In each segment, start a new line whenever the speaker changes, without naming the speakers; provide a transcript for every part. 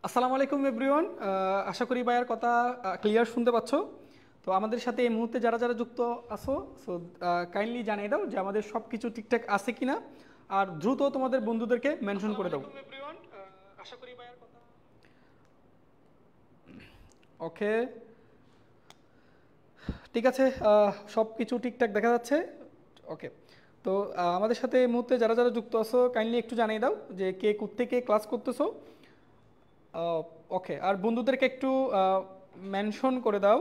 আসসালামু আলাইকুম এভরিওয়ান। আশা করি ভাইয়ার কথা ক্লিয়ার শুনতে পাচ্ছ। তো আমাদের সাথে এই মুহূর্তে যারা যারা যুক্ত আছো, সো কাইন্ডলি জানিয়ে দাও যে আমাদের সব কিছু ঠিকঠাক আছে কিনা, আর দ্রুত তোমাদের বন্ধুদেরকে মেনশন করে দাও। আশা করি ভাইয়ার কথা ওকে, ঠিক আছে। সব কিছু ঠিকঠাক দেখা যাচ্ছে। ওকে, তো আমাদের সাথে এই মুহূর্তে যারা যারা যুক্ত আছো কাইন্ডলি একটু জানিয়ে দাও যে কে কোত্থেকে ক্লাস করতেছো। ওকে, আর বন্ধুদেরকে একটু মেনশন করে দাও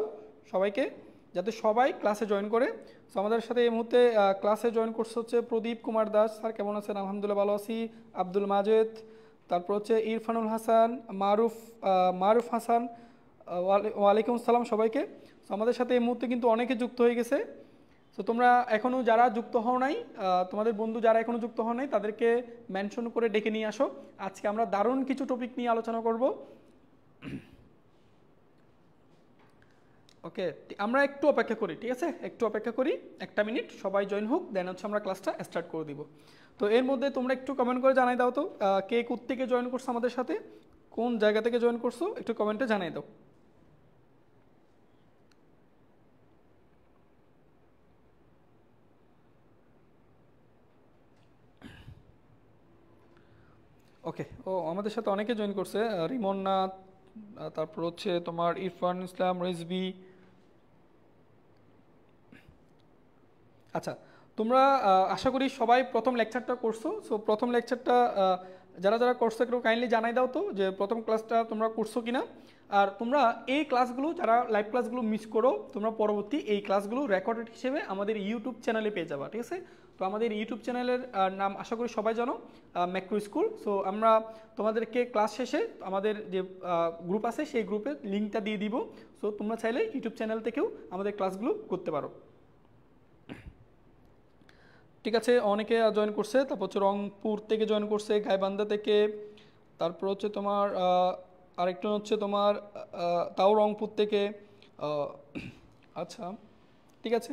সবাইকে, যাতে সবাই ক্লাসে জয়েন করে। সো আমাদের সাথে এই মুহূর্তে ক্লাসে জয়েন করছে হচ্ছে প্রদীপ কুমার দাস স্যার, কেমন আছেন? আলহামদুলিল্লাহ ভালো আছি। আব্দুল মাজেদ, তারপর হচ্ছে ইরফানুল হাসান, মারুফ হাসান, ওয়ালাইকুম আসসালাম সবাইকে। সো আমাদের সাথে এই মুহূর্তে কিন্তু অনেকে যুক্ত হয়ে গেছে। সো তোমরা এখনও যারা যুক্ত হও নাই, তোমাদের বন্ধু যারা এখনও যুক্ত হও নাই তাদেরকে মেনশন করে ডেকে নিয়ে আসো। আজকে আমরা দারুণ কিছু টপিক নিয়ে আলোচনা করব। ওকে, আমরা একটু অপেক্ষা করি, ঠিক আছে? একটু অপেক্ষা করি, একটা মিনিট, সবাই জয়েন হোক, দেন হচ্ছে আমরা ক্লাসটা স্টার্ট করে দিব। তো এর মধ্যে তোমরা একটু কমেন্ট করে জানাই দাও তো কে কোত্থেকে জয়েন করছো আমাদের সাথে, কোন জায়গা থেকে জয়েন করছো, একটু কমেন্টে জানাই দাও। ওকে, ও আমাদের সাথে অনেকে জয়েন করছে, রিমন নাথ, তারপর হচ্ছে তোমার ইরফান ইসলাম, রেজবি। আচ্ছা, তোমরা আশা করি সবাই প্রথম লেকচারটা করছো। সো প্রথম লেকচারটা যারা যারা করছো একটু কাইন্ডলি জানাই দাও তো যে প্রথম ক্লাসটা তোমরা করছো কিনা। আর তোমরা এই ক্লাসগুলো, যারা লাইভ ক্লাসগুলো মিস করো, তোমরা পরবর্তী এই ক্লাসগুলো রেকর্ডেড হিসেবে আমাদের ইউটিউব চ্যানেলে পেয়ে যাবা, ঠিক আছে? তো আমাদের ইউটিউব চ্যানেলের নাম আশা করি সবাই জানো, ম্যাক্রো স্কুল। সো আমরা তোমাদেরকে ক্লাস শেষে আমাদের যে গ্রুপ আছে সেই গ্রুপের লিঙ্কটা দিয়ে দিব। সো তোমরা চাইলে ইউটিউব চ্যানেল থেকেও আমাদের ক্লাসগুলো করতে পারো। ঠিক আছে, অনেকে জয়েন করছে, তারপর হচ্ছে রংপুর থেকে জয়েন করছে, গাইবান্ধা থেকে, তারপর হচ্ছে তোমার আরেকটা হচ্ছে তোমার তাও রংপুর থেকে। আহ, আচ্ছা, ঠিক আছে।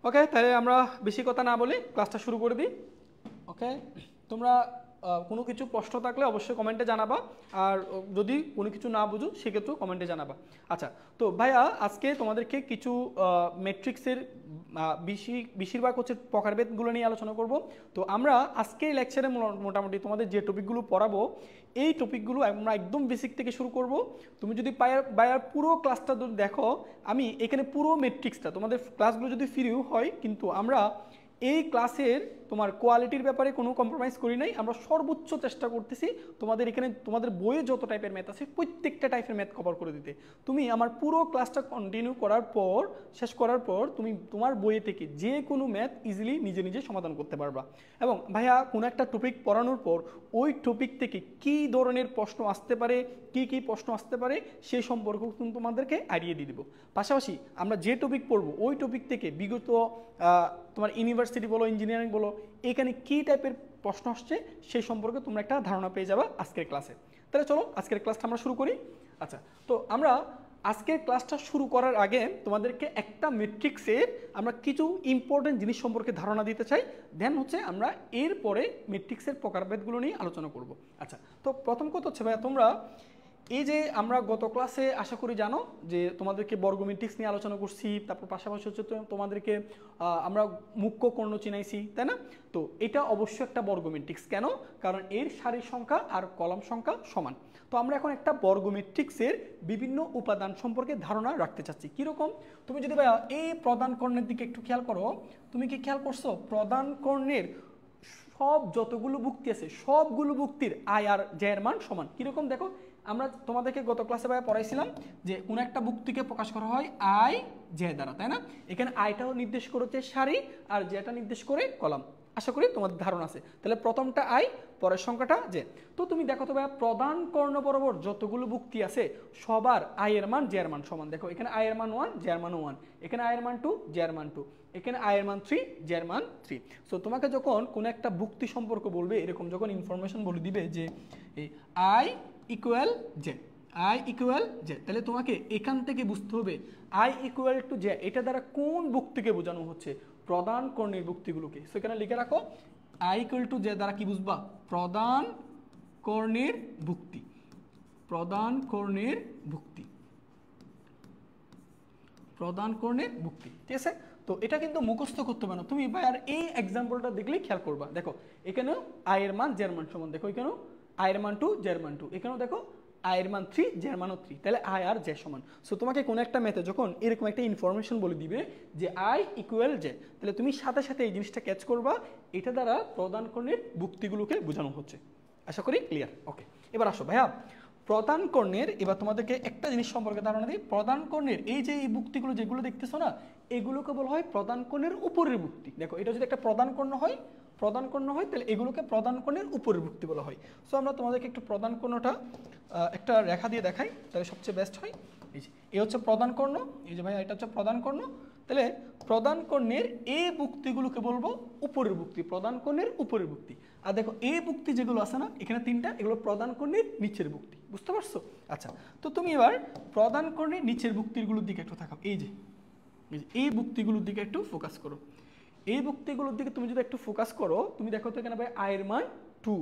ওকে, তাহলে আমরা বেশি কথা না বলে ক্লাসটা শুরু করে দিই। ওকে, তোমরা কোনো কিছু প্রশ্ন থাকলে অবশ্যই কমেন্টে জানাবা, আর যদি কোনো কিছু না বুঝো সেক্ষেত্রেও কমেন্টে জানাবা। আচ্ছা, তো ভাইয়া আজকে তোমাদেরকে কিছু ম্যাট্রিক্সের বেশিরভাগ হচ্ছে প্রকারভেদগুলো নিয়ে আলোচনা করব। তো আমরা আজকে লেকচারে মোটামুটি তোমাদের যে টপিকগুলো পড়াবো, এই টপিকগুলো আমরা একদম বেসিক থেকে শুরু করব। তুমি যদি ভাইয়ার পুরো ক্লাসটা দেখো, আমি এখানে পুরো ম্যাট্রিক্সটা, তোমাদের ক্লাসগুলো যদি ফ্রিও হয়, কিন্তু আমরা এই ক্লাসের তোমার কোয়ালিটির ব্যাপারে কোনো কম্প্রোমাইজ করি নাই। আমরা সর্বোচ্চ চেষ্টা করতেছি তোমাদের এখানে, তোমাদের বইয়ে যত টাইপের ম্যাথ আছে প্রত্যেকটা টাইপের ম্যাথ কভার করে দিতে। তুমি আমার পুরো ক্লাসটা কন্টিনিউ করার পর, শেষ করার পর, তুমি তোমার বইয়ে থেকে যে কোনো ম্যাথ ইজিলি নিজে নিজে সমাধান করতে পারবা। এবং ভাইয়া কোনো একটা টপিক পড়ানোর পর ওই টপিক থেকে কী ধরনের প্রশ্ন আসতে পারে, কি প্রশ্ন আসতে পারে, সেই সম্পর্কেও তোমাদেরকে আইডিয়া দিয়ে দিব। পাশাপাশি আমরা যে টপিক পড়বো ওই টপিক থেকে বিগত তোমার ইউনিভার্সিটি বলো, ইঞ্জিনিয়ারিং বলো, এখানে কী টাইপের প্রশ্ন আসছে সেই সম্পর্কে তোমরা একটা ধারণা পেয়ে যাবা আজকের ক্লাসে। তাহলে চলো আজকের ক্লাসটা আমরা শুরু করি। আচ্ছা, তো আমরা আজকের ক্লাসটা শুরু করার আগে তোমাদেরকে একটা ম্যাট্রিক্সের আমরা কিছু ইম্পর্টেন্ট জিনিস সম্পর্কে ধারণা দিতে চাই। দেন হচ্ছে আমরা এরপরে ম্যাট্রিক্সের প্রকারভেদগুলো নিয়ে আলোচনা করব। আচ্ছা, তো প্রথম কথা হচ্ছে ভাইয়া, তোমরা এই যে আমরা গত ক্লাসে আশা করি জানো যে তোমাদেরকে বর্গ ম্যাট্রিক্স নিয়ে আলোচনা করছি, তারপর পাশাপাশি হচ্ছে তোমাদেরকে আমরা মুখ্য কর্ণ চিনাইছি, তাই না? তো এটা অবশ্যই একটা বর্গ ম্যাট্রিক্স। কেন? কারণ এর সারির সংখ্যা আর কলাম সংখ্যা সমান। তো আমরা এখন একটা বর্গ ম্যাট্রিক্সের বিভিন্ন উপাদান সম্পর্কে ধারণা রাখতে চাচ্ছি। কীরকম? তুমি যদি ভাইয়া এই প্রধান কর্ণের দিকে একটু খেয়াল করো, তুমি কি খেয়াল করছো প্রধান কর্ণের সব যতগুলো ভুক্তি আছে সবগুলো ভুক্তির আই আর জের মান সমান? কীরকম দেখো, আমরা তোমাদেরকে গত ক্লাসে ভাই পড়াইছিলাম যে কোনো একটা ভুক্তিকে প্রকাশ করা হয় আই জে দ্বারা, তাই না? এখানে আইটাও নির্দেশ করছে সারি আর জেটা নির্দেশ করে কলাম। আশা করি তোমাদের ধারণা আছে। তাহলে প্রথমটা আই, পরের সংখ্যাটা জে। তো তুমি দেখো তো ভাই, প্রধান কর্ণ বরাবর যতগুলো ভুক্তি আছে সবার আই এর মান জে এর মান সমান। দেখো এখানে আই এর মান 1, জে এর মান 1, এখানে আই এর মান 2, জে এর মান 2, এখানে আই এর মান 3, জে এর মান 3। সো তোমাকে যখন কোনো একটা ভুক্তি সম্পর্ক বলবে, এরকম যখন ইনফরমেশন বলে দিবে যে এই I equal J, I equal J, তাহলে তোমাকে এখান থেকে বুঝতে হবে আই ইকুয়াল টু জে এটা দ্বারা কোন ভুক্তিকে বোঝানো হচ্ছে? প্রধান কর্ণের ভুক্তিগুলোকে। সেখানে লিখে রাখো আই ইকুয়াল টু জে দ্বারা কি বুঝবা? প্রধান কর্ণের ভুক্তি। প্রদান কর্ণের ভুক্তি, প্রদান কর্ণের ভুক্তি, ঠিক আছে। তো এটা কিন্তু মুখস্থ করতে হবে না, তুমি আর এই এক্সাম্পলটা দেখলেই খেয়াল করবা। দেখো এখানেও আই এর মান জের মান সমান, দেখো এখানেও আই এর মান 2 জের মান 2, এখানেও দেখো আই এর মান 3 জের মানও 3, তাহলে আই আর জে সমান। সো তোমাকে কোনো একটা ম্যাথে যখন এরকম একটা ইনফরমেশন বলে দিবে যে আই ইকুয়াল জে, তাহলে তুমি সাথে সাথে এই জিনিসটা ক্যাচ করবা, এটা দ্বারা প্রদান কর্ণের ভুক্তিগুলোকে বোঝানো হচ্ছে। আশা করি ক্লিয়ার। ওকে, এবার আসো ভাইয়া প্রদান কর্ণের, এবার তোমাদেরকে একটা জিনিস সম্পর্কে ধারণা দিই। প্রদান কর্ণের এই যে এই ভুক্তিগুলো যেগুলো দেখতেছো না, এগুলোকে বলা হয় প্রদান কর্ণের উপরের ভুক্তি। দেখো এটা যদি একটা প্রদান কর্ণ হয়, প্রদান কর্ণ হয়, তাহলে এগুলোকে প্রদান কর্ণের উপরের ভুক্তি বলা হয়। সো আমরা তোমাদেরকে একটু প্রদান কর্ণটা একটা রেখা দিয়ে দেখাই, তাহলে সবচেয়ে বেস্ট হয়। এই হচ্ছে প্রদান কর্ণ, এই যে ভাই এটা হচ্ছে প্রদান কর্ণ। তাহলে প্রদান কর্ণের এই ভুক্তিগুলোকে বলবো উপরের ভুক্তি, প্রদান কর্ণের উপরের ভুক্তি। আর দেখো এই ভুক্তি যেগুলো আছে না এখানে তিনটা, এগুলো প্রদান কর্ণের নিচের ভুক্তি, বুঝতে পারছো? আচ্ছা, তো তুমি এবার প্রদান কর্ণের নিচের ভুক্তিগুলোর দিকে একটু তাকাও। এই যে এই ভুক্তিগুলোর দিকে একটু ফোকাস করো। এই ভুক্তিগুলোর দিকে তুমি যদি একটু ফোকাস করো, তুমি দেখো তো এখানে ভাই আই এর মান 2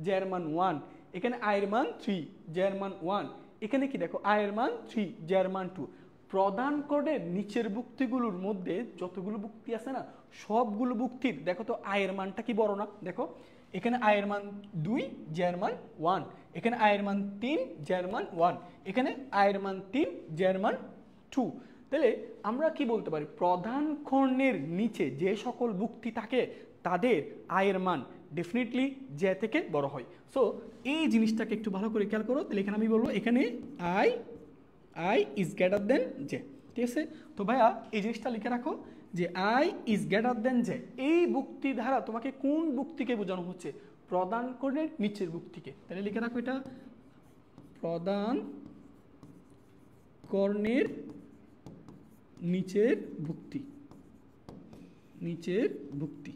জে এর মান 1, এখানে আই এর মান 3 জে এর মান 1, এখানে কি দেখো আই এর মান 3 জে এর মান 2। প্রদান কর্ণের নিচের ভুক্তিগুলোর মধ্যে যতগুলো ভুক্তি আছে না, সবগুলো ভুক্তির দেখো তো আই এর মানটা কি বড় না? দেখো এখানে আই এর মান 2 জে এর মান 1, এখানে আই এর মান 3 জে এর মান 1, এখানে আই এর মান 3 জে এর মান 2। তাহলে আমরা কি বলতে পারি, প্রধান কর্ণের নিচে যে সকল ভুক্তি থাকে তাদের আয়ের মান ডেফিনেটলি জে থেকে বড় হয়। সো এই জিনিসটাকে একটু ভালো করে খেয়াল করো। তাহলে এখানে আমি বলবো এখানে I is greater than J, ঠিক আছে? তো ভাইয়া এই জিনিসটা লিখে রাখো যে I is greater than J, এই ভুক্তি দ্বারা তোমাকে কোন ভুক্তিকে বোঝানো হচ্ছে? প্রদান কর্ণের নিচের ভুক্তিকে। তাহলে লিখে রাখো এটা প্রদান কর্ণের নিচের ভুক্তি, নিচের ভুক্তি,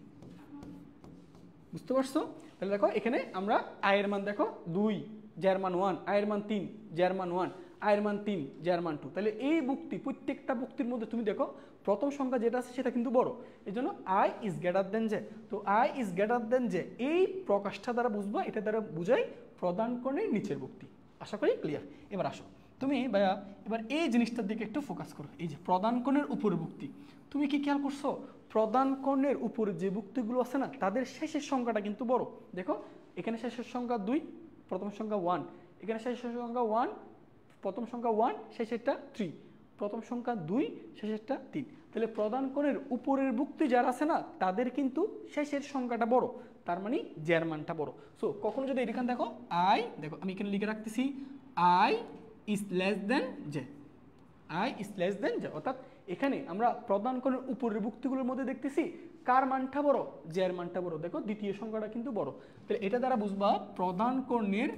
বুঝতে পারছো? তাহলে দেখো এখানে আমরা আয়ের মান দেখো 2 জের মান 1, আয়ের মান 3 জের মান 1, আয়ের মান 3 জের মান 2। তাহলে এই ভুক্তি প্রত্যেকটা ভুক্তির মধ্যে তুমি দেখো প্রথম সংখ্যা যেটা আছে সেটা কিন্তু বড়, এই জন্য I is greater than J. তো I is greater than J এই প্রকাশটা দ্বারা বুঝবা, এটা দ্বারা বুঝাই প্রদান কর্ণের নিচের ভুক্তি। আশা করি ক্লিয়ার। এবার আসো তুমি ভাইয়া এবার এই জিনিসটার দিকে একটু ফোকাস করো। এই যে প্রদান কর্ণের উপরে ভুক্তি, তুমি কি খেয়াল করছো প্রদান কর্ণের উপরে যে ভুক্তিগুলো আছে না তাদের শেষের সংখ্যাটা কিন্তু বড়। দেখো এখানে শেষের সংখ্যা 2, প্রথম সংখ্যা 1, এখানে শেষের সংখ্যা 1, প্রথম সংখ্যা 1, শেষেরটা 3, প্রথম সংখ্যা 2, শেষেরটা 3। তাহলে প্রদান কর্ণের উপরের ভুক্তি যারা আছে না তাদের কিন্তু শেষের সংখ্যাটা বড়, তার মানে জের মানটা বড়। সো কখনো যদি এখানে দেখো আই, দেখো আমি এখানে লিখে রাখতেছি I is less than J, I is less than J, অর্থাৎ এখানে আমরা প্রদান কর্ণের উপরের ভুক্তিগুলোর মধ্যে দেখতেছি কার মানটা বড়? জের মানটা বড়। দেখো দ্বিতীয় সংখ্যাটা কিন্তু বড়। তাহলে এটা দ্বারা বুঝবা প্রদান কর্ণের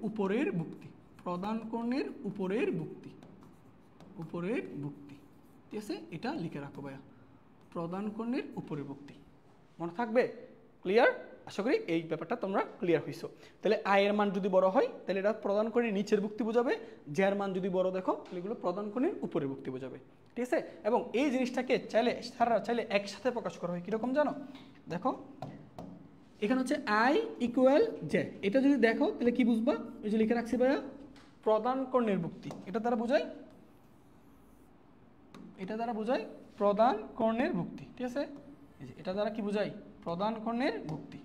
উপরের ভুক্তি, প্রদান কর্ণের উপরের ভুক্তি, উপরের ভুক্তি, ঠিক আছে? এটা লিখে রাখো ভাইয়া, প্রদান কর্ণের উপরের ভুক্তি, মনে থাকবে? ক্লিয়ার? আশা করি এই ব্যাপারটা তোমরা ক্লিয়ার হইছো। তাহলে আয়ের মান যদি বড় হয় তাহলে এটা প্রদান কর্ণের নিচের ভুক্তি বোঝাবে, জের মান যদি বড় দেখো তাহলে এগুলো প্রদান কর্ণের উপরের ভুক্তি বোঝাবে, ঠিক আছে? এবং এই জিনিসটাকে চাইলে একসাথে প্রকাশ করা হয় কিরকম জানো? দেখো এখানে হচ্ছে আই ইকুয়াল জে, এটা যদি দেখো তাহলে কি বুঝবা? ওই যে লিখে রাখছি ভাইয়া প্রদান কর্ণের ভুক্তি, এটা দ্বারা বোঝায়, এটা দ্বারা বোঝায় প্রদান কর্ণের ভুক্তি, ঠিক আছে? এটা দ্বারা কি বোঝায়? প্রদান কর্ণের ভুক্তি,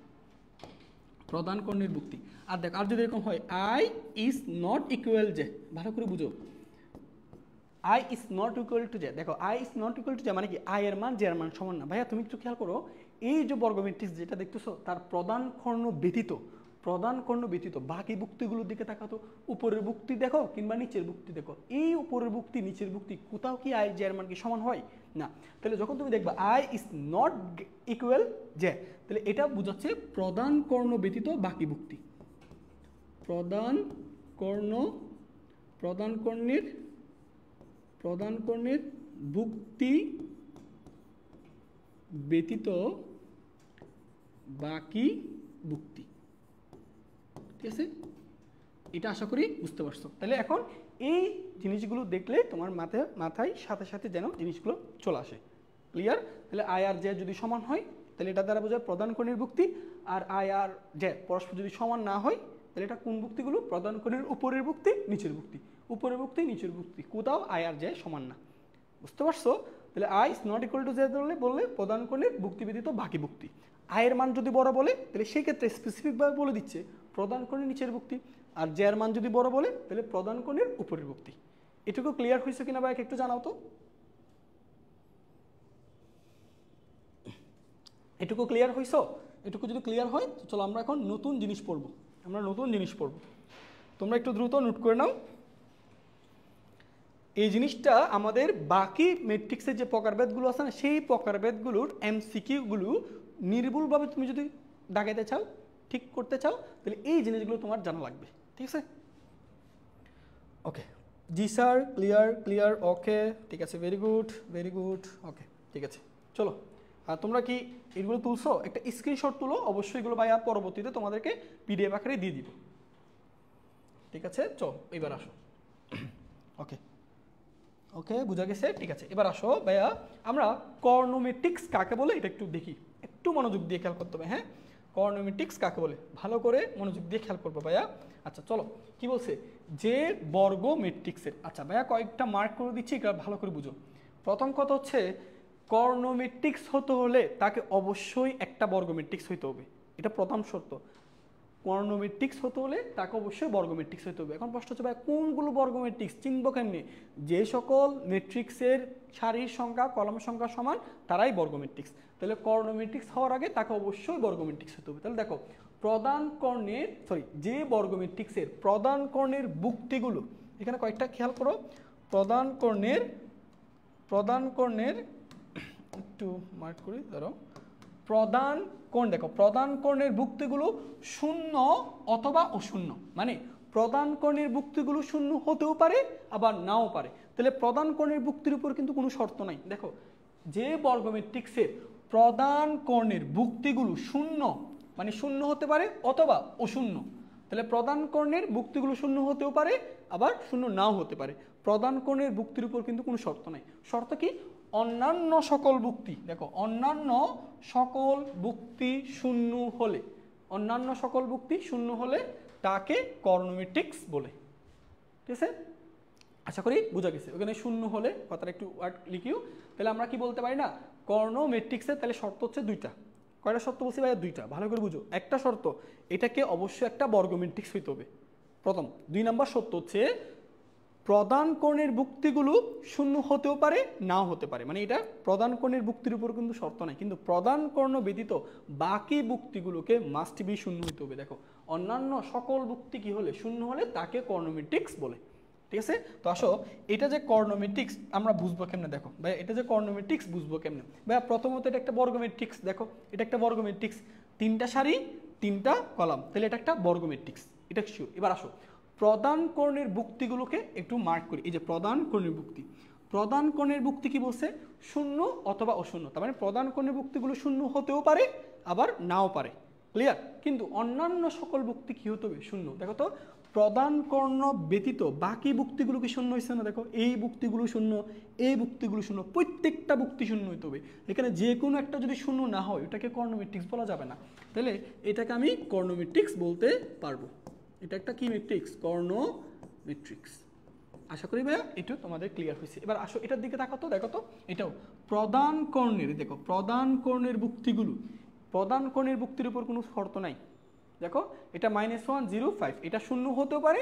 প্রদান কর্ণের ভুক্তি। আর দেখো আর যদি এরকম হয় I is not equal J, ভালো করে বুঝো, I is not equal to J. দেখো I is not equal to J মানে কি আই এর মান জের মান সমান না। ভাইয়া তুমি একটু খেয়াল করো, এই যে বর্গ ম্যাট্রিক্স যেটা দেখতেছো তার প্রদান কর্ণ ব্যতীত বাকি ভুক্তিগুলোর দিকে তাকাতো, উপরের ভুক্তি দেখো কিংবা নিচের ভুক্তি দেখো, এই উপরের ভুক্তি নিচের ভুক্তি কোথাও কি আই জের মান কি সমান হয় না। তাহলে যখন তুমি দেখবা I is not equal J, তাহলে এটা বোঝাচ্ছে প্রদান কর্ণ ব্যতীত বাকি ভুক্তি, প্রদান কর্ণের ভুক্তি ব্যতীত বাকি ভুক্তি, ঠিক আছে? এটা আশা করি বুঝতে পারছো। তাহলে এখন এই জিনিসগুলো দেখলে তোমার মাথায় সাথে সাথে যেন জিনিসগুলো চলে আসে। ক্লিয়ার? তাহলে আই আর জে যদি সমান হয় তাহলে এটা দ্বারা বোঝায় প্রদান কর্ণের ভুক্তি, আর আই আর জে পরস্পর যদি সমান না হয় তাহলে এটা কোন বুক্তিগুলো? প্রধান কোণের উপরের বুক্তি নিচের বুক্তি, উপরের বুক্তি নিচের বুক্তি, কোথাও আই আর জে সমান না। বুঝতে পারছো? তাহলে I is not equal to J বললে প্রধান কোণের বুক্তি ব্যতীত বাকি বুক্তি। আয়ের মান যদি বড় বলে তাহলে সেই ক্ষেত্রে স্পেসিফিকভাবে বলে দিচ্ছে প্রধান কোণের নিচের বুক্তি, আর জের মান যদি বড় বলে তাহলে প্রধান কোণের উপরের বুক্তি। এটুকু ক্লিয়ার হয়েছে কিনা ভাই একটু জানাও তো। এটুকু ক্লিয়ার হয়েছ? এটুকু যদি ক্লিয়ার হয় তো চলো আমরা এখন নতুন জিনিস পড়বো, আমরা নতুন জিনিস পড়বো। তোমরা একটু দ্রুত নোট করে নাও। এই জিনিসটা আমাদের বাকি ম্যাট্রিক্সের যে প্রকারভেদগুলো আছে না, সেই প্রকারভেদগুলোর এমসিকিউগুলো নির্ভুলভাবে তুমি যদি দাগাইতে চাও, ঠিক করতে চাও, তাহলে এই জিনিসগুলো তোমার জানা লাগবে। ঠিক আছে? ওকে, জি স্যার, ক্লিয়ার ক্লিয়ার, ওকে ঠিক আছে, ভেরি গুড ভেরি গুড, ওকে ঠিক আছে। চলো, আর তোমরা কি এগুলো তুলছো? একটা স্ক্রিনশট তুলো অবশ্যই, এগুলো ভাইয়া পরবর্তীতে তোমাদেরকে পিডিএফ আকারে দিয়ে দিব। ঠিক আছে, চল এবার আসো। ওকে ওকে, বোঝা গেছে। ঠিক আছে, এবার আসো ভাইয়া, আমরা কর্নোমেট্রিক্স কাকে বলে এটা একটু দেখি, একটু মনোযোগ দিয়ে খেয়াল করতে হবে। হ্যাঁ, কর্নোমেট্রিক্স কাকে বলে ভালো করে মনোযোগ দিয়ে খেয়াল করবো ভাইয়া। আচ্ছা চলো, কি বলছে? যে বর্গ ম্যাট্রিক্সের, আচ্ছা ভাইয়া কয়েকটা মার্ক করে দিচ্ছি, এটা ভালো করে বুঝো। প্রথম কথা হচ্ছে, কর্নোমেট্রিক্স হতে হলে তাকে অবশ্যই একটা বর্গ ম্যাট্রিক্স হইতে হবে, এটা প্রথম শর্ত। কর্নোমেট্রিক্স হতে হলে তাকে অবশ্যই বর্গ ম্যাট্রিক্স হতে হবে। এখন প্রশ্ন হচ্ছে ভাই কোনগুলো বর্গ ম্যাট্রিক্স চিনব কেমনি? যে সকল ম্যাট্রিক্সের সারির সংখ্যা কলামের সংখ্যা সমান তারাই বর্গ ম্যাট্রিক্স। তাহলে কর্নোমেট্রিক্স হওয়ার আগে তাকে অবশ্যই বর্গ ম্যাট্রিক্স হতে হবে। তাহলে দেখো, প্রধান কর্ণের যে বর্গ ম্যাট্রিক্সের প্রধান কর্ণের বুক্তিগুলো, এখানে কয়েকটা খেয়াল করো। প্রধান কর্ণের একটু মার্ক করি, ধরো প্রধান কোণ, দেখো প্রধান কোণের বুক্তিগুলো শূন্য অথবা অশূন্য, মানে প্রধান কোণের বুক্তিগুলো শূন্য হতেও পারে আবার নাও পারে। তাহলে প্রধান কোণের বুক্তির উপর কিন্তু কোনো শর্ত নাই। দেখো, যে বর্গ ম্যাট্রিক্সের প্রধান কোণের বুক্তিগুলো শূন্য, মানে শূন্য হতে পারে অথবা অশূন্য, তাহলে প্রধান কোণের বুক্তিগুলো শূন্য হতেও পারে আবার শূন্য নাও হতে পারে। প্রধান কোণের বুক্তির উপর কিন্তু কোনো শর্ত নাই। শর্ত কি? অন্যান্য সকল বুক্তি, দেখো অন্যান্য সকল বুক্তি শূন্য হলে, অন্যান্য সকল বুক্তি শূন্য হলে তাকে কর্নোমেট্রিক্স বলে। ঠিক আছে, আশা করি বোঝা গেছে। ওখানে শূন্য হলে কথাটা একটু ওয়ার্ড লিখিও। তাহলে আমরা কি বলতে পারি না, কর্নোমেট্রিক্সের তাহলে শর্ত হচ্ছে দুইটা। কয়টা শর্ত বলছি ভাইয়া? দুইটা, ভালো করে বুঝো। একটা শর্ত, এটাকে অবশ্যই একটা বর্গ ম্যাট্রিক্স হইতে হবে, প্রথম। 2 নম্বর শর্ত হচ্ছে প্রধান কোণের বুক্তিগুলো শূন্য হতেও পারে নাও হতে পারে, মানে এটা প্রধান কোণের বুক্তির উপর কিন্তু শর্ত নাই, কিন্তু প্রধান কর্ণ ব্যতীত বাকি বুক্তিগুলোকে মাস্ট বি শূন্য হতে হবে। দেখো, অন্যান্য সকল বুক্তি কি হলে শূন্য হলে তাকে কর্নোমেট্রিক্স বলে। ঠিক আছে, তো আসো, এটা যে কর্নোমেট্রিক্স আমরা বুঝবো কেমনে? দেখো ভাই, এটা যে কর্নোমেট্রিক্স বুঝবো কেমনে ভাইয়া? প্রথমত এটা একটা বর্গ ম্যাট্রিক্স। দেখো, এটা একটা বর্গ ম্যাট্রিক্স, 3টা সারি 3টা কলাম, তাহলে এটা একটা বর্গ ম্যাট্রিক্স, এটা শিওর। এবার আসো, প্রধান কোণের বুক্তিগুলোকে একটু মার্ক করি। এই যে প্রধান কোণের বুক্তি, প্রধান কোণের বুক্তি কি বলছে? শূন্য অথবা অশূন্য, তার মানে প্রধান কোণের বুক্তিগুলো শূন্য হতেও পারে আবার নাও পারে। ক্লিয়ার? কিন্তু অন্যান্য সকল বুক্তি কি হতে হবে? শূন্য। দেখো তো, প্রধান কর্ণ ব্যতীত বাকি বুক্তিগুলো কি শূন্য হয়েছে না? দেখো, এই বুক্তিগুলো শূন্য, এই বুক্তিগুলো শূন্য, প্রত্যেকটা বুক্তি শূন্য হইতে হবে। এখানে যে কোনো একটা যদি শূন্য না হয় ওটাকে কর্নোমেট্রিক্স বলা যাবে না। তাহলে এটাকে আমি কর্নোমেট্রিক্স বলতে পারবো। এটা একটা কি ম্যাট্রিক্স? কর্নোমেট্রিক্স। আশা করি ভাইয়া একটু তোমাদের ক্লিয়ার হয়েছে। এবার আসো এটার দিকে তাকাতো, দেখো তো, এটাও প্রধান কর্ণের, দেখো প্রধান কর্ণের বুক্তিগুলো, প্রধান কর্ণের বুক্তির উপর কোনো শর্ত নাই। দেখো, এটা -1 0 5, এটা শূন্য হতেও পারে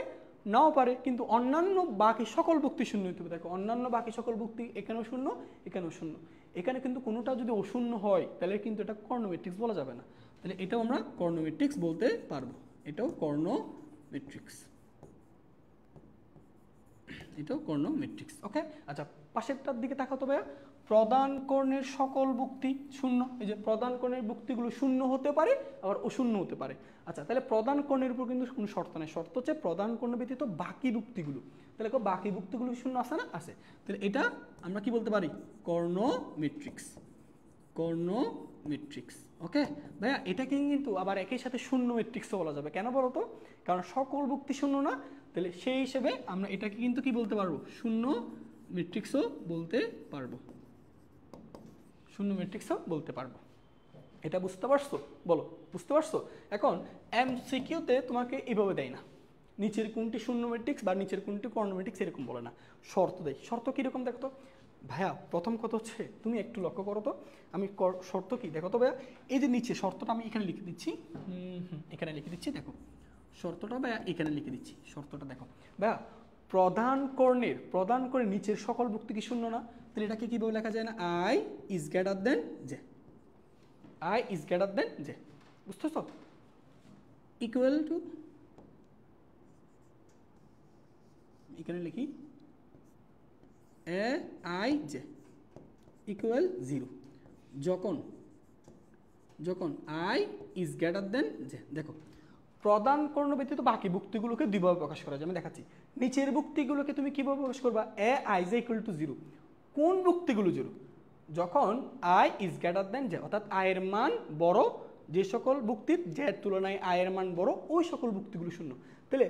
নাও পারে, কিন্তু অন্যান্য বাকি সকল বুক্তি শূন্য হতে হবে। দেখো, অন্যান্য বাকি সকল বুক্তি এখানেও শূন্য এখানেও শূন্য, এখানে কিন্তু কোনোটা যদি অশূন্য হয় তাহলে কিন্তু এটা কর্নোমেট্রিক্স বলা যাবে না। তাহলে এটাও আমরা কর্নোমেট্রিক্স বলতে পারবো, এটাও কর্নোমেট্রিক্স, এটাও কর্নোমেট্রিক্স। ওকে, আচ্ছা পাশেরটার দিকে তাকাতো ভাইয়া। প্রধান কর্ণের সকল বুক্তি শূন্য, এই যে প্রধান কর্ণের বুক্তিগুলো শূন্য হতে পারে আবার অশূন্য হতে পারে। আচ্ছা, তাহলে প্রধান কর্ণের উপর কিন্তু কোনো শর্ত নেই, শর্ত হচ্ছে প্রধান কর্ণ ব্যতীত বাকি বুক্তিগুলো। তাহলে বাকি বুক্তিগুলো শূন্য আছে না? আছে। তাহলে এটা আমরা কি বলতে পারি? কর্নোমেট্রিক্স, কর্নোমেট্রিক্স। ওকে ভাইয়া, এটাকে কিন্তু আবার একই সাথে শূন্য ম্যাট্রিক্সও বলা যাবে। কেন বলো তো? কারণ সকল বুক্তি শূন্য না, তাহলে সেই হিসেবে আমরা এটাকে কিন্তু কি বলতে পারবো? শূন্য ম্যাট্রিক্সও বলতে পারবো, শূন্য ম্যাট্রিক্সও বলতে পারবো। এটা বুঝতে পারছো? বলো, বুঝতে পারছো? এখন এমসিকিউতে তোমাকে এইভাবে দেয় না, নিচের কোনটি শূন্য ম্যাট্রিক্স বা নিচের কোনটি কর্ণ ম্যাট্রিক্স এরকম বলে না, শর্ত দেয়। শর্ত কীরকম দেখো তো ভাইয়া, প্রথম কথা হচ্ছে তুমি একটু লক্ষ্য করো তো, আমি শর্ত কি দেখো তো ভাইয়া, এই যে নিচে শর্তটা আমি এখানে লিখে দিচ্ছি, এখানে লিখে দিচ্ছি, দেখো শর্তটা ভাইয়া এখানে লিখে দিচ্ছি, শর্তটা দেখো ভাইয়া, প্রধান কর্ণের নিচের সকল ভুক্তি কি শূন্য না? তাহলে এটাকে কীভাবে লেখা যায় না, I is greater than J, I is greater than J, বুঝতেছ? ইকুয়াল টু, এখানে লিখি এ আই জে ইকুয়াল 0, যখন I is greater than J. দেখো প্রধান কর্ণ ব্যতীত বাকি ভুক্তিগুলোকে দুইভাবে প্রকাশ করা যায়, আমি দেখাচ্ছি। নিচের ভুক্তিগুলোকে তুমি কিভাবে প্রকাশ করবা, এ আই জে ইকুয়াল টু 0। কোন ভুক্তিগুলো 0? যখন I is greater than J, অর্থাৎ আয়ের মান বড়, যে সকল ভুক্তির জের তুলনায় আয়ের মান বড় ওই সকল ভুক্তিগুলো শূন্য। তাহলে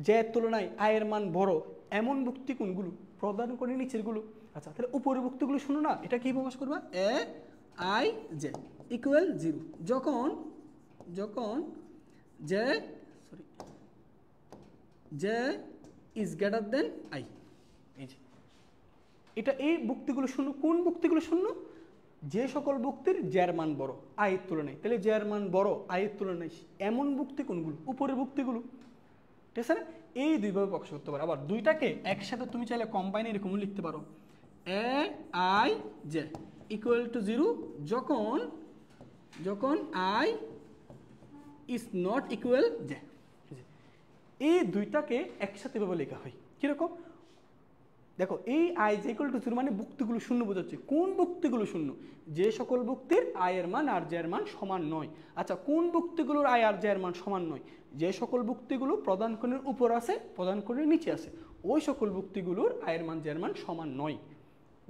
জের তুলনায় আয়ের মান বড় এমন ভুক্তি কোনগুলো? প্রদান করে নিচেরগুলো। আচ্ছা, তাহলে উপরের ভুক্তিগুলো শূন্য না, এটা কি প্রকাশ করবা, এ আই জে ইকুয়াল 0, যখন J is greater than I. এই যে এটা, এই ভুক্তিগুলো শূন্য। কোন ভুক্তিগুলো শূন্য? যে সকল ভুক্তির জের মান বড় আয়ের তুলনায়। তাহলে জের মান বড় আয়ের তুলনায় এমন ভুক্তি কোনগুলো? উপরের ভুক্তিগুলো, ঠিক আছে না? এই দুইভাবে প্রকাশ করতে পারো। আবার দুইটাকে একসাথে তুমি চাইলে কম্বাইন এরকম লিখতে পারো, এ আই জে ইকুয়াল টু 0, যখন I is not equal J. এই দুইটাকে একসাথে ভাবে লেখা হয়। কিরকম দেখো, এই আই জে ইকুয়াল টু 0 মানে ভুক্তিগুলো শূন্য বোঝাচ্ছে। কোন ভুক্তিগুলো শূন্য? যে সকল ভুক্তির আয়ের মান আর জের মান সমান নয়। আচ্ছা, কোন ভুক্তিগুলোর আয় আর জের মান সমান নয়? যে সকল ভুক্তিগুলো প্রধান কোণের উপর আছে, প্রধান কোণের নিচে আছে, ওই সকল ভুক্তিগুলোর আয়ের মান জের মান সমান নয়।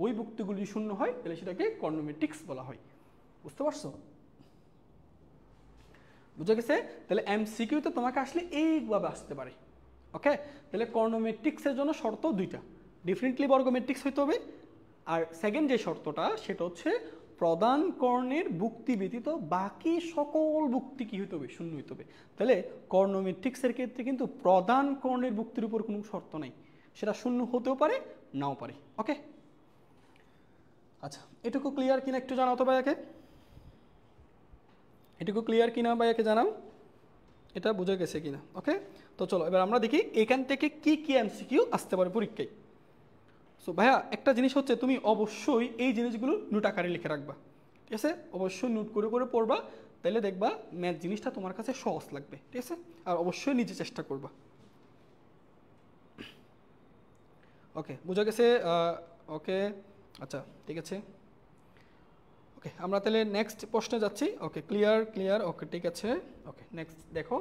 ওই ভুক্তিগুলো যদি শূন্য হয় তাহলে সেটাকে কর্ণ ম্যাট্রিক্স বলা হয়। বুঝতে পারছো? বুঝা গেছে? তাহলে এমসিকিউতে তোমাকে আসলে এইভাবে আসতে পারে। ওকে, তাহলে কর্ণ ম্যাট্রিক্সের জন্য শর্ত দুইটা, ডেফিনেটলি বর্গ ম্যাট্রিক্স হইতে হবে, আর সেকেন্ড যে শর্তটা সেটা হচ্ছে প্রধান কর্ণের ভুক্তি ব্যতীত বাকি সকল ভুক্তি কি হইতে হবে? শূন্য হইতে হবে। তাহলে কর্ণ ম্যাট্রিক্সের ক্ষেত্রে কিন্তু প্রধান কর্ণের ভুক্তির উপর কোনো শর্ত নাই, সেটা শূন্য হতেও পারে নাও পারে। ওকে, আচ্ছা এটুকু ক্লিয়ার কিনা একটু জানাও তো ভাইয়াকে, এটুকু ক্লিয়ার কিনা ভাইয়াকে জানাও, এটা বোঝা গেছে কিনা। ওকে, তো চলো এবার আমরা দেখি এখান থেকে কি কি এমসিকিউ আসতে পারে পরীক্ষায়। সো ভাইয়া একটা জিনিস হচ্ছে, তুমি অবশ্যই এই জিনিসগুলো নোট আকারে লিখে রাখবা, ঠিক আছে? অবশ্যই নোট করে করে পড়বা, তাহলে দেখবা ম্যাথ জিনিসটা তোমার কাছে সহজ লাগবে, ঠিক আছে? আর অবশ্যই নিজে চেষ্টা করবা। ওকে, বোঝা গেছে? ওকে, আচ্ছা ঠিক আছে। ওকে, আমরা তাহলে নেক্সট প্রশ্নে যাচ্ছি। ওকে, ক্লিয়ার। ওকে ঠিক আছে। ওকে, নেক্সট দেখো,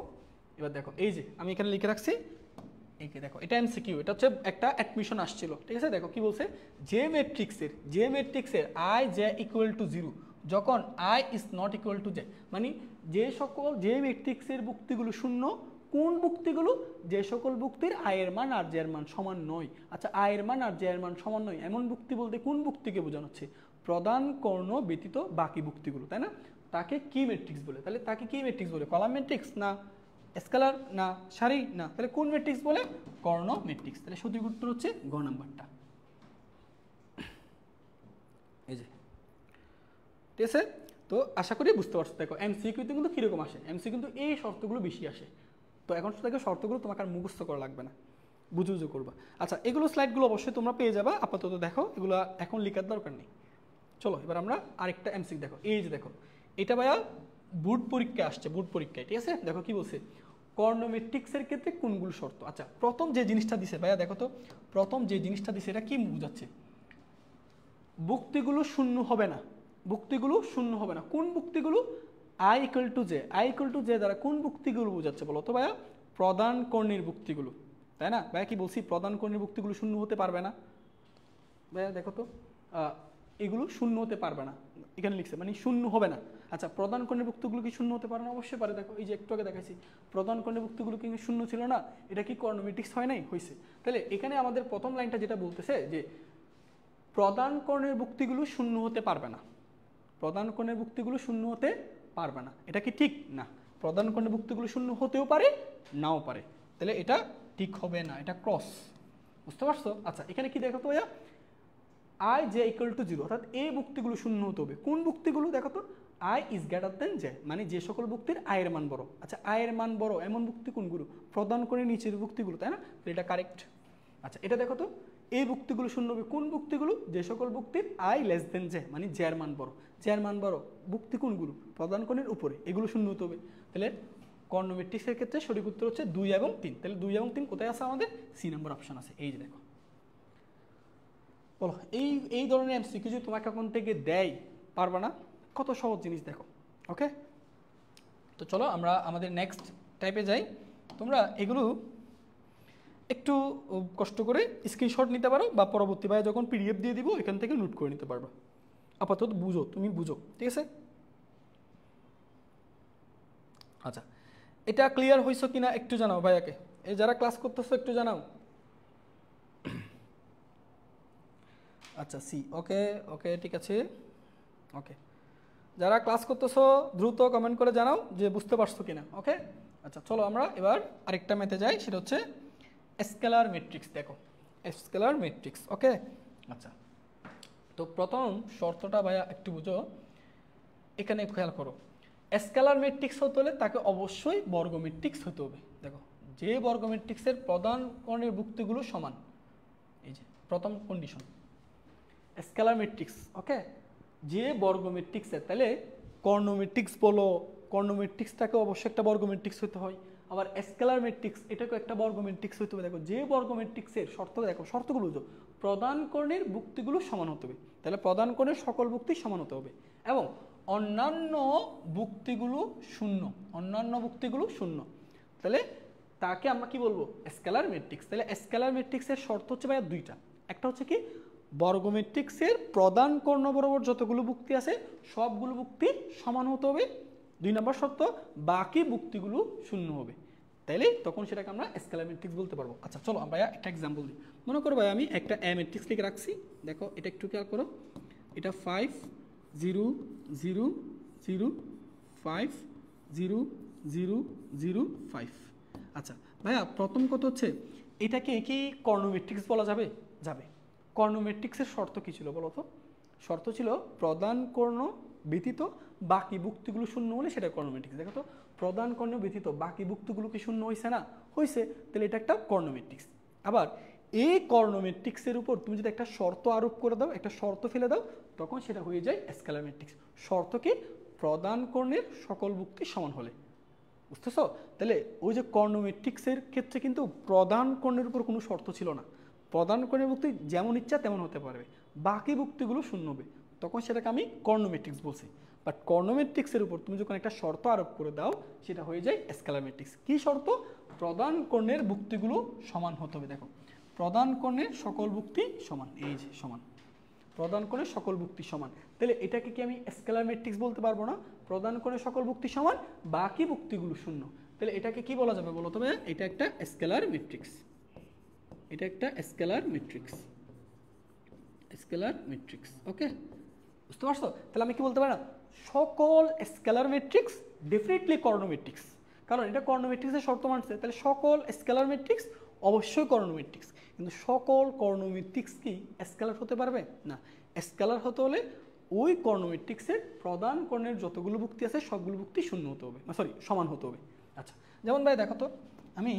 এবার দেখো এই যে আমি এখানে লিখে রাখছি, এইকে দেখো, এটা এমসিকিউ, এটা হচ্ছে একটা অ্যাডমিশন আসছিল, ঠিক আছে? দেখো কি বলছে, যে ম্যাট্রিক্সের আই জে ইকুয়াল টু 0 যখন I is not equal to J, মানে যে ম্যাট্রিক্সের ভুক্তিগুলো শূন্য। কোন ভুক্তিগুলো? যে সকল ভুক্তির আয়ের মান আর জের মান সমান নয়। আচ্ছা, আয়ের মান আর জের মান সমান নয় এমন ভুক্তি বলতে কোন ভুক্তিকে বোঝানো হচ্ছে? প্রধান কর্ণ ব্যতীত বাকি ভুক্তিগুলো, তাই না? তাকে কি ম্যাট্রিক্স বলে? তাহলে তাকে কি ম্যাট্রিক্স বলে? কলাম ম্যাট্রিক্স না, স্কেলার না, সারি না, তাহলে কোন ম্যাট্রিক্স বলে? কর্ণ ম্যাট্রিক্স। তাহলে সঠিক উত্তর হচ্ছে গ নাম্বারটা। এই যে, ঠিক আছে? তো আশা করি বুঝতে পারছো। দেখো এমসিকিউতে কিন্তু কিরকম আসে, এমসিকিউ কিন্তু এই শর্তগুলো বেশি আসে। তো এখন থেকে শর্তগুলো তোমাকে আর মুখস্থ করা লাগবে না, বুঝে করবা। আচ্ছা, এগুলো স্লাইডগুলো অবশ্যই তোমরা পেয়ে যাবা, আপাতত দেখো, এগুলো এখন লেখার দরকার নেই। চলো এবার আমরা আরেকটা এমসিকিউ দেখো। এই যে দেখো, এটা ভাইয়া বোর্ড পরীক্ষায় আসছে, বোর্ড পরীক্ষায়, ঠিক আছে? দেখো কি বলছে, কর্ণ ম্যাট্রিক্সের ক্ষেত্রে কোনগুলো শর্ত। আচ্ছা, প্রথম যে জিনিসটা দিছে ভাইয়া, দেখো তো প্রথম যে জিনিসটা দিছে এটা কি বোঝাচ্ছে? ভুক্তিগুলো শূন্য হবে না, ভুক্তিগুলো শূন্য হবে না। কোন ভুক্তিগুলো? আই ইকুয়াল টু জে দ্বারা কোন ভুক্তিগুলো বোঝাচ্ছে বলো তো ভাইয়া? প্রধান কর্ণের ভুক্তিগুলো, তাই না ভাইয়া? কি বলছি, প্রধান কর্ণের ভুক্তিগুলো শূন্য হতে পারবে না ভাইয়া। দেখো তো এগুলো শূন্য হতে পারবে না, এখানে লিখছে মানে শূন্য হবে না। আচ্ছা, প্রধান কর্ণের ভুক্তিগুলো কি শূন্য হতে পারে না? অবশ্যই পারে। দেখো এই যে একটু আগে দেখাইছি, প্রধান কর্ণের ভুক্তিগুলো কিন্তু শূন্য ছিল না, এটা কি কর্ণ ম্যাট্রিক্স হয় নাই? হয়েছে। তাহলে এখানে আমাদের প্রথম লাইনটা যেটা বলতেছে যে প্রধান কর্ণের ভুক্তিগুলো শূন্য হতে পারবে না, প্রধান কর্ণের ভুক্তিগুলো শূন্য হতে পারবে না। এটা কি ঠিক? না, প্রদান কর্ণের ভুক্তিগুলো শূন্য হতেও পারে, নাও পারে। তাহলে এটা ঠিক হবে না, এটা ক্রস। বুঝতে পারছো? আচ্ছা, এখানে কি দেখো তো ভাইয়া, আই জে ইকুয়াল টু 0, অর্থাৎ এই ভুক্তিগুলো শূন্য হতে হবে। কোন ভুক্তিগুলো দেখো তো? I is greater than J, মানে যে সকল ভুক্তির আয়ের মান বড়। আচ্ছা, আয়ের মান বড় এমন ভুক্তি কোনগুলো? প্রদান করে নিচের ভুক্তিগুলো, তাই না? এটা কারেক্ট। আচ্ছা, এটা দেখো তো, এই ভুক্তিগুলো শূন্য হবে। কোন ভুক্তিগুলো? যে সকল ভুক্তির আই লেস দেন জে, মানে জের মান বড়। জের মান বড় ভুক্তি কোনগুলো? প্রদান কোণের উপরে, এগুলো শূন্য হতে হবে। তাহলে কর্ণ ম্যাট্রিক্সের ক্ষেত্রে সঠিক উত্তর হচ্ছে 2 এবং 3। তাহলে 2 এবং 3 কোথায় আছে? আমাদের সি নাম্বার অপশন আছে। এই যে দেখো, বলো এই ধরনের এমসিকিউ যদি তোমাকে এখন থেকে দেয়, পারবা না? কত সহজ জিনিস দেখো। ওকে, তো চলো আমরা আমাদের নেক্সট টাইপে যাই। তোমরা এগুলো একটু কষ্ট করে স্ক্রিনশট নিতে পারো, বা পরবর্তী ভাবে যখন পিডিএফ দিয়ে দিব এখান থেকে নোট করে নিতে পারবা। আপাতত বুঝো, তুমি বুঝো, ঠিক আছে? আচ্ছা, এটা ক্লিয়ার হয়েছো কিনা একটু জানাও ভাইয়াকে। এই যারা ক্লাস করতেছো একটু জানাও। আচ্ছা, সি, ওকে ওকে, ঠিক আছে, ওকে। যারা ক্লাস করতেছো দ্রুত কমেন্ট করে জানাও যে বুঝতে পারছো কিনা। ওকে, আচ্ছা চলো আমরা এবার আরেকটা ম্যাথে যাই, সেটা হচ্ছে স্কেলার ম্যাট্রিক্স। দেখো, স্কেলার ম্যাট্রিক্স। ওকে, আচ্ছা, তো প্রথম শর্তটা ভাইয়া একটু বুঝো, এখানে খেয়াল করো। স্কেলার ম্যাট্রিক্স হতে হলে তাকে অবশ্যই বর্গ ম্যাট্রিক্স হতে হবে। দেখো, যে বর্গ ম্যাট্রিক্সের প্রধান কর্ণের ভুক্তিগুলো সমান, এই যে প্রথম কন্ডিশন, স্কেলার ম্যাট্রিক্স। ওকে, যে বর্গ ম্যাট্রিক্সের, তাহলে কর্ণ ম্যাট্রিক্স বলো, কর্ণ ম্যাট্রিক্সটাকে অবশ্যই একটা বর্গ ম্যাট্রিক্স হতে হয়। আবার স্কেলার ম্যাট্রিক্স, এটাকেও একটা বর্গ ম্যাট্রিক্স হতে হবে। দেখো, যে বর্গ ম্যাট্রিক্সের শর্ত, দেখো শর্তগুলো বুঝো, প্রধান কর্ণের ভুক্তিগুলো সমান হতে হবে। তাহলে প্রধান কর্ণের সকল ভুক্তি সমান হতে হবে, এবং অন্যান্য ভুক্তিগুলো শূন্য, অন্যান্য ভুক্তিগুলো শূন্য। তাহলে তাকে আমরা কি বলবো? Scalar matrix. তাহলে স্কেলার ম্যাট্রিক্সের শর্ত হচ্ছে ভাইয়া দুইটা। একটা হচ্ছে কি, বর্গ ম্যাট্রিক্সের প্রধান কর্ণ বরাবর যতগুলো ভুক্তি আছে সবগুলো ভুক্তি সমান হতে হবে। 2 নম্বর শর্ত, বাকি ভুক্তিগুলো শূন্য হবে। তাইলে তখন সেটাকে আমরা স্কেলার ম্যাট্রিক্স বলতে পারবো। আচ্ছা চলো আমরা একটা এক্সাম্পল দিই। মনে করো ভাই আমি একটা এ ম্যাট্রিক্স লিখে রাখছি। দেখো, এটা একটু খেয়াল করো, এটা 5 0 0 0 5 0 0 0 5। আচ্ছা ভাইয়া, প্রথম কথা হচ্ছে, এটাকে কি কর্ণ ম্যাট্রিক্স বলা যাবে? যাবে। কর্ণ ম্যাট্রিক্সের শর্ত কি ছিল বলো তো? শর্ত ছিল প্রধান কর্ণ ব্যতীত বাকি ভুক্তিগুলো শূন্য হলে সেটা কর্ণ ম্যাট্রিক্স। দেখো তো, প্রধান কর্ণ ব্যতীত বাকি ভুক্তিগুলো কি শূন্য হয়েছে না? হয়েছে, তাহলে এটা একটা কর্ণ ম্যাট্রিক্স। আবার এই কর্ণ ম্যাট্রিক্সের উপর তুমি যদি একটা শর্ত আরোপ করে দাও, একটা শর্ত ফেলে দাও, তখন সেটা হয়ে যায় স্কেলার ম্যাট্রিক্স। শর্ত কি? প্রধান কর্ণের সকল ভুক্তি সমান হলে। বুঝতেছো? তাহলে ওই যে কর্ণ ম্যাট্রিক্সের ক্ষেত্রে কিন্তু প্রধান কর্ণের উপর কোনো শর্ত ছিল না। প্রধান কর্ণের ভুক্তি যেমন ইচ্ছা তেমন হতে পারবে, বাকি ভুক্তিগুলো শূন্য হবে, তখন সেটাকে আমি কর্ণ ম্যাট্রিক্স বলছি। বাট কর্ণ ম্যাট্রিক্সের উপর তুমি যখন একটা শর্ত আরোপ করে দাও, সেটা হয়ে যায় স্কেলার ম্যাট্রিক্স। কী শর্ত? প্রধান কর্ণের ভুক্তিগুলো সমান হতে হবে। দেখো, প্রধান কর্ণের সকল ভুক্তি সমান, এই যে সমান, প্রধান কোণের সকল ভুক্তি সমান। তাহলে এটাকে কি আমি স্কেলার ম্যাট্রিক্স বলতে পারবো না? প্রধান কোণের সকল ভুক্তি সমান, বাকি ভুক্তিগুলো শূন্য। তাহলে এটাকে কি বলা যাবে বলো তবে? এটা একটা স্কেলার ম্যাট্রিক্স। এটা একটা স্কেলার ম্যাট্রিক্স, স্কেলার ম্যাট্রিক্স। ওকে, বুঝতে পারছো? তাহলে আমি কি বলতে পারি না, সকল স্কেলার ম্যাট্রিক্স ডেফিনেটলি কর্ণ ম্যাট্রিক্স, কারণ এটা কর্ণ ম্যাট্রিক্সের শর্ত মানছে। তাহলে সকল স্কেলার ম্যাট্রিক্স অবশ্যই কর্ণ ম্যাট্রিক্স। কিন্তু সকল কর্ণ ম্যাট্রিক্স কি স্কেলার হতে পারবে না? স্কেলার হতে হলে ওই কর্ণ ম্যাট্রিক্সের প্রধান কর্ণের যতগুলো ভুক্তি আছে সবগুলো ভুক্তি শূন্য হতে হবে, সরি সমান হতে হবে। আচ্ছা, যেমন ভাই দেখো তো, আমি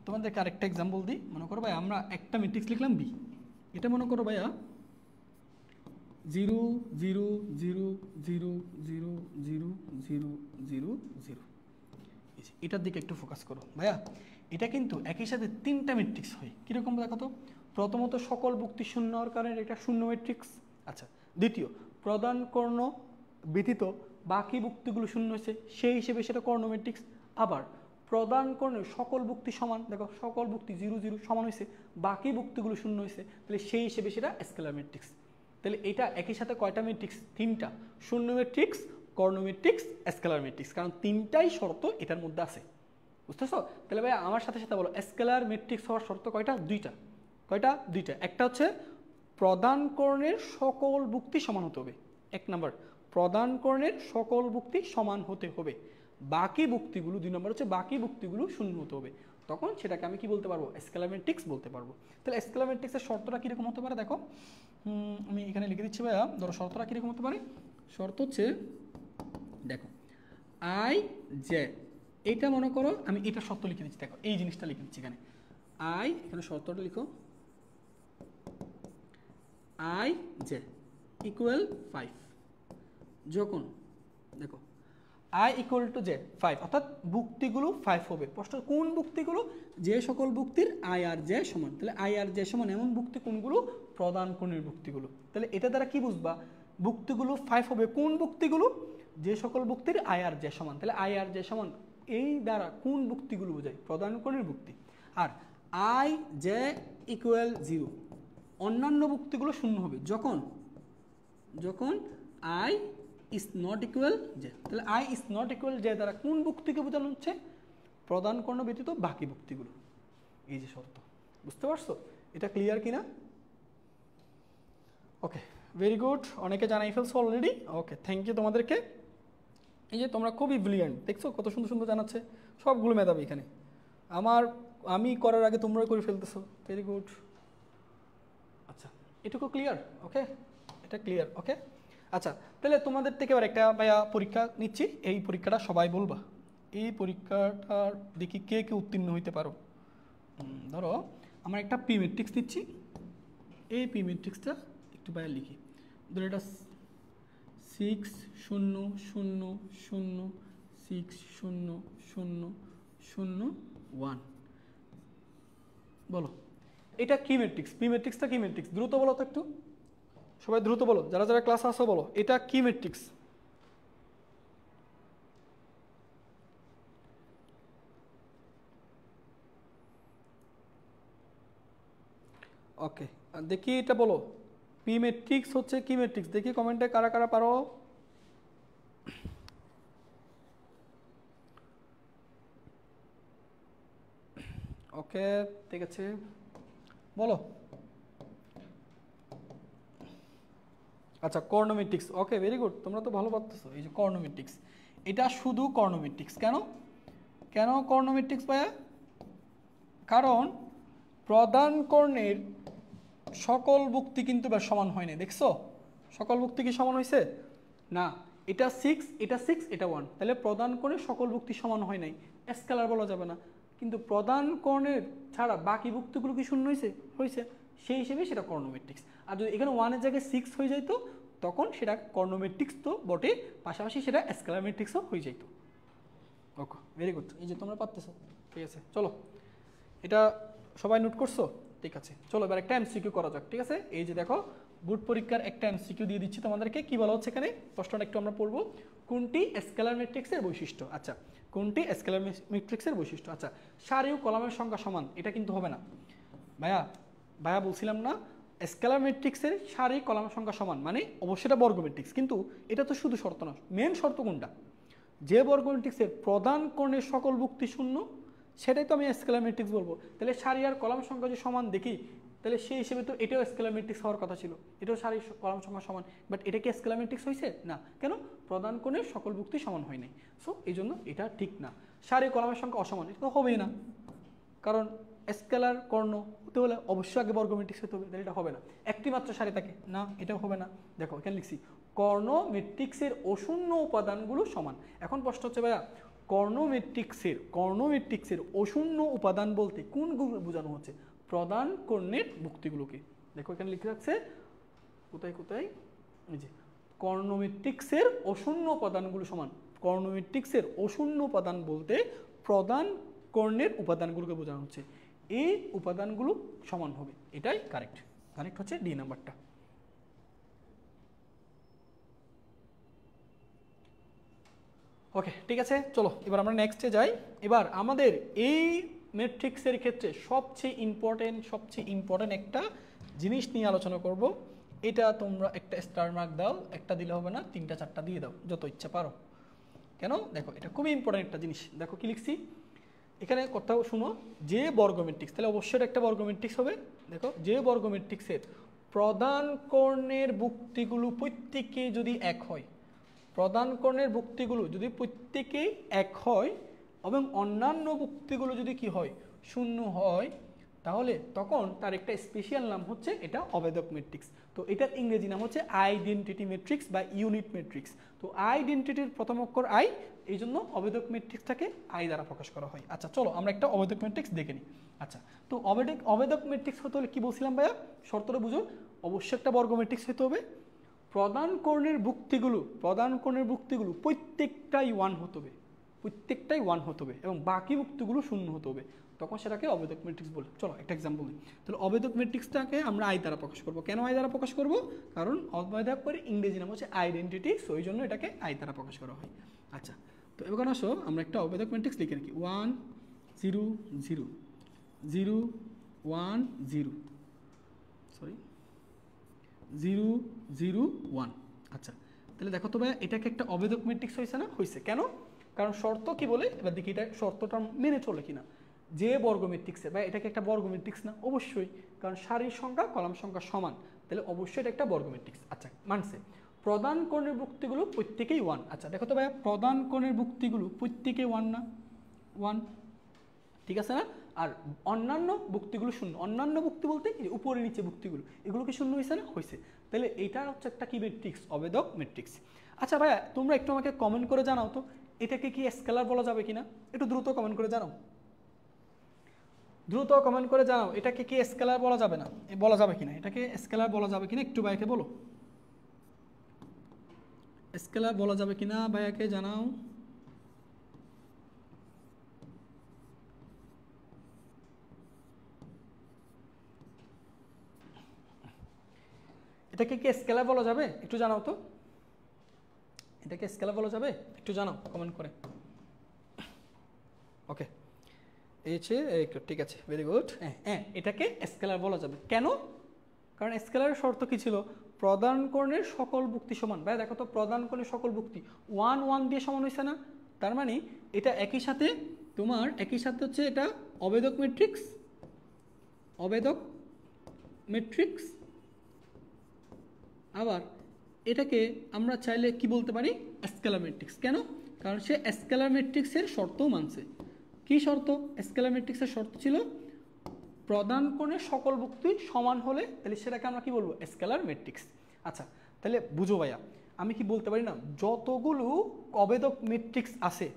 তোমাদেরকে আরেকটা এক্সাম্পল দিই। মনে করো ভাই আমরা একটা ম্যাট্রিক্স লিখলাম বি। এটা মনে করো ভাইয়া 0 0 0 0 0 0 0 0 0। এটার দিকে একটু ফোকাস করো ভাইয়া। এটা কিন্তু একই সাথে 3টা ম্যাট্রিক্স হয়। কীরকম দেখো তো? প্রথমত সকল ভুক্তি শূন্য হওয়ার কারণে এটা শূন্য ম্যাট্রিক্স। আচ্ছা, দ্বিতীয়, প্রধান কর্ণ ব্যতীত বাকি ভুক্তিগুলো শূন্য হয়েছে, সেই হিসেবে সেটা কর্ণ ম্যাট্রিক্স। আবার প্রধান কর্ণের সকল ভুক্তি সমান, দেখো সকল ভুক্তি 0 0 সমান হয়েছে, বাকি ভুক্তিগুলো শূন্য হয়েছে, তাহলে সেই হিসেবে সেটা স্কেলার ম্যাট্রিক্স। তাহলে এটা একই সাথে কয়টা ম্যাট্রিক্স? 3টা, শূন্য ম্যাট্রিক্স, কর্ণ ম্যাট্রিক্স, স্কেলার ম্যাট্রিক্স, কারণ 3টাই শর্ত এটার মধ্যে আছে। বুঝতেছো? তাহলে ভাই আমার সাথে সাথে বলো, স্কেলার ম্যাট্রিক্স হওয়ার শর্ত কয়টা? 2টা। কয়টা? 2টা। একটা হচ্ছে প্রধান কর্ণের সকল ভুক্তি সমান হতে হবে, 1 নাম্বার। প্রধান কর্ণের সকল বুক্তি সমান হতে হবে, বাকি বুক্তিগুলো 2 নম্বর হচ্ছে বাকি বুক্তিগুলো শূন্য হতে হবে, তখন সেটাকে আমি কি বলতে পারবো, স্কেলার ম্যাট্রিক্স বলতে পারবো। তাহলে স্কেলার ম্যাট্রিক্সের শর্তটা কীরকম হতে পারে দেখো, আমি এখানে লিখে দিচ্ছি ভাইয়া, ধরো শর্তটা কীরকম হতে পারে, শর্ত হচ্ছে দেখো আই জে, এইটা মনে করো আমি এটা শর্ত লিখে দিচ্ছি, দেখো এই জিনিসটা লিখে দিচ্ছি এখানে, আই এখানে শর্তটা লিখো আই জে ইকুয়াল 5, যখন দেখো আই ইকুয়াল টু জে 5 অর্থাৎ বুক্তিগুলো 5 হবে। প্রশ্ন কোন বুক্তিগুলো, যে সকল বুক্তির আই আর জে সমান। তাহলে আই আর জে সমান এমন বুক্তি কোনগুলো, প্রধান কোণের বুক্তিগুলো। তাহলে এটা দ্বারা কি বুঝবা, বুক্তিগুলো 5 হবে কোন বুক্তিগুলো, যে সকল বুক্তির আই আর জে সমান। তাহলে আই আর জে সমান এই দ্বারা কোন বুক্তিগুলো বোঝায়, প্রধান কোণের বুক্তি। আর আই জে ইকুয়াল 0, অন্যান্য বুক্তিগুলো শূন্য হবে যখন যখন I is not equal J. তাহলে I is not equal J দ্বারা কোন বুক্তিকে বোঝানো হচ্ছে, প্রধান কর্ণ ব্যতীত বাকি বুক্তিগুলো। এই যে শর্ত, বুঝতে পারছো? এটা ক্লিয়ার কিনা? ওকে, ভেরি গুড, অনেকে জানাই ফেলছো অলরেডি। ওকে, থ্যাংক ইউ তোমাদেরকে। এই যে তোমরা খুবই ব্রিলিয়ান্ট, দেখছো কত সুন্দর সুন্দর জানাচ্ছে, সবগুলো মেধাবী এখানে। আমি করার আগে তোমরা করে ফেলতেছো, ভেরি গুড। আচ্ছা, এটুকু ক্লিয়ার? ওকে, এটা ক্লিয়ার। ওকে, আচ্ছা, তাহলে তোমাদের থেকে এবার একটা ভাইয়া পরীক্ষা নিচ্ছি, এই পরীক্ষাটা সবাই বলবা, এই পরীক্ষাটার দেখি কে কে উত্তীর্ণ হইতে পারো। ধরো আমরা একটা পি ম্যাট্রিক্স নিচ্ছি, এই পি ম্যাট্রিক্সটা একটু ভাইয়া লিখি। ধরো এটা 6 0 0 0 6 0 0 0 1, বলো এটা কি ম্যাট্রিক্স? পি ম্যাট্রিক্সটা কি ম্যাট্রিক্স? দ্রুত বলো তো একটু, সবাই দ্রুত বলো, যারা যারা ক্লাসে আসো বলো এটা কি ম্যাট্রিক্স? ওকে, দেখি এটা বলো, পি ম্যাট্রিক্স হচ্ছে কি ম্যাট্রিক্স? দেখি কমেন্টে কারা কারা পারো। ওকে, ঠিক আছে, বলো। আচ্ছা, কর্ণ ম্যাট্রিক্স। ওকে, ভেরি গুড, তোমরা তো ভালো পারতেছো। এই যে কর্ণ ম্যাট্রিক্স, এটা শুধু কর্ণ ম্যাট্রিক্স। কেন কেন কর্ণ ম্যাট্রিক্স ভাইয়া? কারণ প্রধান কর্ণের সকল বুক্তি কিন্তু সমান হয় না, দেখছো? সকল বুক্তি কি সমান হয়েছে? না, এটা 6 এটা 6 এটা 1, তাহলে প্রধান কর্ণের সকল বুক্তি সমান হয় নাই, স্কেলার বলা যাবে না। কিন্তু প্রধান কর্ণের ছাড়া বাকি বুক্তিগুলো কি শূন্য হয়েছে? হয়েছে, সেই হিসেবে সেটা কর্ণ ম্যাট্রিক্স। আর যদি এখানে 1-এর জায়গায় 6 হয়ে যাইতো তখন সেটা কর্ণ ম্যাট্রিক্স তো বটে, পাশাপাশি সেটা স্কেলার ম্যাট্রিক্সও হয়ে যাইতো। ওকে, ভেরি গুড, এই যে তোমরা পারতেছো। ঠিক আছে, চলো, এটা সবাই নোট করছো? ঠিক আছে, চলো এবার একটা এমসিকিউ করা যাক। ঠিক আছে, এই যে দেখো বোর্ড পরীক্ষার একটা এমসিকিউ দিয়ে দিচ্ছি তোমাদেরকে। কি বলা হচ্ছে এখানে, প্রশ্নটা একটু আমরা পড়বো। কোনটি স্কেলার ম্যাট্রিক্সের বৈশিষ্ট্য? আচ্ছা, কোনটি স্কেলার ম্যাট্রিক্সের বৈশিষ্ট্য? আচ্ছা, সারি ও কলামের সংখ্যা সমান, এটা কিন্তু হবে না ভাইয়া বলছিলাম না, স্কেলার ম্যাট্রিক্সের সারি কলামের সংখ্যা সমান মানে অবশ্যই এটা বর্গ ম্যাট্রিক্স। কিন্তু এটা তো শুধু শর্ত না, মেন শর্ত কোনটা, যে বর্গ ম্যাট্রিক্সের প্রধান কর্ণের সকল বুক্তি শূন্য, সেটাই তো আমি স্কেলার ম্যাট্রিক্স বলবো। তাহলে সারি আর কলাম সংখ্যা যদি সমান দেখি, তাহলে সেই হিসেবে তো এটাও স্কেলার ম্যাট্রিক্স হওয়ার কথা ছিল, এটাও সারি কলাম সংখ্যা সমান। বাট এটা কি স্কেলার ম্যাট্রিক্স হয়েছে? না। কেন? প্রধান কোণের সকল বুক্তি সমান হয় নাই, সো এই জন্য এটা ঠিক না। সারি কলামের সংখ্যা অসমান, এটা তো হবেই না, কারণ স্কেলার কর্ণ হতে হলে অবশ্যই আগে বর্গ ম্যাট্রিক্স হতে হবে, তাহলে এটা হবে না। একটি মাত্র সারি থাকে না, এটাও হবে না। দেখো এখানে লিখছি কর্ণ ম্যাট্রিক্সের অশূন্য উপাদানগুলো সমান। এখন প্রশ্ন হচ্ছে ভাইয়া, কর্ণ ম্যাট্রিক্সের অশূন্য উপাদান বলতে কোনগুলো বোঝানো হচ্ছে? প্রধান কর্ণের বুক্তিগুলোকে। দেখো এখানে লিখে রাখছে কোথায় কোথায়, এই যে কর্ণ ম্যাট্রিক্সের অশূন্য উপাদানগুলো সমান। কর্ণ ম্যাট্রিক্সের অশূন্য উপাদান বলতে প্রধান কর্ণের উপাদানগুলোকে বোঝানো হচ্ছে, এই উপাদানগুলো সমান হবে, এটাই কারেক্ট। কারেক্ট হচ্ছে ডি নাম্বারটা। ওকে, ঠিক আছে, চলো এবার আমরা নেক্সটে যাই। এবার আমাদের এই ম্যাট্রিক্সের ক্ষেত্রে সবচেয়ে ইম্পর্টেন্ট একটা জিনিস নিয়ে আলোচনা করব। এটা তোমরা একটা স্টার মার্ক দাও, একটা দিলে হবে না, 3টা 4টা দিয়ে দাও, যত ইচ্ছা পারো। কেন? দেখো এটা খুবই ইম্পর্টেন্ট একটা জিনিস। দেখো কি লিখছি এখানে, কথাও শুনো। যে বর্গ ম্যাট্রিক্স, তাহলে অবশ্যই একটা বর্গ ম্যাট্রিক্স হবে। দেখো যে বর্গ ম্যাট্রিক্সের প্রধান কর্ণের বুক্তিগুলো প্রত্যেকে যদি এক হয়, প্রধান কর্ণের ভুক্তিগুলো যদি প্রত্যেকেই এক হয় এবং অন্যান্য ভুক্তিগুলো যদি কি হয় শূন্য হয়, তাহলে তখন তার একটা স্পেশাল নাম হচ্ছে এটা অবেদক ম্যাট্রিক্স। তো এটার ইংরেজি নাম হচ্ছে আইডেন্টিটি ম্যাট্রিক্স বা ইউনিট ম্যাট্রিক্স। তো আইডেন্টিটির প্রথম অক্ষর আই, এই জন্য অবেদক ম্যাট্রিক্সটাকে আই দ্বারা প্রকাশ করা হয়। আচ্ছা চলো আমরা একটা অবেদক ম্যাট্রিক্স দেখে নিই। আচ্ছা, তো অবেদক ম্যাট্রিক্স হতে হলে কি বলছিলাম ভাইয়া, শর্তটা বুঝো, অবশ্যই একটা বর্গ ম্যাট্রিক্স হতে হবে, প্রধান কর্ণের ভুক্তিগুলো প্রত্যেকটাই ওয়ান হতে হবে, প্রত্যেকটাই ওয়ান হতে হবে এবং বাকি ভুক্তিগুলো শূন্য হতে হবে, তখন সেটাকে অবেদক ম্যাট্রিক্স বলে। চলো একটা এক্সাম্পল দিই। তাহলে অবেদক ম্যাট্রিক্সটাকে আমরা আই দ্বারা প্রকাশ করবো। কেন আই দ্বারা প্রকাশ করব? কারণ অবেদক করে ইংরেজি নাম হচ্ছে আইডেন্টিটি, সো এই জন্য এটাকে আই দ্বারা প্রকাশ করা হয়। আচ্ছা, তো এবার আসো আমরা একটা অবেদক ম্যাট্রিক্স লিখে রাখি, 1 0 0 0 1 0 সরি 0 0 1। আচ্ছা, তাহলে দেখো তো ভাই এটাকে একটা অবেদক ম্যাট্রিক্স হয়েছে না? হয়েছে। কেন? কারণ শর্ত কি বলে, এবার দেখি এটা শর্তটা মেনে চলে কিনা। যে বর্গ ম্যাট্রিক্সে ভাই এটাকে একটা বর্গ ম্যাট্রিক্স না? অবশ্যই, কারণ সারির সংখ্যা কলাম সংখ্যা সমান, তাহলে অবশ্যই এটা একটা বর্গ ম্যাট্রিক্স। আচ্ছা, মানছে। প্রধান কোণের ভুক্তিগুলো প্রত্যেকেই ওয়ান। আচ্ছা দেখো তো ভাইয়া, প্রধান কোণের ভুক্তিগুলো প্রত্যেকেই ওয়ান না? ওয়ান, ঠিক আছে না? আর অন্যান্য ভুক্তিগুলো শূন্য। অন্যান্য ভুক্তি বলতে উপরে নিচে ভুক্তিগুলো, এগুলো কি শূন্য হয়েছে না? হয়েছে। তাহলে এটা হচ্ছে একটা কি ম্যাট্রিক্স? অবেদক ম্যাট্রিক্স। আচ্ছা ভাইয়া, তোমরা একটু আমাকে কমেন্ট করে জানাও তো, এটাকে কি স্কেলার বলা যাবে কিনা? একটু দ্রুত কমেন্ট করে জানাও, দ্রুত কমেন্ট করে জানাও, এটাকে কি স্কেলার বলা যাবে না, বলা যাবে কিনা? এটাকে স্কেলার বলা যাবে কিনা একটু ভাইয়াকে বলো, স্কেলার বলা যাবে কিনা ভাইয়াকে জানাও। এটাকে কি স্কেলার বলা যাবে? একটু জানাও তো, এটাকে স্কেলার বলা যাবে? একটু জানাও কমেন্ট করে। ওকে, ঠিক আছে, ভেরি গুড। হ্যাঁ, এটাকে স্কেলার বলা যাবে। কেন? কারণ স্কেলারের শর্ত কি ছিল? প্রধান কোণের সকল ভুক্তি সমান। ভাই দেখো তো, প্রধান কোণের সকল ভুক্তি 1 1 দিয়ে সমান হয়েছে না? তার মানে এটা একই সাথে হচ্ছে এটা অবেদক ম্যাট্রিক্স, অবেদক ম্যাট্রিক্স। আবার এটাকে আমরা চাইলে কি বলতে পারি? Scalar matrix. কেন? কারণ সে স্কেলার ম্যাট্রিক্সের শর্তও মানছে। কি শর্ত? স্কেলার ম্যাট্রিক্সের শর্ত ছিল প্রধান কোণের সকল ভুক্তি সমান হলে, তাহলে সেটাকে আমরা কি বলবো? Scalar matrix. আচ্ছা, তাহলে বুঝো ভাইয়া, আমি কি বলতে পারি না, যতগুলো অবেদক ম্যাট্রিক্স আছে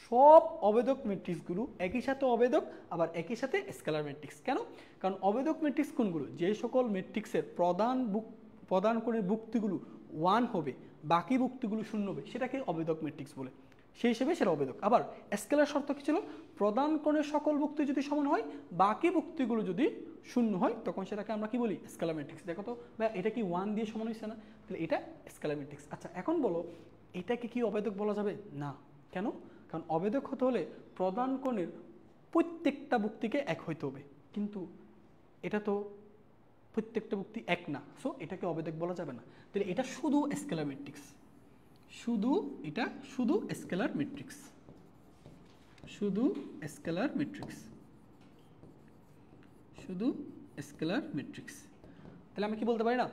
সব অবেদক ম্যাট্রিক্সগুলো একই সাথে অবেদক, আবার একই সাথে স্কেলার ম্যাট্রিক্স। কেন? কারণ অবেদক ম্যাট্রিক্স কোনগুলো? যে সকল ম্যাট্রিক্সের প্রধান কোণের ভুক্তিগুলো ওয়ান হবে, বাকি ভুক্তিগুলো শূন্য হবে, সেটাকে অবেদক ম্যাট্রিক্স বলে। সেই হিসেবে সেটা অবেদক। আবার স্কেলার শর্ত কি ছিল? প্রধান কোণের সকল ভুক্তি যদি সমান হয়, বাকি ভুক্তিগুলো যদি শূন্য হয়, তখন সেটাকে আমরা কি বলি? Scalar matrix. দেখো তো ভাই, এটা কি 1 দিয়ে সমান হয়েছে না? তাহলে এটা স্কেলার ম্যাট্রিক্স। আচ্ছা, এখন বলো এটাকে কি অবেদক বলা যাবে? না। কেন? কারণ অবেদক হতে হলে প্রধান কোণের প্রত্যেকটা ভুক্তিকে এক হইতে হবে, কিন্তু এটা তো প্রত্যেকটা ভুক্তি এক না, সো এটাকে অবেদক বলা যাবে না। তাহলে এটা শুধু স্কেলার ম্যাট্রিক্স, শুধু স্কেলার ম্যাট্রিক্স, শুধু স্কেলার ম্যাট্রিক্স, শুধু স্কেলার ম্যাট্রিক্স। তাহলে আমি কি বলতে পারি না,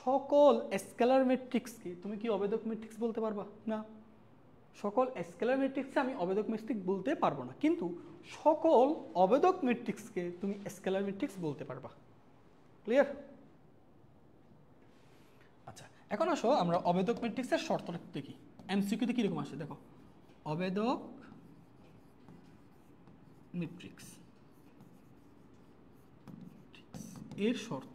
সকল স্কেলার ম্যাট্রিক্সকে তুমি কি অবেদক ম্যাট্রিক্স বলতে পারবা? না, সকল স্কেলার ম্যাট্রিক্সে আমি অবেদক ম্যাট্রিক্স বলতে পারবো না, কিন্তু সকল অবেদক ম্যাট্রিক্সকে তুমি স্কেলার ম্যাট্রিক্স বলতে পারবা। ক্লিয়ার? আচ্ছা, এখন আসো আমরা অবেদক ম্যাট্রিক্সের শর্তটা দেখি। এমসিকিউতে কিরকম আসে দেখো, অবেদক ম্যাট্রিক্স এর শর্ত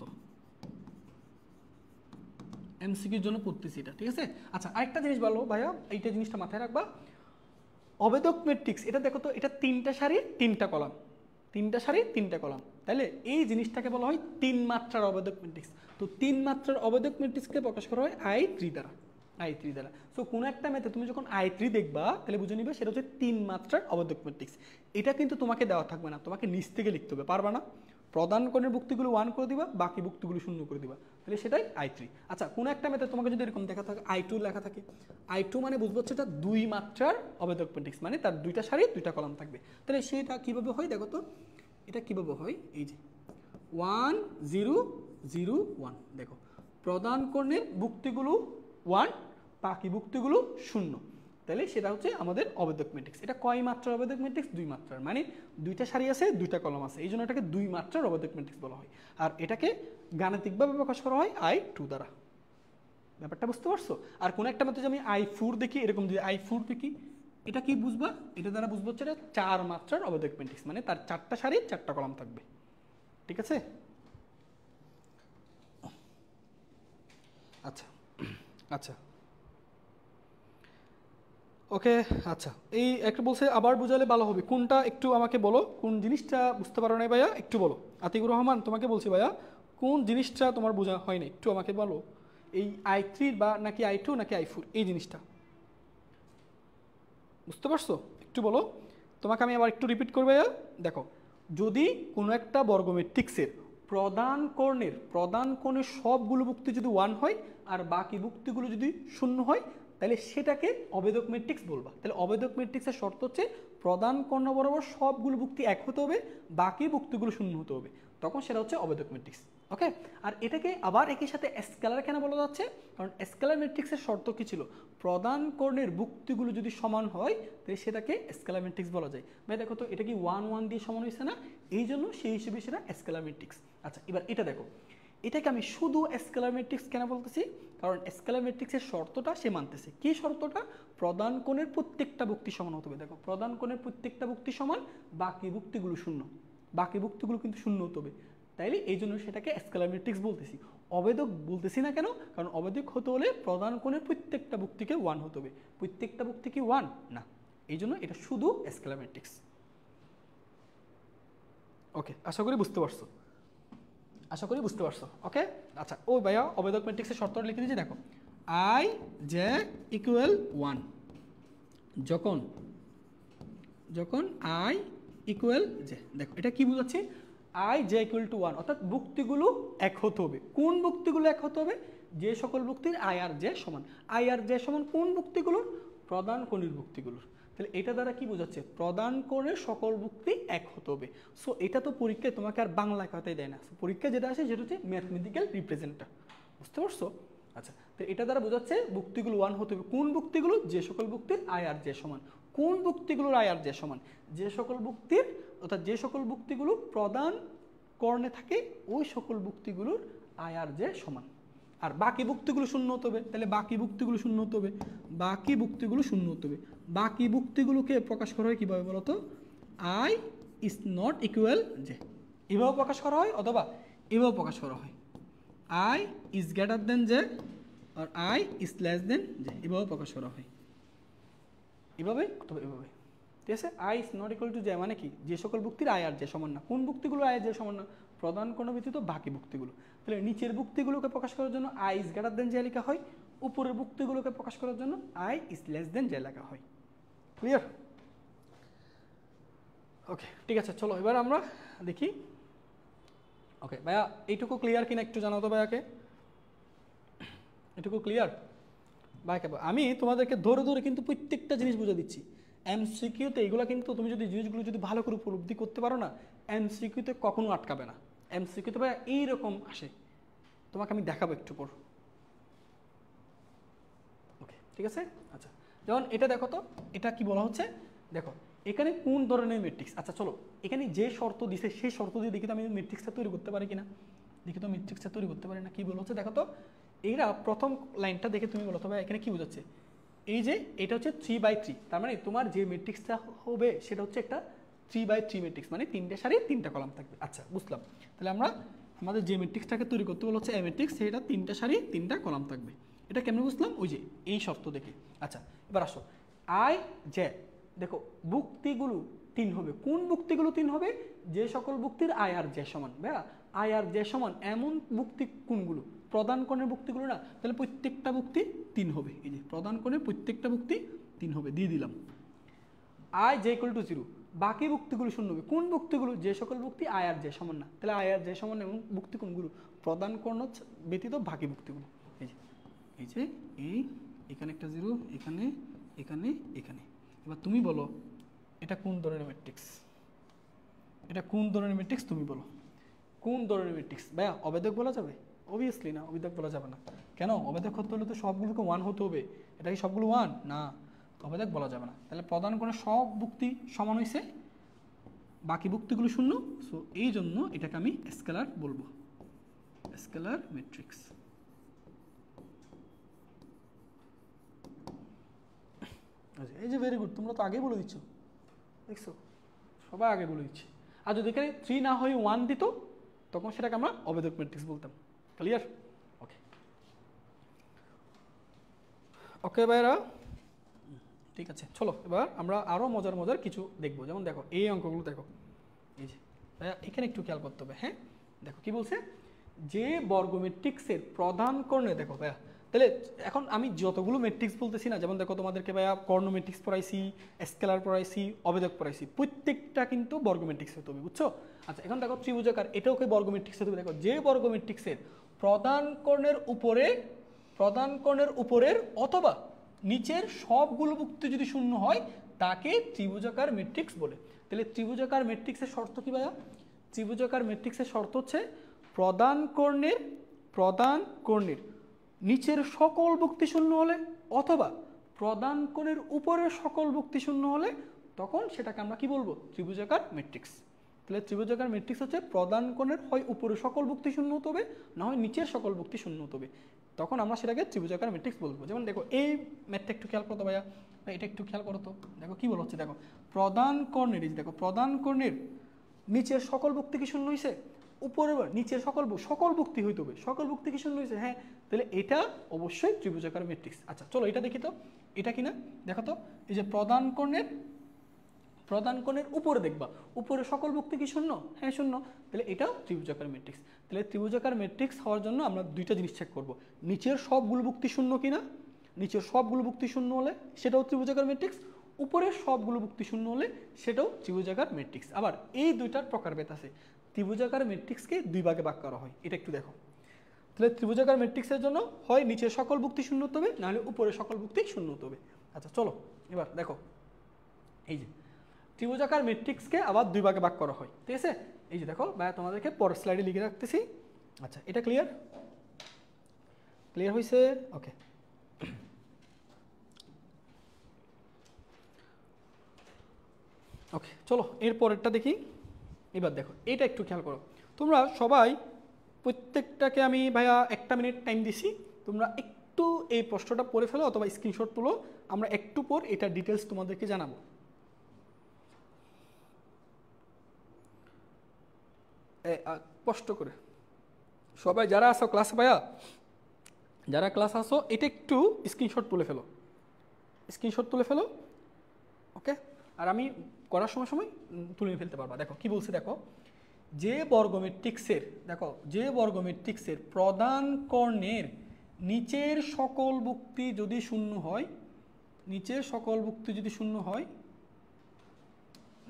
এমসিকিউর জন্য পড়তেছি এটা, ঠিক আছে? আচ্ছা, আরেকটা জিনিস বলো ভাইয়া, এইটা জিনিসটা মাথায় রাখবা। অবেদক ম্যাট্রিক্স এটা দেখো তো, এটা 3টা সারি 3টা কলাম, 3টা সারি 3টা কলাম, তাহলে এই জিনিসটাকে বলা হয় 3 মাত্রার অবেদক ম্যাট্রিক্স। তো 3 মাত্রার অবেদক ম্যাট্রিক্সকে প্রকাশ করা হয় I3 দ্বারা, I3 দ্বারা। সো কোনো একটা ম্যাথে তুমি যখন I3 দেখবা, তাহলে বুঝে নিবে সেটা হচ্ছে 3 মাত্রার অবেদক ম্যাট্রিক্স। এটা কিন্তু তোমাকে দেওয়া থাকবে না, তোমাকে নিচ থেকে লিখতে হবে, পারবা না? প্রধান কোণের ভুক্তিগুলো 1 করে দিবা, বাকি ভুক্তিগুলো 0 করে দিবা, তাহলে সেটাই I3। আচ্ছা, কোনো একটা ম্যাথে তোমাকে যদি এরকম দেখা থাকে I2 লেখা থাকে, I2 মানে বুঝবো হচ্ছে এটা 2 মাত্রার অবেদক ম্যাট্রিক্স, মানে তার 2টা সারি 2টা কলাম থাকবে। তাহলে সেটা কিভাবে হয় দেখো তো, এটা কিভাবে হয়, এই যে 1 0 0 1, দেখো প্রধান কোণের ভুক্তিগুলো 1, বাকি ভুক্তিগুলো শূন্য, তাহলে সেটা হচ্ছে আমাদের অবেদক ম্যাট্রিক্স। এটা কয় মাত্রার অবেদক ম্যাট্রিক্স? 2 মাত্রার, মানে 2টা সারি আছে 2টা কলাম আছে, এই জন্য এটাকে 2 মাত্রার অবেদক ম্যাট্রিক্স বলা হয়। আর এটাকে গাণিতিকভাবে প্রকাশ করা হয় I2 দ্বারা। ব্যাপারটা বুঝতে পারছো? আর কোন একটা মধ্যে আমি I4 দেখি, এরকম যদি I4 দেখি, এটা কি বুঝবা? এটা দ্বারা বুঝবো হচ্ছে এটা 4 মাত্রার অবেদক ম্যাট্রিক্স, মানে তার 4টা সারি 4টা কলাম থাকবে। ঠিক আছে? আচ্ছা আচ্ছা ওকে। আচ্ছা, এই একটা বলছে আবার বোঝালে ভালো হবে, কোনটা একটু আমাকে বলো, কোন জিনিসটা বুঝতে পারো নাই ভাইয়া একটু বলো। আতিকুর রহমান, তোমাকে বলছি ভাইয়া, কোন জিনিসটা তোমার বোঝা হয় না একটু আমাকে বলো, এই I3 বা নাকি I2 নাকি I4, এই জিনিসটা বুঝতে পারছো একটু বলো। তোমাকে আমি আবার একটু রিপিট করবো ভাইয়া। দেখো, যদি কোনো একটা বর্গ ম্যাট্রিক্সের প্রধান কোণের সবগুলো ভুক্তি যদি 1 হয় আর বাকি ভুক্তিগুলো যদি 0 হয়, তাহলে সেটাকে অবেদক ম্যাট্রিক্স বলবা। তাহলে অবেদক ম্যাট্রিক্সের শর্ত হচ্ছে প্রধান কর্ণ বরাবর সবগুলো ভুক্তি 1 হতে হবে, বাকি ভুক্তিগুলো 0 হতে হবে, তখন সেটা হচ্ছে অবেদক ম্যাট্রিক্স। ওকে, আর এটাকে আবার একই সাথে স্কেলার কেন বলা যাচ্ছে? কারণ স্কেলার ম্যাট্রিক্সের শর্ত কি ছিল? প্রধান কর্ণের ভুক্তিগুলো যদি সমান হয় তাহলে সেটাকে স্কেলার ম্যাট্রিক্স বলা যায়। ভাই দেখো তো, এটা কি 1 1 দিয়ে সমান হয়েছে না? এই জন্য সেই হিসেবে সেটা স্কেলার ম্যাট্রিক্স। আচ্ছা, এবার এটা দেখো, এটাকে আমি শুধু স্কেলার ম্যাট্রিক্স কেন বলতেছি? কারণ স্কেলার ম্যাট্রিক্সের শর্তটা সে মানতেছে। কি শর্তটা? প্রধান কোণের প্রত্যেকটা ভুক্তি সমান হতে হবে। দেখো, প্রধান কোণের প্রত্যেকটা ভুক্তি সমান, বাকি ভুক্তিগুলো 0, বাকি ভুক্তিগুলো কিন্তু 0 হতে হবে। তাইলে এই জন্য সেটাকে স্কেলার ম্যাট্রিক্স বলতেছি, অবেদক বলতেছি না। কেন? কারণ অবেদক হতে হলে প্রধান কোণের প্রত্যেকটা ভুক্তিকে 1 হতে হবে। প্রত্যেকটা ভুক্তি কি 1 না, এই জন্য এটা শুধু স্কেলার ম্যাট্রিক্স। ওকে, আশা করি বুঝতে পারছো, আশা করি বুঝতে পারছো। ওকে, আচ্ছা, ওই ভাইয়া অবেদক ম্যাট্রিক্সের শর্তটা লিখে দিয়েছি। দেখো, I j ইকুয়াল 1, যখন I ইকুয়াল j, দেখো এটা কি বুঝাচ্ছে? I j ইকুয়াল টু 1, অর্থাৎ ভুক্তিগুলো 1 হতে হবে। কোন ভুক্তিগুলো 1 হতে হবে? যে সকল ভুক্তির I আর j সমান। I আর j সমান কোন ভুক্তিগুলোর? প্রধান কোণের ভুক্তিগুলোর। তাহলে এটা দ্বারা কি বোঝাচ্ছে? প্রধান কোণের সকল ভুক্তি 1 হতে হবে। সো এটা তো পরীক্ষায় তোমাকে আর বাংলা কথাই দেয় না, পরীক্ষায় যেটা আসে সেটা হচ্ছে ম্যাথমেটিক্যাল রিপ্রেজেন্টেশন। বুঝতে পারছো? আচ্ছা, তো এটা দ্বারা বোঝাচ্ছে ভুক্তিগুলো 1 হতে হবে। কোন ভুক্তিগুলো? যে সকল ভুক্তির I আর j সমান। কোন ভুক্তিগুলোর I আর j সমান? যে সকল ভুক্তির, অর্থাৎ যে সকল ভুক্তিগুলো প্রধান কর্ণে থাকে ওই সকল ভুক্তিগুলোর I আর j সমান। আর বাকি ভুক্তিগুলো 0 হতে হবে। তাহলে বাকি ভুক্তিগুলো 0 হতে হবে, বাকি ভুক্তিগুলো 0 হতে হবে। বাকি ভুক্তিগুলোকে প্রকাশ করা হয় কিভাবে বলো তো? I is not equal j, এভাবে প্রকাশ করা হয়, অথবা এভাবে প্রকাশ করা হয়, I is greater than j R I is less than j, এভাবে প্রকাশ করা হয়, এভাবে অথবা এভাবে। ঠিক আছে? I is not equal to j মানে কি? যে সকল ভুক্তির I আর j সমান না। কোন ভুক্তিগুলো I আর j সমান না? প্রধান কোণ ব্যতীত বাকি ভুক্তিগুলো। তাহলে নিচের ভুক্তিগুলোকে প্রকাশ করার জন্য I is greater than j লেখা হয়, উপরের ভুক্তিগুলোকে প্রকাশ করার জন্য I is less than j লেখা হয়। ক্লিয়ার? ওকে, ঠিক আছে, চলো এবার আমরা দেখি। ওকে ভাইয়া, এইটুকু ক্লিয়ার কিনা একটু জানাও তো ভাইয়াকে, এটুকু ক্লিয়ার? ভাইকে আমি তোমাদেরকে ধরে ধরে কিন্তু প্রত্যেকটা জিনিস বুঝে দিচ্ছি। এমসিকিউতে এগুলো কিন্তু তুমি যদি জিনিসগুলো যদি ভালো করে উপলব্ধি করতে পারো না, এমসিকিউতে কখনো আটকাবে না। এমসিকিউতে ভাইয়া এইরকম আসে, তোমাকে আমি দেখাবো একটু পর। ওকে, ঠিক আছে। আচ্ছা, যেমন এটা দেখো তো, এটা কি বলা হচ্ছে? দেখো এখানে কোন ধরনের ম্যাট্রিক্স। আচ্ছা চলো, এখানে যে শর্ত দিছে সেই শর্ত দিয়ে দেখি তো আমি ম্যাট্রিক্সটা তৈরি করতে পারি কিনা। দেখি তো ম্যাট্রিক্সটা তৈরি করতে পারি না। কি বলা হচ্ছে দেখো তো, এইটা প্রথম লাইনটা দেখে তুমি বলো তো ভাই এখানে কি বোঝাচ্ছে? এই যে এটা হচ্ছে 3/3, তার মানে তোমার যে ম্যাট্রিক্সটা হবে সেটা হচ্ছে একটা 3/3 ম্যাট্রিক্স, মানে 3টে সারি 3টা কলাম থাকবে। আচ্ছা বুঝলাম। তাহলে আমরা আমাদের যে ম্যাট্রিক্সটাকে তৈরি করতে বলা হচ্ছে এ ম্যাট্রিক্স, সেটা 3টা সারি 3টা কলাম থাকবে। এটা কেমন বুঝলাম? ওই যে এই শর্ত দেখে। আচ্ছা এবার আসো, I j, দেখো ভুক্তিগুলো 3 হবে। কোন ভুক্তিগুলো 3 হবে? যে সকল ভুক্তির I আর j সমান। ভাইয়া I আর j সমান এমন ভুক্তি কোনগুলো? প্রধান কোণের ভুক্তিগুলো না। তাহলে প্রত্যেকটা ভুক্তি 3 হবে। এই যে প্রধান কোণের প্রত্যেকটা ভুক্তি 3 হবে, দিয়ে দিলাম। I j equal to 0, বাকি ভুক্তিগুলো 0 হবে। কোন ভুক্তিগুলো? যে সকল ভুক্তি I আর j সমান না। তাহলে I আর j সমান এমন ভুক্তি কোনগুলো? প্রধান কোণ ব্যতীত বাকি ভুক্তিগুলো। এই যে এখানে একটা 0, এখানে এখানে এখানে। এবার তুমি বলো এটা কোন ধরনের ম্যাট্রিক্স? এটা কোন ধরনের ম্যাট্রিক্স তুমি বলো, কোন ধরনের ম্যাট্রিক্স? ভাইয়া অবেদক বলা যাবে? অবভিয়াসলি না, অবেদক বলা যাবে না। কেন? অবেদক হতে হলে তো সবগুলোকে 1 হতে হবে। এটা কি সবগুলো 1? না, অবেদক বলা যাবে না। তাহলে প্রদান করে সব বুক্তি সমান হয়েছে, বাকি বুক্তিগুলো শূন্য। সো এই জন্য এটাকে আমি স্কেলার বলবো, স্কেলার ম্যাট্রিক্স। আচ্ছা, এই যে ভেরি গুড, তোমরা তো আগেই বলে দিচ্ছ, দেখছো সবাই আগে বলে দিচ্ছে। আর যদি এখানে 3 না হয়ে 1 দিত তখন সেটাকে আমরা অবেদক ম্যাট্রিক্স বলতাম। ক্লিয়ার? ওকে ওকে ভাইরা, ঠিক আছে। চলো এবার আমরা আরও মজার মজার কিছু দেখবো। যেমন দেখো এই অঙ্কগুলো দেখো, এই যে ভাইয়া এখানে একটু খেয়াল করতে হবে। হ্যাঁ দেখো কি বলছে, যে বর্গ ম্যাট্রিক্সের প্রধান কর্ণে, দেখো ভাইয়া তাহলে এখন আমি যতগুলো ম্যাট্রিক্স বলতেছি না, যেমন দেখো তোমাদেরকে ভাইয়া কর্ণ ম্যাট্রিক্স পড়াইছি, স্কেলার পড়াইছি, অবেদক পড়াইছি, প্রত্যেকটা কিন্তু বর্গ ম্যাট্রিক্স হতে হবে, বুঝছো? আচ্ছা এখন দেখো ত্রিভুজাকার, এটাও কি বর্গ ম্যাট্রিক্স হতে হবে। দেখো যে বর্গ ম্যাট্রিক্সের প্রধান কর্ণের উপরের অথবা নিচের সবগুলো বুক্তি যদি শূন্য হয় তাকে ত্রিভুজাকার ম্যাট্রিক্স বলে। তাহলে ত্রিভুজাকার ম্যাট্রিক্সের শর্ত কি ভাইয়া? ত্রিভুজাকার ম্যাট্রিক্সের শর্ত হচ্ছে প্রধান কর্ণের নিচের সকল বুক্তি শূন্য হলে অথবা প্রধান কোণের উপরের সকল বুক্তি শূন্য হলে তখন সেটাকে আমরা কি বলবো? ত্রিভুজাকার ম্যাট্রিক্স। তাহলে ত্রিভুজাকার ম্যাট্রিক্স হচ্ছে প্রধান কোণের হয় উপরের সকল বুক্তি শূন্য হতে হবে, না হয় নিচের সকল বুক্তি শূন্য হতে হবে, তখন আমরা সেটাকে ত্রিভুজাকার ম্যাট্রিক্স বলবো। যেমন দেখো এই ম্যাথটা একটু খেয়াল করতো ভাইয়া, এটা একটু খেয়াল করো তো, দেখো কি বলা হচ্ছে। দেখো প্রধান কর্ণের, এই যে দেখো প্রধান কর্ণের নিচের সকল বুক্তি কি শূন্য হয়েছে, উপরের নিচের সকল বুক্তি হইতে হবে, সকল বুক্তি কি শূন্য হয়েছে, হ্যাঁ, তাহলে এটা অবশ্যই ত্রিভুজাকার ম্যাট্রিক্স। আচ্ছা চলো এটা দেখি তো, এটা কিনা দেখো তো। এই যে প্রধান কর্ণের উপরে দেখবা, উপরে সকল বুক্তি কি শূন্য, হ্যাঁ শূন্য, তাহলে এটাও ত্রিভুজাকার ম্যাট্রিক্স। তাহলে ত্রিভুজাকার ম্যাট্রিক্স হওয়ার জন্য আমরা দুইটা জিনিস চেক করব, নিচের সবগুলো বুক্তি শূন্য কিনা, নিচের সবগুলো বুক্তি শূন্য হলে সেটাও ত্রিভুজাকার ম্যাট্রিক্স, উপরের সবগুলো বুক্তি শূন্য হলে সেটাও ত্রিভুজাকার ম্যাট্রিক্স। আবার এই দুইটার প্রকারভেদ আছে, ত্রিভুজাকার ম্যাট্রিক্সকে দুই ভাগে ভাগ করা হয়, এটা একটু দেখো। তাহলে ত্রিভুজাকার ম্যাট্রিক্সের জন্য হয় নিচের সকল বুক্তি শূন্য হতে হবে, নাহলে উপরের সকল বুক্তি শূন্য হতে হবে। আচ্ছা চলো এবার দেখো, এই যে ত্রিভুজাকার ম্যাট্রিক্সকে আবার দুই ভাগে ভাগ করা হয়, ঠিক আছে। এই যে দেখো ভাইয়া তোমাদেরকে পরের স্লাইডে লিখে রাখতেছি। আচ্ছা এটা ক্লিয়ার হয়েছে? ওকে ওকে চলো এর পরেরটা দেখি। এবার দেখো এটা একটু খেয়াল করো, তোমরা সবাই প্রত্যেকটাকে আমি ভাইয়া 1 মিনিট টাইম দিছি, তোমরা একটু এই প্রশ্নটা পড়ে ফেলো অথবা স্ক্রিনশট তুলো, আমরা একটু পর এটা ডিটেলস তোমাদেরকে জানাবো। কষ্ট করে সবাই যারা আসো ক্লাসে, ভাইয়া যারা ক্লাস আসো এটা একটু স্ক্রিনশট তুলে ফেলো, ওকে। আর আমি করার সময় তুলে ফেলতে পারবা। দেখো কি বলছে, দেখো যে বর্গ ম্যাট্রিক্সের প্রধান কর্ণের নিচের সকল বুক্তি যদি শূন্য হয়,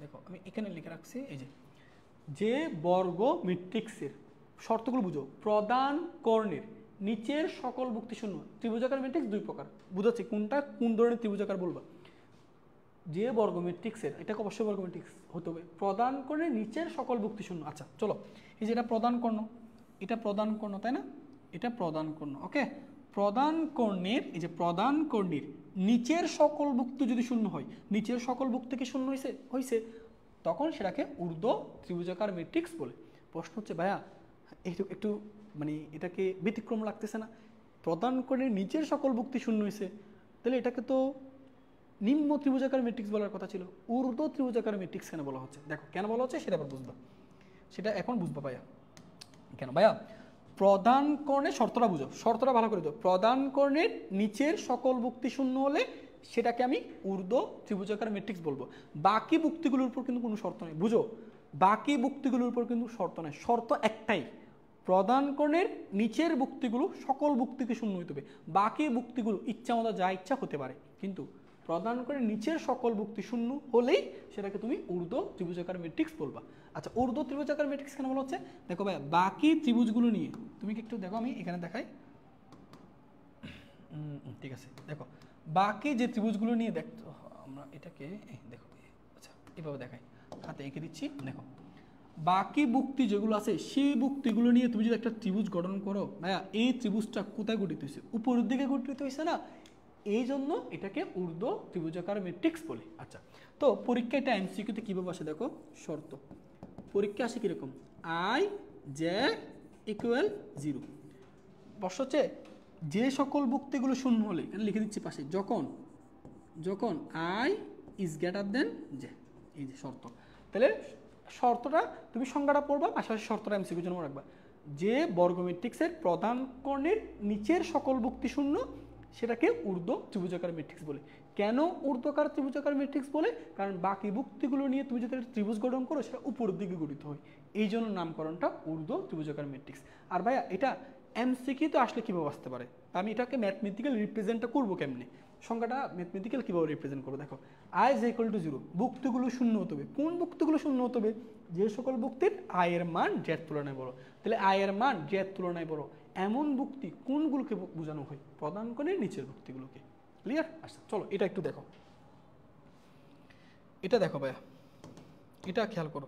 দেখো আমি এখানে লিখে রাখছি, এই যে বর্গ ম্যাট্রিক্সের শর্তগুলো বুঝো, প্রধান কর্ণের নিচের সকল বুক্তি শূন্য। ত্রিভুজাকার ম্যাট্রিক্স দুই প্রকার, বুঝাচ্ছি কোনটা কোন ধরনের ত্রিভুজাকার বলবা। যে বর্গ ম্যাট্রিক্সের, এটাকে অবশ্যই বর্গ ম্যাট্রিক্স হতে হবে, প্রধান কর্ণের নিচের সকল বুক্তি শূন্য। আচ্ছা চলো এই যে এটা প্রধান কর্ণ, তাই না, এটা প্রধান কর্ণ, ওকে। প্রধান কর্ণের, এই যে প্রধান কর্ণের নিচের সকল বুক্তি যদি শূন্য হয়, নিচের সকল বুক্তি কি শূন্য হয়েছে তখন সেটাকে ঊর্ধ্ব ত্রিভুজাকার ম্যাট্রিক্স বলে। প্রশ্ন হচ্ছে ভাইয়া একটু মানে এটাকে ব্যতিক্রম লাগতেছে না, প্রধান কর্ণের নিচের সকল বুক্তি শূন্য হয়েছে, তাহলে এটাকে তো নিম্ন ত্রিভুজাকার ম্যাট্রিক্স বলার কথা ছিল, ঊর্ধ্ব ত্রিভুজাকার ম্যাট্রিক্স কেন বলা হচ্ছে? দেখো কেন বলা হচ্ছে সেটা আবার বুঝবা, সেটা এখন বুঝবা ভাইয়া। কেন ভাইয়া? প্রধান কর্ণের শর্তটা বুঝো, শর্তটা ভালো করে দাও। প্রধান কর্ণের নিচের সকল বুক্তি শূন্য হলে সেটাকে আমি ঊর্ধ্ব ত্রিভুজাকার ম্যাট্রিক্স বলবো। বাকি বুক্তিগুলোর উপর কিন্তু কোনো শর্ত নেই, বুঝো, বাকি বুক্তিগুলোর উপর কিন্তু শর্ত নেই, শর্ত একটাই, প্রধান কর্ণের নিচের বুক্তিগুলো সকল বুক্তিকে শূন্য হইতে হবে, বাকি বুক্তিগুলো ইচ্ছা মতো যা ইচ্ছা হতে পারে, কিন্তু প্রধান করে নিচের সকল বুক্তি শূন্য হলেই সেটাকে তুমি ঊর্ধ্ব ত্রিভুজাকার ম্যাট্রিক্স বলবা। আচ্ছা ঊর্ধ্ব ত্রিভুজাকার ম্যাট্রিক্স কেন বলা হচ্ছে? দেখো ভাই বাকি ত্রিভুজগুলো নিয়ে তুমি কি একটু দেখো, আমি এখানে দেখাই, ঠিক আছে। দেখো বাকি যে ত্রিভুজগুলো নিয়ে দেখতো আমরা এটাকে দেখো, আচ্ছা এভাবে দেখাই, হাতে এঁকে দিচ্ছি। দেখো বাকি বুক্তি যেগুলো আছে সেই বুক্তিগুলো নিয়ে তুমি যদি একটা ত্রিভুজ গঠন করো, ভাইয়া এই ত্রিভুজটা কোথায় গঠিত হয়েছে? উপরের দিকে গঠিত হয়েছে না, এই জন্য এটাকে ঊর্ধ্ব ত্রিভুজাকার ম্যাট্রিক্স বলে। আচ্ছা, তো পরীক্ষা এটা এমসিকিউতে কীভাবে আসে দেখো, শর্ত পরীক্ষা আসে কীরকম, আই জে ইকুয়াল 0। প্রশ্ন হচ্ছে যে সকল বুক্তিগুলো শূন্য হলে, এখানে লিখে দিচ্ছি পাশে, যখন I is greater than J, এই যে শর্ত। তাহলে শর্তটা তুমি সংজ্ঞাটা পড়বা, পাশাপাশি শর্তটা এমসিকিউর জন্য রাখবা। যে বর্গ ম্যাট্রিক্সের প্রধান কর্ণের নিচের সকল বুক্তি শূন্য সেটাকে ঊর্ধ্ব ত্রিভুজাকার ম্যাট্রিক্স বলে। কেন ঊর্ধ্বকার ত্রিভুজাকার ম্যাট্রিক্স বলে? কারণ বাকি বুক্তিগুলো নিয়ে তুমি যদি ত্রিভুজ গঠন করো সেটা উপরের দিকে গঠিত হয়, এই জন্য নামকরণটা ঊর্ধ্ব ত্রিভুজাকার ম্যাট্রিক্স। আর ভাইয়া এটা এমসিকিউ তো আসলে কীভাবে আসতে পারে, আমি এটাকে ম্যাথমেটিক্যাল রিপ্রেজেন্টটা করবো কেমনে, সংখ্যাটা ম্যাথমেটিক্যাল কীভাবে রিপ্রেজেন্ট করবো দেখো, আই ইজ ইকুয়াল টু 0, বুক্তিগুলো শূন্য হতে হবে। কোন বুক্তিগুলো শূন্য হতে হবে? যে সকল বুক্তির আয়ের মান জের তুলনায় বড়। তাহলে আয়ের মান জের তুলনায় বড় এমন বুক্তি কোনগুলোকে বোঝানো হয়? প্রধান কোণের নিচের বুক্তিগুলোকে। ক্লিয়ার? আচ্ছা চলো এটা একটু দেখো, এটা দেখো ভাইয়া, এটা খেয়াল করো,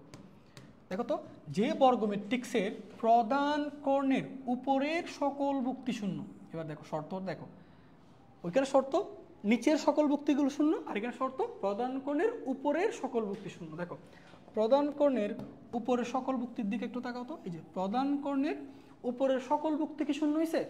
দেখো তো, যে বর্গ ম্যাট্রিক্সের প্রধান কর্ণের উপরের সকল বুক্তি শূন্য, এবার দেখো শর্ত দেখো, ওইখানে শর্ত নিচের সকল বুক্তিগুলো শূন্য, আর এখানে শর্ত প্রধান কর্ণের উপরের সকল বুক্তি শূন্য। দেখো প্রধান কর্ণের উপরের সকল বুক্তির দিকে একটু তাকাও তো, এই যে প্রধান কর্ণের উপরের সকল বুক্তি কি শূন্য হয়েছে?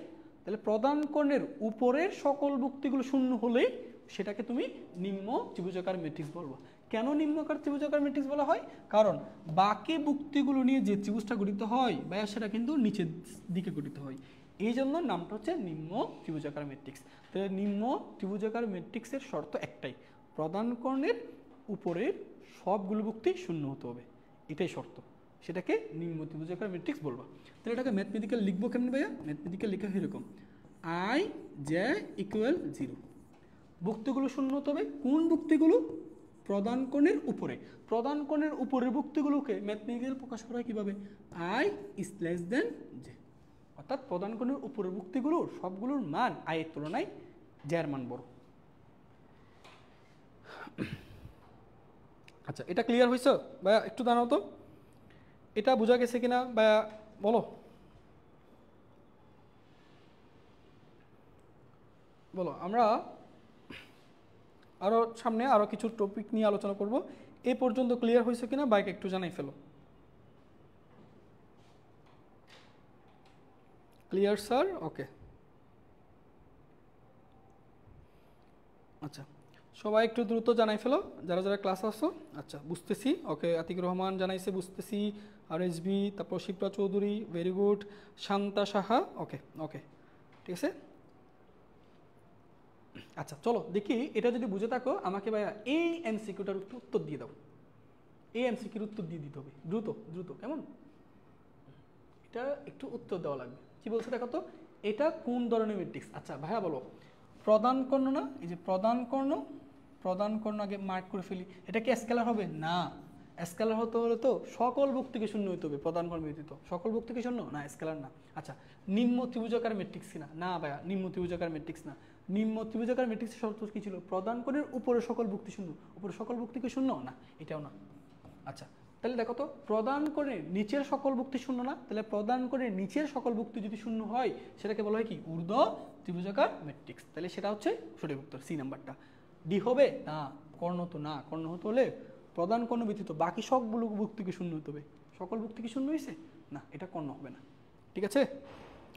তাহলে প্রধান কর্ণের উপরের সকল বুক্তিগুলো শূন্য হলেই সেটাকে তুমি নিম্ন ত্রিভুজাকার ম্যাট্রিক্স বলবো। কেন নিম্নকার ত্রিভুজাকার ম্যাট্রিক্স বলা হয়? কারণ বাকি বুক্তিগুলো নিয়ে যে ত্রিভুজটা গঠিত হয় বা সেটা কিন্তু নিচের দিকে গঠিত হয়, এই জন্য নামটা হচ্ছে নিম্ন ত্রিভুজাকার ম্যাট্রিক্স। তাহলে নিম্ন ত্রিভুজাকার ম্যাট্রিক্সের শর্ত একটাই, প্রধান কর্ণের উপরের সবগুলো বুক্তি শূন্য হতে হবে, এটাই শর্ত, সেটাকে নিম্ন ত্রিভুজাকার ম্যাট্রিক্স বলবা। তাহলে এটাকে ম্যাথমেটিক্যাল লিখবো কেমন ভাইয়া? ম্যাথমেটিক্যাল লিখা এরকম, আই জে ইকুয়াল 0, বুক্তিগুলো শূন্য হতে হবে। কোন বুক্তিগুলো? প্রধান কোণের উপরে। প্রধান কোণের উপরের বুক্তিগুলোকে ম্যাথমেটিক্যাল প্রকাশ করা হয় কীভাবে? I is less than J, অর্থাৎ প্রধান কোণের উপরের বুক্তিগুলোর সবগুলোর মান আয়ের তুলনায় জের মান বড়। আচ্ছা এটা ক্লিয়ার হয়েছে ভাইয়া? একটু দাঁড়াও তো, এটা বোঝা গেছে কিনা ভাইয়া বলো, বলো। আমরা আরও সামনে আরও কিছু টপিক নিয়ে আলোচনা করব, এ পর্যন্ত ক্লিয়ার হয়েছে কিনা বাইক একটু জানাই ফেলো। Clear sir? ওকে আচ্ছা, সবাই একটু দ্রুত জানাই ফেলো যারা যারা ক্লাস আসো। আচ্ছা বুঝতেছি, ওকে আতিকুর রহমান জানাইছে বুঝতেছি, আর এসবি, তারপর শিপ্রা চৌধুরী, ভেরি গুড, শান্তা সাহা, ওকে ওকে ঠিক আছে। আচ্ছা চলো দেখি, এটা যদি বুঝে থাকো আমাকে ভাইয়া এই এমসিকিউটার উত্তর দিয়ে দাও, এই এমসিকিউর উত্তর দিয়ে দিতে হবে দ্রুত দ্রুত, কেমন? এটা একটু উত্তর দেওয়া লাগবে। কি বলছে দেখো তো, এটা কোন ধরনের ম্যাট্রিক্স? আচ্ছা ভাইয়া বলো, প্রধান কর্ণ না, এই যে প্রধান কর্ণ, প্রধান কর্ণ আগে মার্ক করে ফেলি, এটা কি স্কেলার হবে? না, স্কেলার হতে হলে তো সকল বুক্তিকে শূন্য হতে হবে, প্রধান কর্ণ ব্যতীত সকল বুক্তিকে শূন্য না, স্কেলার না। আচ্ছা নিম্ন ত্রিভুজাকার ম্যাট্রিক্স কিনা? না ভাইয়া নিম্ন ত্রিভুজাকার ম্যাট্রিক্স না। নিম্ন ত্রিভুজাকার ম্যাট্রিক্সের শর্ত কি ছিল? প্রধান কর্ণের উপরে সকল বুক্তি শূন্য, উপরে সকল বুক্তিকে শূন্য না, এটাও না। আচ্ছা তাহলে দেখো তো, প্রধান কর্ণের নিচের সকল বুক্তি শূন্য না, তাহলে প্রধান কর্ণের নিচের সকল বুক্তি যদি শূন্য হয় সেটাকে বলা হয় কি? ঊর্ধ্ব ত্রিভুজাকার ম্যাট্রিক্স। তাহলে সেটা হচ্ছে সঠিক উত্তর, সি নাম্বারটা। ডি হবে না, কর্ণ তো না, কর্ণ হতে হলে প্রধান কর্ণ ব্যতীত বাকি সবগুলো বুক্তিকে শূন্য হতে হবে। সকল বুক্তিকে শূন্য হয়েছে না, এটা কর্ণ হবে না। ঠিক আছে,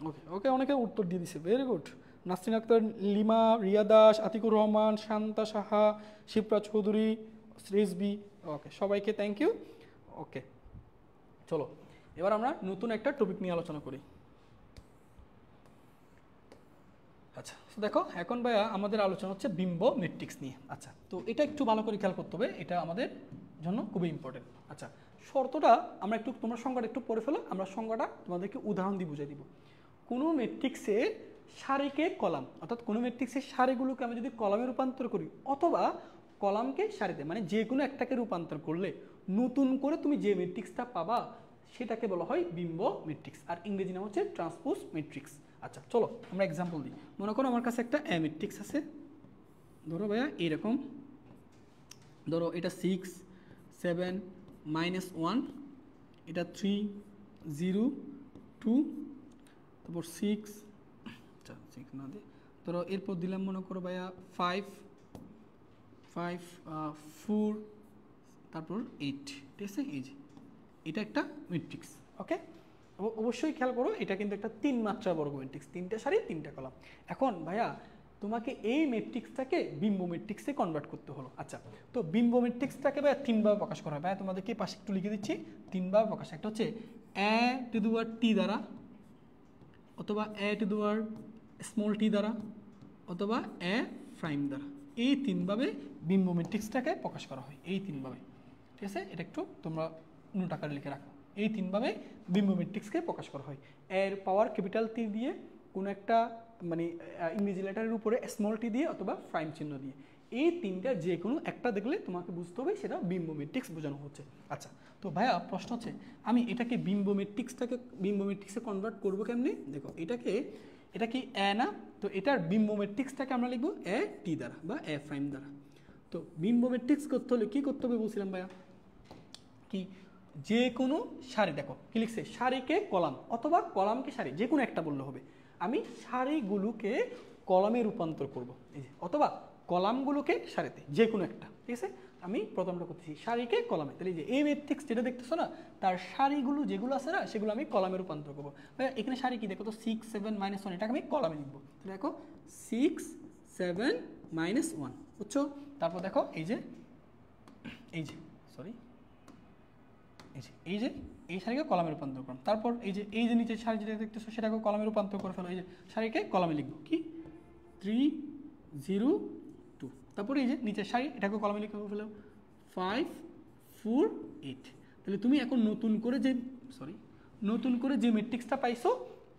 ওকে ওকে, অনেকে উত্তর দিয়ে দিছে, very good. Nasrin Akhtar, Lima, Riya Das, Atikur Rahman, Shanta Saha, Shipra Chowdhury, Rezvi, okay সবাইকে থ্যাংক ইউ। ওকে চলো এবার আমরা নতুন একটা টপিক নিয়ে আলোচনা করি। আচ্ছা দেখো এখন ভাইয়া আমাদের আলোচনা হচ্ছে বিম্ব ম্যাট্রিক্স নিয়ে। আচ্ছা তো এটা একটু ভালো করে খেয়াল করতে হবে, এটা আমাদের জন্য খুবই ইম্পর্টেন্ট। আচ্ছা শর্তটা আমরা একটু, তোমরা সংজ্ঞাটা একটু পড়ে ফেলো, আমরা সংজ্ঞাটা তোমাদেরকে উদাহরণ দিয়ে বুঝিয়ে দিব। কোনো ম্যাট্রিক্সের সারিকে কলাম, অর্থাৎ কোনো ম্যাট্রিক্সের সারিগুলোকে আমি যদি কলামে রূপান্তর করি অথবা কলামকে সারিতে, মানে যে কোনো একটাকে রূপান্তর করলে নতুন করে তুমি যে ম্যাট্রিক্সটা পাবা সেটাকে বলা হয় বিম্ব ম্যাট্রিক্স, আর ইংরেজি নাম হচ্ছে ট্রান্সপোজ ম্যাট্রিক্স। আচ্ছা চলো আমরা এক্সাম্পল দিই। মনে করো আমার কাছে একটা ম্যাট্রিক্স আছে, ধরো ভাইয়া এরকম, ধরো এটা 6 7 -1 এটা 3 0 2, তারপর 6, আচ্ছা 6 না দে, ধরো এরপর দিলাম মনে করো ভাইয়া 5 5 4, তারপর 8, ঠিক আছে। এই যে এটা একটা ম্যাট্রিক্স, ওকে। অবশ্যই খেয়াল করো এটা কিন্তু একটা 3 মাত্রার বর্গ ম্যাট্রিক্স, 3টা সারি 3টা কলাম। এখন ভাইয়া তোমাকে এই ম্যাট্রিক্সটাকে বিম্ব ম্যাট্রিক্সে কনভার্ট করতে হলো। আচ্ছা, তো বিম্ব ম্যাট্রিক্সটাকে ভাইয়া 3 ভাবে প্রকাশ করা হয়। ভাইয়া তোমাদেরকে পাশে একটু লিখে দিচ্ছি 3 ভাবে প্রকাশ। একটা হচ্ছে a two the power t দ্বারা, অথবা a two the power small t দ্বারা, অথবা a প্রাইম দ্বারা। এই 3 ভাবে বিম্ব ম্যাট্রিক্সটাকে প্রকাশ করা হয়, এই 3 ভাবে, ঠিক আছে। এটা একটু তোমরা নোট আকারে লিখে রাখো। এই 3 ভাবে বিম্ব ম্যাট্রিক্সকে প্রকাশ করা হয়। এর পাওয়ার ক্যাপিটাল টি দিয়ে, কোনো একটা মানে ইংরেজি লেটারের উপরে স্মল টি দিয়ে, অথবা প্রাইম চিহ্ন দিয়ে। এই 3টার যে কোনো একটা দেখলে তোমাকে বুঝতে হবে সেটা বিম্ব ম্যাট্রিক্স বোঝানো হচ্ছে। আচ্ছা, তো ভাইয়া প্রশ্ন হচ্ছে আমি এটাকে বিম্ব ম্যাট্রিক্সে কনভার্ট করবো কেমনি? দেখো এটা কি এ না, তো এটার বিম্ব ম্যাট্রিক্সটাকে আমরা লিখবো এ টি দ্বারা বা এ প্রাইম দ্বারা। তো বিম্ব ম্যাট্রিক্স করতে হলে কি করতে হবে বলছিলাম ভাইয়া, কি যে কোনো সারি, দেখো কি লিখছে, সারিকে কলাম অথবা কলামকে সারি, যে কোনো একটা বললে হবে। আমি সারিগুলোকে কলামে রূপান্তর করব, এই যে, অথবা কলামগুলোকে সারিতে, যে কোনো একটা, ঠিক আছে। আমি প্রথমটা করতেছি সারিকে কলামে, তাহলে যে এই ম্যাট্রিক্স যেটা দেখতেছো না, তার সারিগুলো যেগুলো আছে না, সেগুলো আমি কলামে রূপান্তর করবো। এখানে সারি কি দেখো তো, 6 7 -1, এটাকে আমি কলামে লিখবো। তাহলে দেখো 6 7 -1, বুঝছো। তারপর দেখো এই যে সরি, এই সারিকে কলামে রূপান্তর করুন। তারপর এই যে নিচের সারি যেটা দেখতেছো, সেটাকে কলামে রূপান্তর করে ফেলো। এই যে সারিকে কলামে লিখবো কি 3 0 2, তারপর এই যে নিচের সারি, এটাকে কলামে লিখে ফেলো 5 4 8। তাহলে তুমি এখন নতুন করে যে ম্যাট্রিক্সটা পাইছো,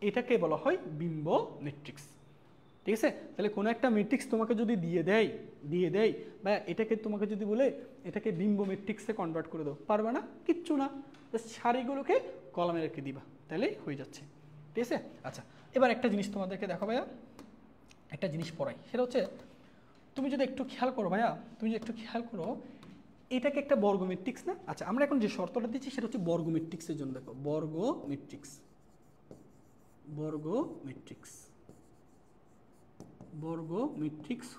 এটাকে বলা হয় বিম্ব ম্যাট্রিক্স, ঠিক আছে। তাহলে কোনো একটা ম্যাট্রিক্স তোমাকে যদি দিয়ে দেয় বা এটাকে তোমাকে যদি বলে এটাকে বিম্ব ম্যাট্রিক্সে কনভার্ট করে দাও, পারবে না, কিচ্ছু না, সারিগুলোকে কলামে রেখে দিবা, তাহলেই হয়ে যাচ্ছে, ঠিক আছে। আচ্ছা, এবার একটা জিনিস তোমাদেরকে দেখো ভাইয়া, একটা জিনিস পড়াই, সেটা হচ্ছে তুমি যদি একটু খেয়াল করো, এটাকে একটা বর্গ ম্যাট্রিক্স না। আচ্ছা, আমরা এখন যে শর্তটা দিচ্ছি সেটা হচ্ছে বর্গ ম্যাট্রিক্সের জন্য। দেখো বর্গ ম্যাট্রিক্স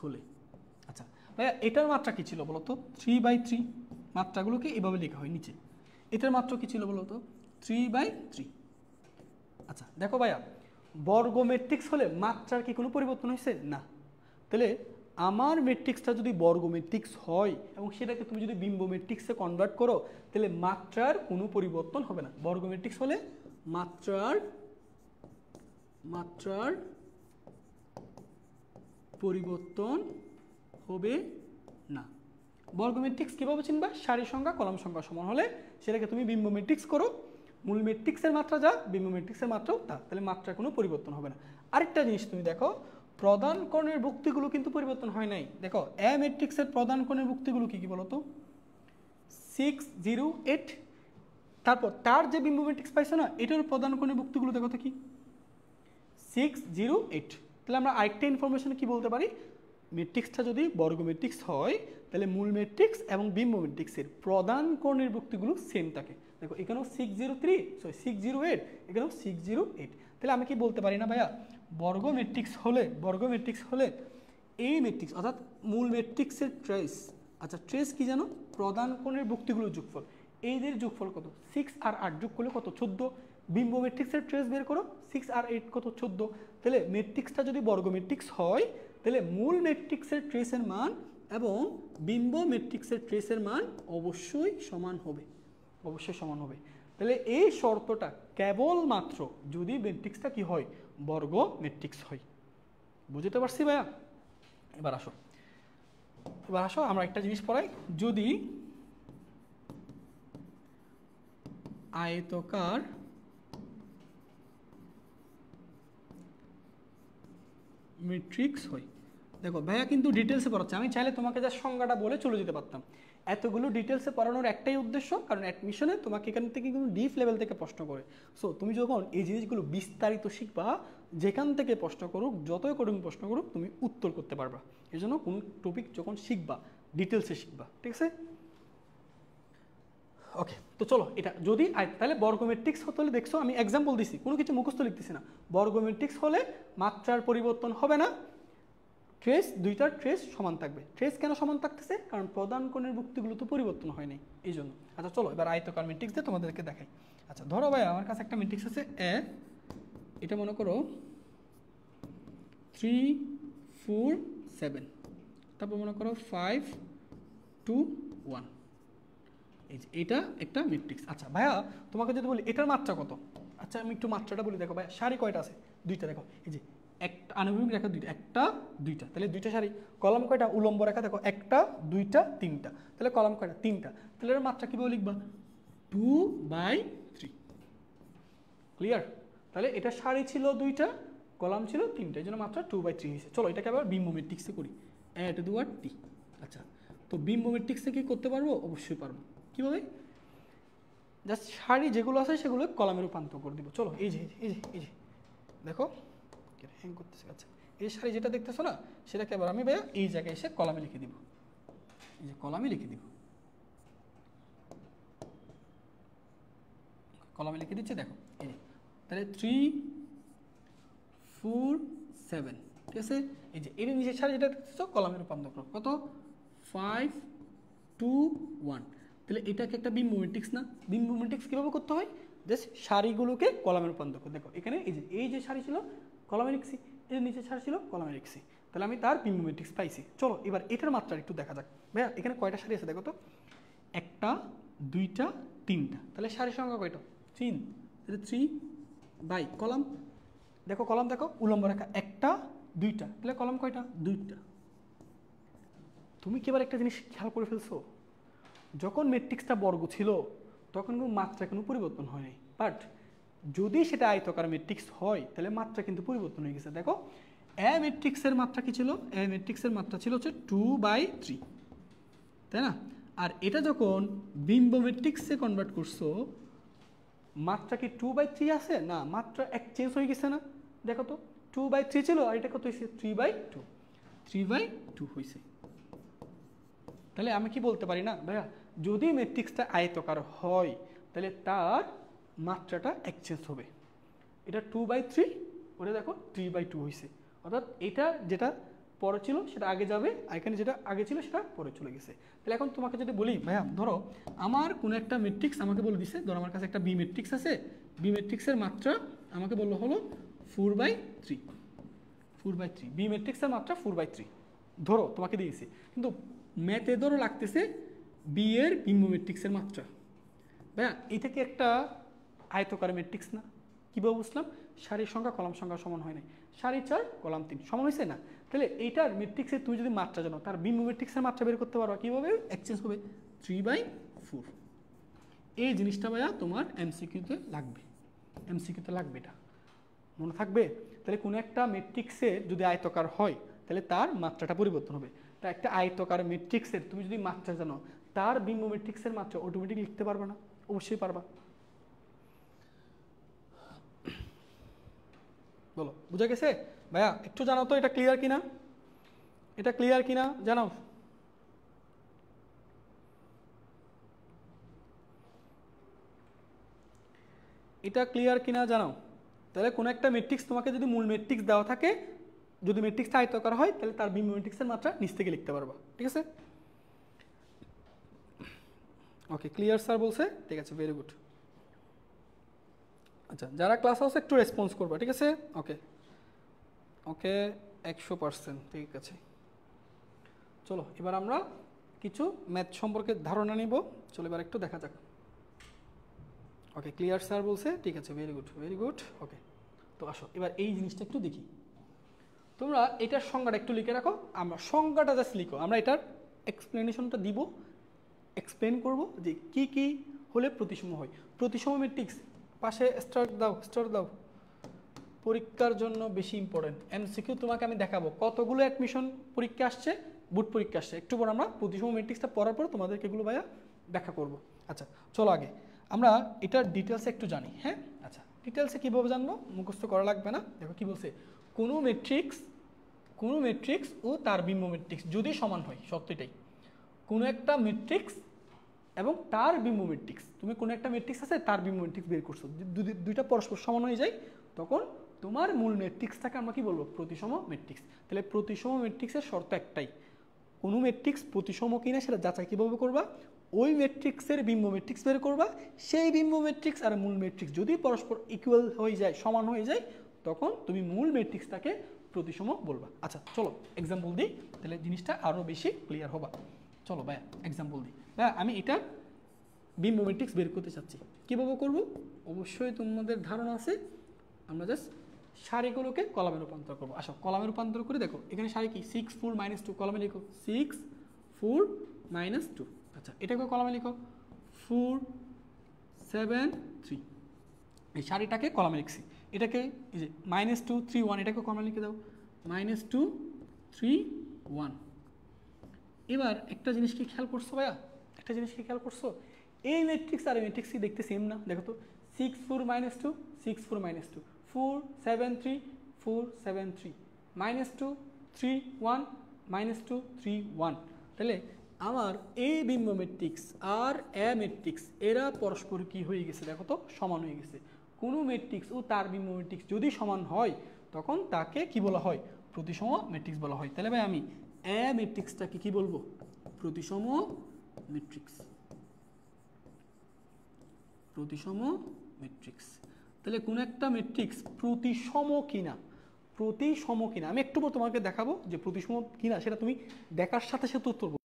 হলে, আচ্ছা ভাইয়া এটার মাত্রা কি ছিল বলতো, 3/3। মাত্রাগুলোকে এভাবে লেখা হয় নিচে। এটার মাত্রা কি ছিল বলতো, 3/3। আচ্ছা দেখো ভাইয়া, বর্গ ম্যাট্রিক্স হলে মাত্রার কি কোনো পরিবর্তন হয়েছে না। তাহলে আমার ম্যাট্রিক্সটা যদি বর্গ ম্যাট্রিক্স হয় এবং সেটাকে তুমি যদি বিম্ব ম্যাট্রিক্সে কনভার্ট করো, তাহলে মাত্রার কোনো পরিবর্তন হবে না। বর্গ ম্যাট্রিক্স হলে মাত্রার পরিবর্তন হবে না। বর্গ ম্যাট্রিক্স কীভাবে চিনবা, সারি সংখ্যা কলাম সংখ্যা সমান হলে সেটাকে তুমি বিম্ব ম্যাট্রিক্স করো, মূল ম্যাট্রিক্সের মাত্রা যা, বিম্ব ম্যাট্রিক্সের মাত্রাও তা, তাহলে মাত্রার কোনো পরিবর্তন হবে না। আরেকটা জিনিস তুমি দেখো, প্রধান কোণের ভুক্তিগুলো কিন্তু পরিবর্তন হয় নাই। দেখো এ ম্যাট্রিক্সের প্রধান কোণের ভুক্তিগুলো কি কি বলতো, 6 0 8। তারপর তার যে বিম্ব ম্যাট্রিক্স পাইছো না, এটার প্রধান কোণের ভুক্তিগুলো দেখো তো কি 6 0 8। তাহলে আমরা আরেকটা ইনফরমেশন কি বলতে পারি, ম্যাট্রিক্সটা যদি বর্গ ম্যাট্রিক্স হয়, তাহলে মূল ম্যাট্রিক্স এবং বিম্ব ম্যাট্রিক্সের প্রধান কোণের ভুক্তিগুলো সেম থাকে। দেখো এখানেও 6 0 8, এখানেও 6 0 8। তাহলে আমি কি বলতে পারি না ভাইয়া, বর্গ ম্যাট্রিক্স হলে এই ম্যাট্রিক্স অর্থাৎ মূল ম্যাট্রিক্সের ট্রেস, আচ্ছা ট্রেস কি জানো, প্রধান কোণের ভুক্তিগুলোর যোগফল, এইদের যোগফল কত, 6 আর 8 যোগ করলে কত, 14। বিম্ব ম্যাট্রিক্সের ট্রেস বের করো, 6 আর 8 কত, 14। তাহলে ম্যাট্রিক্সটা যদি বর্গ ম্যাট্রিক্স হয়, তাহলে মূল ম্যাট্রিক্সের ট্রেসের মান এবং বিম্ব ম্যাট্রিক্সের ট্রেসের মান অবশ্যই সমান হবে। তাহলে এই শর্তটা কেবলমাত্র যদি ম্যাট্রিক্সটা কি হয়, বর্গ ম্যাট্রিক্স হয়। বুঝতে পারছি ভাইয়া? এবার আসো আমরা একটা জিনিস পড়াই, যদি আয়তকার ম্যাট্রিক্স হয়, দেখো ভাইয়া কিন্তু ডিটেলসে পড়াচ্ছে, আমি চাইলে তোমাকে যা সংজ্ঞাটা বলে চলে যেতে পারতাম। এতগুলো ডিটেলসে পড়ানোর একটাই উদ্দেশ্য, কারণ অ্যাডমিশনে তোমাকে এখান থেকে কিন্তু ডিপ লেভেল থেকে প্রশ্ন করে। সো তুমি যখন এই জিনিসগুলো বিস্তারিত শিখবা, যেখান থেকে প্রশ্ন করুক, যতই কঠিন প্রশ্ন করুক, তুমি উত্তর করতে পারবা। এই জন্য কোনো টপিক যখন শিখবা ডিটেলসে শিখবা, ঠিক আছে। ওকে, তো চলো এটা যদি তাহলে বর্গ ম্যাট্রিক্স হতে হলে দেখছো আমি এক্সাম্পল দিছি, কোনো কিছু মুখস্থ লিখতেছি না। বর্গ ম্যাট্রিক্স হলে মাত্রার পরিবর্তন হবে না, ট্রেস দুইটার ট্রেস সমান থাকবে। ট্রেস কেন সমান থাকতেছে? কারণ প্রধান কোণের ভুক্তিগুলো তো পরিবর্তন হয় নাই এই জন্য। আচ্ছা চলো এবার আয়তকার ম্যাট্রিক্স দিয়ে তোমাদেরকে দেখাই। আচ্ছা ধরো ভাই আমার কাছে একটা ম্যাট্রিক্স আছে এ, এটা মনে করো 3 4 7, তারপর মনে করো 5 2 1, এই যে এটা একটা ম্যাট্রিক্স। আচ্ছা ভাইয়া তোমাকে যদি বলি এটার মাত্রা কত, আচ্ছা আমি একটু মাত্রাটা বলি। দেখো ভাইয়া সারি কয়টা আছে? দুইটা। দেখো এই যে একটা আনুভূমিক রেখা দুইটা, একটা দুইটা, তাহলে দুইটা সারি। কলাম কয়টা? উলম্ব রেখা দেখো একটা দুইটা তিনটা, তাহলে কলাম কয়টা? তিনটা। তাহলে এর মাত্রা কীভাবে লিখবা? 2/3। ক্লিয়ার? তাহলে এটা সারি ছিল দুইটা, কলাম ছিল তিনটা, এই জন্য মাত্রা 2/3 হয়েছে। চলো এটাকে আবার বিম্ব ম্যাট্রিক্সে করি, এ টু দি পাওয়ার টি। আচ্ছা তো বিম্ব ম্যাট্রিক্সে কি করতে পারবো? অবশ্যই পারবো। কীভাবে? জাস্ট সারি যেগুলো আছে সেগুলো কলামে রূপান্তর করে দিব। চলো এই যে এই যে এই যে দেখো হ্যাং করতেছে। আচ্ছা এই সারি যেটা দেখতেছো না, সেটাকে আবার আমি ভাইয়া এই জায়গায় এসে কলামে লিখে দিব। এই যে কলামে লিখে দিব, কলামে লিখে দিচ্ছি। দেখো এই যে তাহলে 3 4 7, ঠিক আছে। এই যে এর নিচের সারি যেটা দেখতেছো কলামে রূপান্তর করো, কত? 5 2 1। তাহলে এটাকে একটা বিম্ব ম্যাট্রিক্স না? বিম্ব ম্যাট্রিক্স কীভাবে করতে হয়? জাস্ট সারিগুলোকে কলামে রূপান্তর করে। দেখো এখানে এই যে সারি ছিল কলামে লিখছি, এই যে নিচের সারি ছিল কলামে লিখছি, তাহলে আমি তার বিম্ব ম্যাট্রিক্স পাইছি। চলো এবার এটার মাত্রা একটু দেখা যাক। ভাইয়া এখানে কয়টা সারি আছে দেখো তো? একটা দুইটা তিনটা, তাহলে সারির সংখ্যা কয়টা? 3। তাহলে 3 বাই কলাম, দেখো কলাম দেখো উলম্ব রেখা একটা দুইটা, তাহলে কলাম কয়টা? দুইটা। তুমি কি এবার একটা জিনিস খেয়াল করে ফেলছো? যখন ম্যাট্রিক্সটা বর্গ ছিল তখন কিন্তু মাত্রা কোনো পরিবর্তন হয়নি, বাট যদি সেটা আয়তকার ম্যাট্রিক্স হয় তাহলে মাত্রা কিন্তু পরিবর্তন হয়ে গেছে। দেখো এ ম্যাট্রিক্সের মাত্রা কি ছিল? এ ম্যাট্রিক্সের মাত্রা ছিল হচ্ছে 2/3, তাই না? আর এটা যখন বিম্ব ম্যাট্রিক্সে কনভার্ট করছো, মাত্রা কি 2/3 আছে? না, মাত্রা এক চেঞ্জ হয়ে গেছে না? দেখো তো 2/3 ছিল আর এটা কত হয়েছে? 3/2। 3/2 হয়েছে। তাহলে আমি কি বলতে পারি না ভাইয়া, যদি ম্যাট্রিক্সটা আয়তকার হয় তাহলে তার মাত্রাটা এক্সচেঞ্জ হবে। এটা 2/3, ওটা দেখো 3/2 হয়েছে। অর্থাৎ এটা যেটা পরে ছিল সেটা আগে যাবে, আর এখানে যেটা আগে ছিল সেটা পরে চলে গেছে। তাহলে এখন তোমাকে যদি বলি ভাইয়া ধরো আমার কোনো একটা ম্যাট্রিক্স আমাকে বলে দিছে, ধরো আমার কাছে একটা বি ম্যাট্রিক্স আছে, বি ম্যাট্রিক্সের মাত্রা আমাকে বললো হলো 4/3। 4/3 বি ম্যাট্রিক্সের মাত্রা 4/3 ধরো তোমাকে দিয়েছি, কিন্তু ম্যাথে ধরো লাগতেছে বি এর বিম্ব ম্যাট্রিক্সের মাত্রা। ভাইয়া এটা কি একটা আয়তকার ম্যাট্রিক্স না? কীভাবে বুঝলাম? সারির সংখ্যা কলাম সংখ্যা সমান হয় নাই, সারি 4 কলাম 3 সমান হয়েছে না? তাহলে এইটার ম্যাট্রিক্সের তুমি যদি মাত্রা জানো, তার বিম্ব ম্যাট্রিক্সের মাত্রা বের করতে পারো। কীভাবে? এক্সচেঞ্জ হবে 3/4। এই জিনিসটা ভাইয়া তোমার এমসিকিউতে লাগবে, এমসিকিউতে লাগবে, এটা মনে থাকবে। তাহলে কোনো একটা ম্যাট্রিক্সের যদি আয়তকার হয় তাহলে তার মাত্রাটা পরিবর্তন হবে। তা একটা আয়তকার ম্যাট্রিক্সের তুমি যদি মাত্রা জানো, তার বিম্ব ম্যাট্রিক্সের মাত্রা অটোমেটিক লিখতে পারবে না? অবশ্যই পারবা। বলো বুঝা গেছে? ভাইয়া একটু জানাও তো এটা ক্লিয়ার কিনা, এটা ক্লিয়ার কিনা জানাও। এটা ক্লিয়ার কিনা জানাও। তাহলে কোনো একটা ম্যাট্রিক্স তোমাকে যদি মূল ম্যাট্রিক্স দেওয়া থাকে, যদি ম্যাট্রিক্সটা আয়তকার হয় তাহলে তার বিম্ব ম্যাট্রিক্সের মাত্রা নিচ থেকে লিখতে পারবা। ঠিক আছে? ওকে ক্লিয়ার স্যার বলছে, ঠিক আছে, ভেরি গুড। আচ্ছা যারা ক্লাস হাউসে একটু রেসপন্স করবা, ঠিক আছে? ওকে ওকে 100%, ঠিক আছে। চলো এবার আমরা কিছু ম্যাথ সম্পর্কে ধারণা নিব। চলো এবার একটু দেখা যাক। ওকে ক্লিয়ার স্যার বলছে, ঠিক আছে, ভেরি গুড ভেরি গুড। ওকে তো আসো এবার এই জিনিসটা একটু দেখি। তোমরা এটার সংজ্ঞাটা একটু লিখে রাখো, আমরা সংজ্ঞাটা জাস্ট লিখো, আমরা এটার এক্সপ্লেনেশনটা দিব, এক্সপ্লেন করব যে কি কি হলে প্রতিসম হয়। প্রতিসম ম্যাট্রিক্স পাশে স্টার দাও, স্টার দাও, পরীক্ষার জন্য বেশি ইম্পর্টেন্ট। এমসিকিউ তোমাকে আমি দেখাবো কতগুলো অ্যাডমিশন পরীক্ষা আসছে, বুট পরীক্ষা আসছে। একটু পর আমরা প্রতিসম ম্যাট্রিক্সটা পড়ার পর তোমাদেরকে এগুলো ভাইয়া ব্যাখ্যা করব। আচ্ছা চলো আগে আমরা এটার ডিটেলসে একটু জানি। হ্যাঁ আচ্ছা ডিটেলসে কীভাবে জানবো? মুখস্থ করা লাগবে না। দেখো কি বলছে, কোনো ম্যাট্রিক্স ও তার বিম্ব ম্যাট্রিক্স যদি সমান হয়, সত্যিটাই কোনো একটা ম্যাট্রিক্স এবং তার বিম্ব ম্যাট্রিক্স, তুমি কোনো একটা ম্যাট্রিক্স আছে তার বিম্ব ম্যাট্রিক্স বের করছো, দুইটা পরস্পর সমান হয়ে যায়, তখন তোমার মূল ম্যাট্রিক্সটাকে আমরা কি বলবো, প্রতিসম ম্যাট্রিক্স। তাহলে প্রতিসম ম্যাট্রিক্সের শর্ত একটাই, কোনো ম্যাট্রিক্স প্রতিসম কিনা সেটা যাচাই কীভাবে করবা, ওই ম্যাট্রিক্সের বিম্ব ম্যাট্রিক্স বের করবা, সেই বিম্ব ম্যাট্রিক্স আর মূল ম্যাট্রিক্স যদি পরস্পর ইকুয়াল হয়ে যায়, সমান হয়ে যায়, তখন তুমি মূল ম্যাট্রিক্সটাকে প্রতিসম বলবা। আচ্ছা চলো এক্সাম্পল দিই, তাহলে জিনিসটা আরও বেশি ক্লিয়ার হবা। চলো ভাইয়া এক্সাম্পল দিই। ভাইয়া আমি এটার বিম্ব ম্যাট্রিক্স বের করতে চাচ্ছি, কীভাবে করব? অবশ্যই তোমাদের ধারণা আছে, আমরা জাস্ট সারিগুলোকে কলামে রূপান্তর করবো। আসো কলামে রূপান্তর করে দেখো, এখানে সারি কি 6 4 -2, কলামে লিখো 6 4 -2। আচ্ছা এটাকে কলামে লিখো 4 7 3। এই সারিটাকে কলামে লিখছি, এটাকে এই যে -2 3 1, এটাকে কলামে লিখে দাও -2 3 1। এবার একটা জিনিস কি খেয়াল করছো ভাইয়া, একটা জিনিস কি খেয়াল করছো, এই ম্যাট্রিক্স আর এই ম্যাট্রিক্স দেখতে সেম না? দেখো তো 6 4 -2 6 4 -2, 4 7 3 4 7 3, -2 3 1 -2 3 1। তাহলে আমার এই বিম্ব ম্যাট্রিক্স আর এ ম্যাট্রিক্স এরা পরস্পর কি হয়ে গেছে দেখো তো, সমান হয়ে গেছে। কোনো ম্যাট্রিক্স ও তার বিম্ব ম্যাট্রিক্স যদি সমান হয় তখন তাকে কি বলা হয়, প্রতিসম ম্যাট্রিক্স বলা হয়। তাহলে ভাই আমি এ ম্যাট্রিক্সটাকে কি বলবো, প্রতিসম ম্যাট্রিক্স, প্রতিসম ম্যাট্রিক্স। তাহলে কোন একটা ম্যাট্রিক্স প্রতিসম কিনা, প্রতিসম কিনা আমি একটু পর তোমাকে দেখাবো যে প্রতিসম কিনা, সেটা তুমি দেখার সাথে সাথে উত্তর বলবে।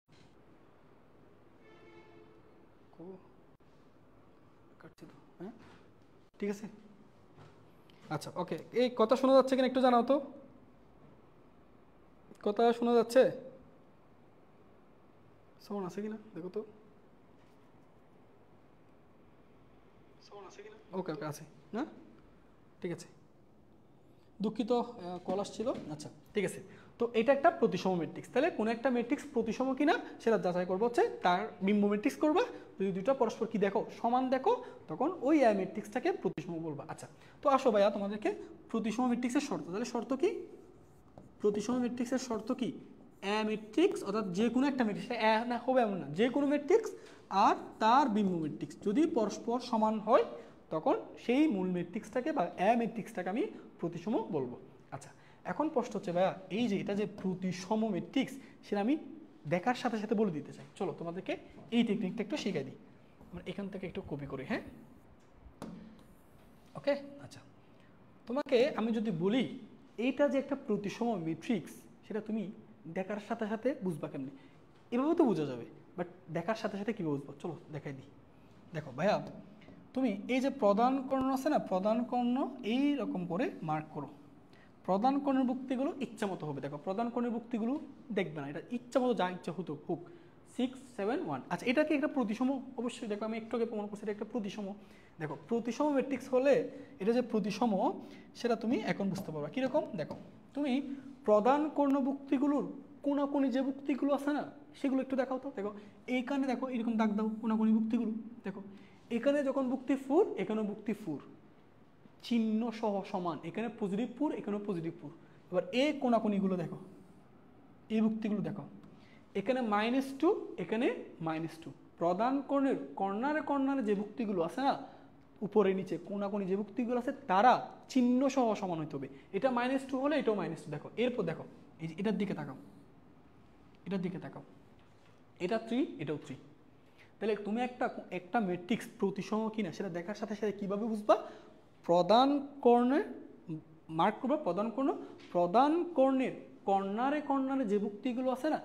হ্যাঁ ঠিক আছে, আচ্ছা ওকে। এই কথা শোনা যাচ্ছে কিনা একটু জানাও তো, কথা শোনা যাচ্ছে, সাউন্ড আছে কিনা দেখো তো, সাউন্ড আছে কিনা? ওকে ওকে আছে না, ঠিক আছে, দুঃখিত কল আসছিল। আচ্ছা ঠিক আছে, তো এটা একটা প্রতিসম ম্যাট্রিক্স। তাহলে কোনো একটা ম্যাট্রিক্স প্রতিসম কিনা সেটা যাচাই করবো হচ্ছে তার বিম্ব ম্যাট্রিক্স করবা, যদি দুইটা পরস্পর কি দেখো, সমান দেখো, তখন ওই ম্যাট্রিক্সটাকে প্রতিসম বলবা। আচ্ছা তো আসো ভাইয়া তোমাদেরকে প্রতিসম ম্যাট্রিক্সের শর্ত, তাহলে শর্ত কি, প্রতিসম ম্যাট্রিক্সের শর্ত কি, ম্যাট্রিক্স অর্থাৎ যে কোনো একটা ম্যাট্রিক্স, না হবে এমন না, যে কোনো ম্যাট্রিক্স আর তার বিম্ব ম্যাট্রিক্স যদি পরস্পর সমান হয় তখন সেই মূল ম্যাট্রিক্সটাকে বা ম্যাট্রিক্সটাকে আমি প্রতিসম বলবো। আচ্ছা এখন প্রশ্ন হচ্ছে ভাইয়া এই যে এটা যে প্রতিসম ম্যাট্রিক্স সেটা আমি দেখার সাথে সাথে বলে দিতে চাই। চলো তোমাদেরকে এই টেকনিকটা একটু শিখাই দিই, আমরা এখান থেকে একটু কপি করি। হ্যাঁ ওকে আচ্ছা, তোমাকে আমি যদি বলি এইটা যে একটা প্রতিসম ম্যাট্রিক্স, সেটা তুমি দেখার সাথে সাথে বুঝবা কেমনি, এভাবে তো বোঝা যাবে, বাট দেখার সাথে সাথে কীভাবে বুঝবো চলো দেখাই দিই। দেখো ভাইয়া তুমি এই যে প্রধান কর্ণ আছে না, প্রধান কর্ণ এই রকম করে মার্ক করো, প্রধান কর্ণের বুক্তিগুলো ইচ্ছা মতো হবে। দেখো প্রধান কর্ণের বুক্তিগুলো দেখবে না, এটা ইচ্ছা মতো যা ইচ্ছা হতো হোক, 6 7 1। আচ্ছা এটা কি একটা প্রতিসম? অবশ্যই, দেখো আমি একটু আগে প্রমাণ করছি এটা একটা প্রতিসম। দেখো প্রতিসম ম্যাট্রিক্স হলে এটা যে প্রতিসম সেটা তুমি এখন বুঝতে পারবা কীরকম। দেখো তুমি প্রধান কর্ণভুক্তিগুলোর কোনাকুনি যে ভুক্তিগুলো আছে না সেগুলো একটু দেখাও তো। দেখো এইখানে দেখো এরকম দাগ দাও কোনাকুনি ভুক্তিগুলো, দেখো এখানে যখন ভুক্তি 4 এখানেও ভুক্তি 4, চিহ্ন সহ সমান, এখানে পজিটিভ 4 এখানেও পজিটিভ 4। এবার এই কোনাকুনিগুলো দেখো, এই ভুক্তিগুলো দেখো, এখানে -2 এখানে -2। প্রধান কর্ণের কর্নারে কর্নারে যে ভুক্তিগুলো আছে না, উপরে নিচে কোনাকুনি যে ভুক্তিগুলো আছে তারা চিহ্ন সহ সমান হইতে হবে। এটা -2 হলে এটাও -2। দেখো এরপর দেখো এই যে এটার দিকে তাকাও, এটার দিকে তাকাও, এটা 3 এটাও 3। তাহলে তুমি একটা ম্যাট্রিক্স প্রতিসম কিনা সেটা দেখার সাথে সাথে কীভাবে বুঝবা, প্রধান কর্ণের মার্ক করবা, প্রধান কর্ণের কর্নারে কর্নারে যে ভুক্তিগুলো আছে না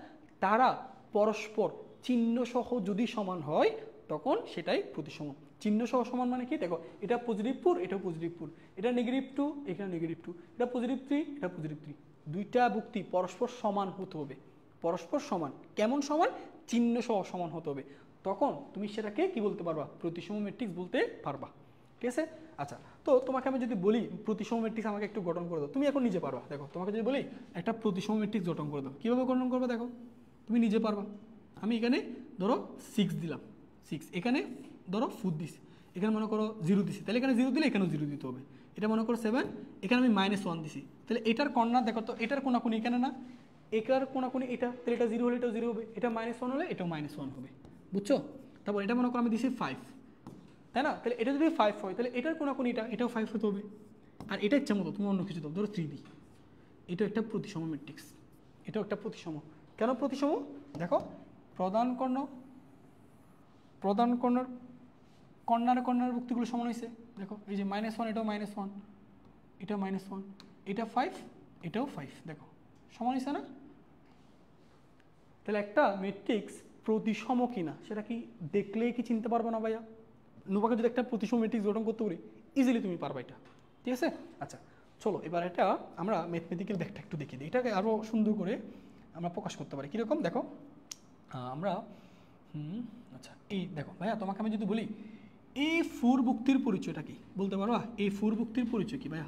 তারা পরস্পর চিহ্ন সহ যদি সমান হয় তখন সেটাই প্রতিসম। চিহ্ন সহ সমান মানে কি, দেখো এটা পজিটিভ 4 এটাও পজিটিভ 4, এটা -2 এখানে -2, এটা পজিটিভ 3 এটা পজিটিভ 3। দুইটা ভুক্তি পরস্পর সমান হতে হবে, পরস্পর সমান, কেমন সমান, চিহ্ন সহ সমান হতে হবে, তখন তুমি সেটাকে কি বলতে পারবা, প্রতিসম ম্যাট্রিক্স বলতে পারবা। ঠিক আছে আচ্ছা, তো তোমাকে আমি যদি বলি প্রতিসম ম্যাট্রিক্স আমাকে একটু গঠন করে দাও, তুমি এখন নিজে পারবা। দেখো তোমাকে যদি বলি একটা প্রতিসম ম্যাট্রিক্স গঠন করে দাও, কীভাবে গঠন করবে দেখো তুমি নিজে পারবা। আমি এখানে ধরো 6 দিলাম, 6 এখানে ধরো 4 দিছি, এখানে মনে করো 0 দিছি, তাহলে এখানে 0 দিলে এখানেও 0 দিতে হবে। এটা মনে করো 7, এখানে আমি -1 দিছি, তাহলে এটার কর্নার দেখো তো, এটার কোনাকুনি এখানে না, এটার কোনাকুনি এটা, তাহলে এটা 0 হলে এটাও 0 হবে, এটা -1 হলে এটাও -1 হবে, বুঝছো? তারপর এটা মনে করো আমি দিছি 5, তাই না? তাহলে এটা যদি 5 হয় তাহলে এটার কোনাকুনি এটাও 5 হতে হবে। আর এটা ইচ্ছা মতো তুমি অন্য কিছু দাও, ধরো 3 দিই, এটা একটা প্রতিসম ম্যাট্রিক্স, এটাও একটা প্রতিসম। কেন প্রতিসম? দেখো প্রধান কর্ণ কর্নার ভুক্তিগুলো সমান হয়েছে। দেখো এই যে -1 এটাও -1, এটাও -1, এটা 5 এটাও 5, দেখো সমান হয়েছে না? তাহলে একটা ম্যাট্রিক্স প্রতিসম কিনা সেটা কি দেখলেই কি চিনতে পারবো না ভাইয়া? নোভাকে যদি একটা প্রতিসম ম্যাট্রিক্স গঠন করতে পারি ইজিলি তুমি পারবা এটা, ঠিক আছে? আচ্ছা চলো এবার এটা আমরা ম্যাথমেটিক্যাল ব্যাখ্যা একটু দেখি দিই, এটাকে আরও সুন্দর করে আমরা প্রকাশ করতে পারি। কীরকম দেখো আমরা আচ্ছা এই দেখো ভাইয়া তোমাকে আমি যদি বলি এই ফোর ভুক্তির পরিচয়টা কি বলতে পারবা? এই ফোর ভুক্তির পরিচয় কি ভাইয়া?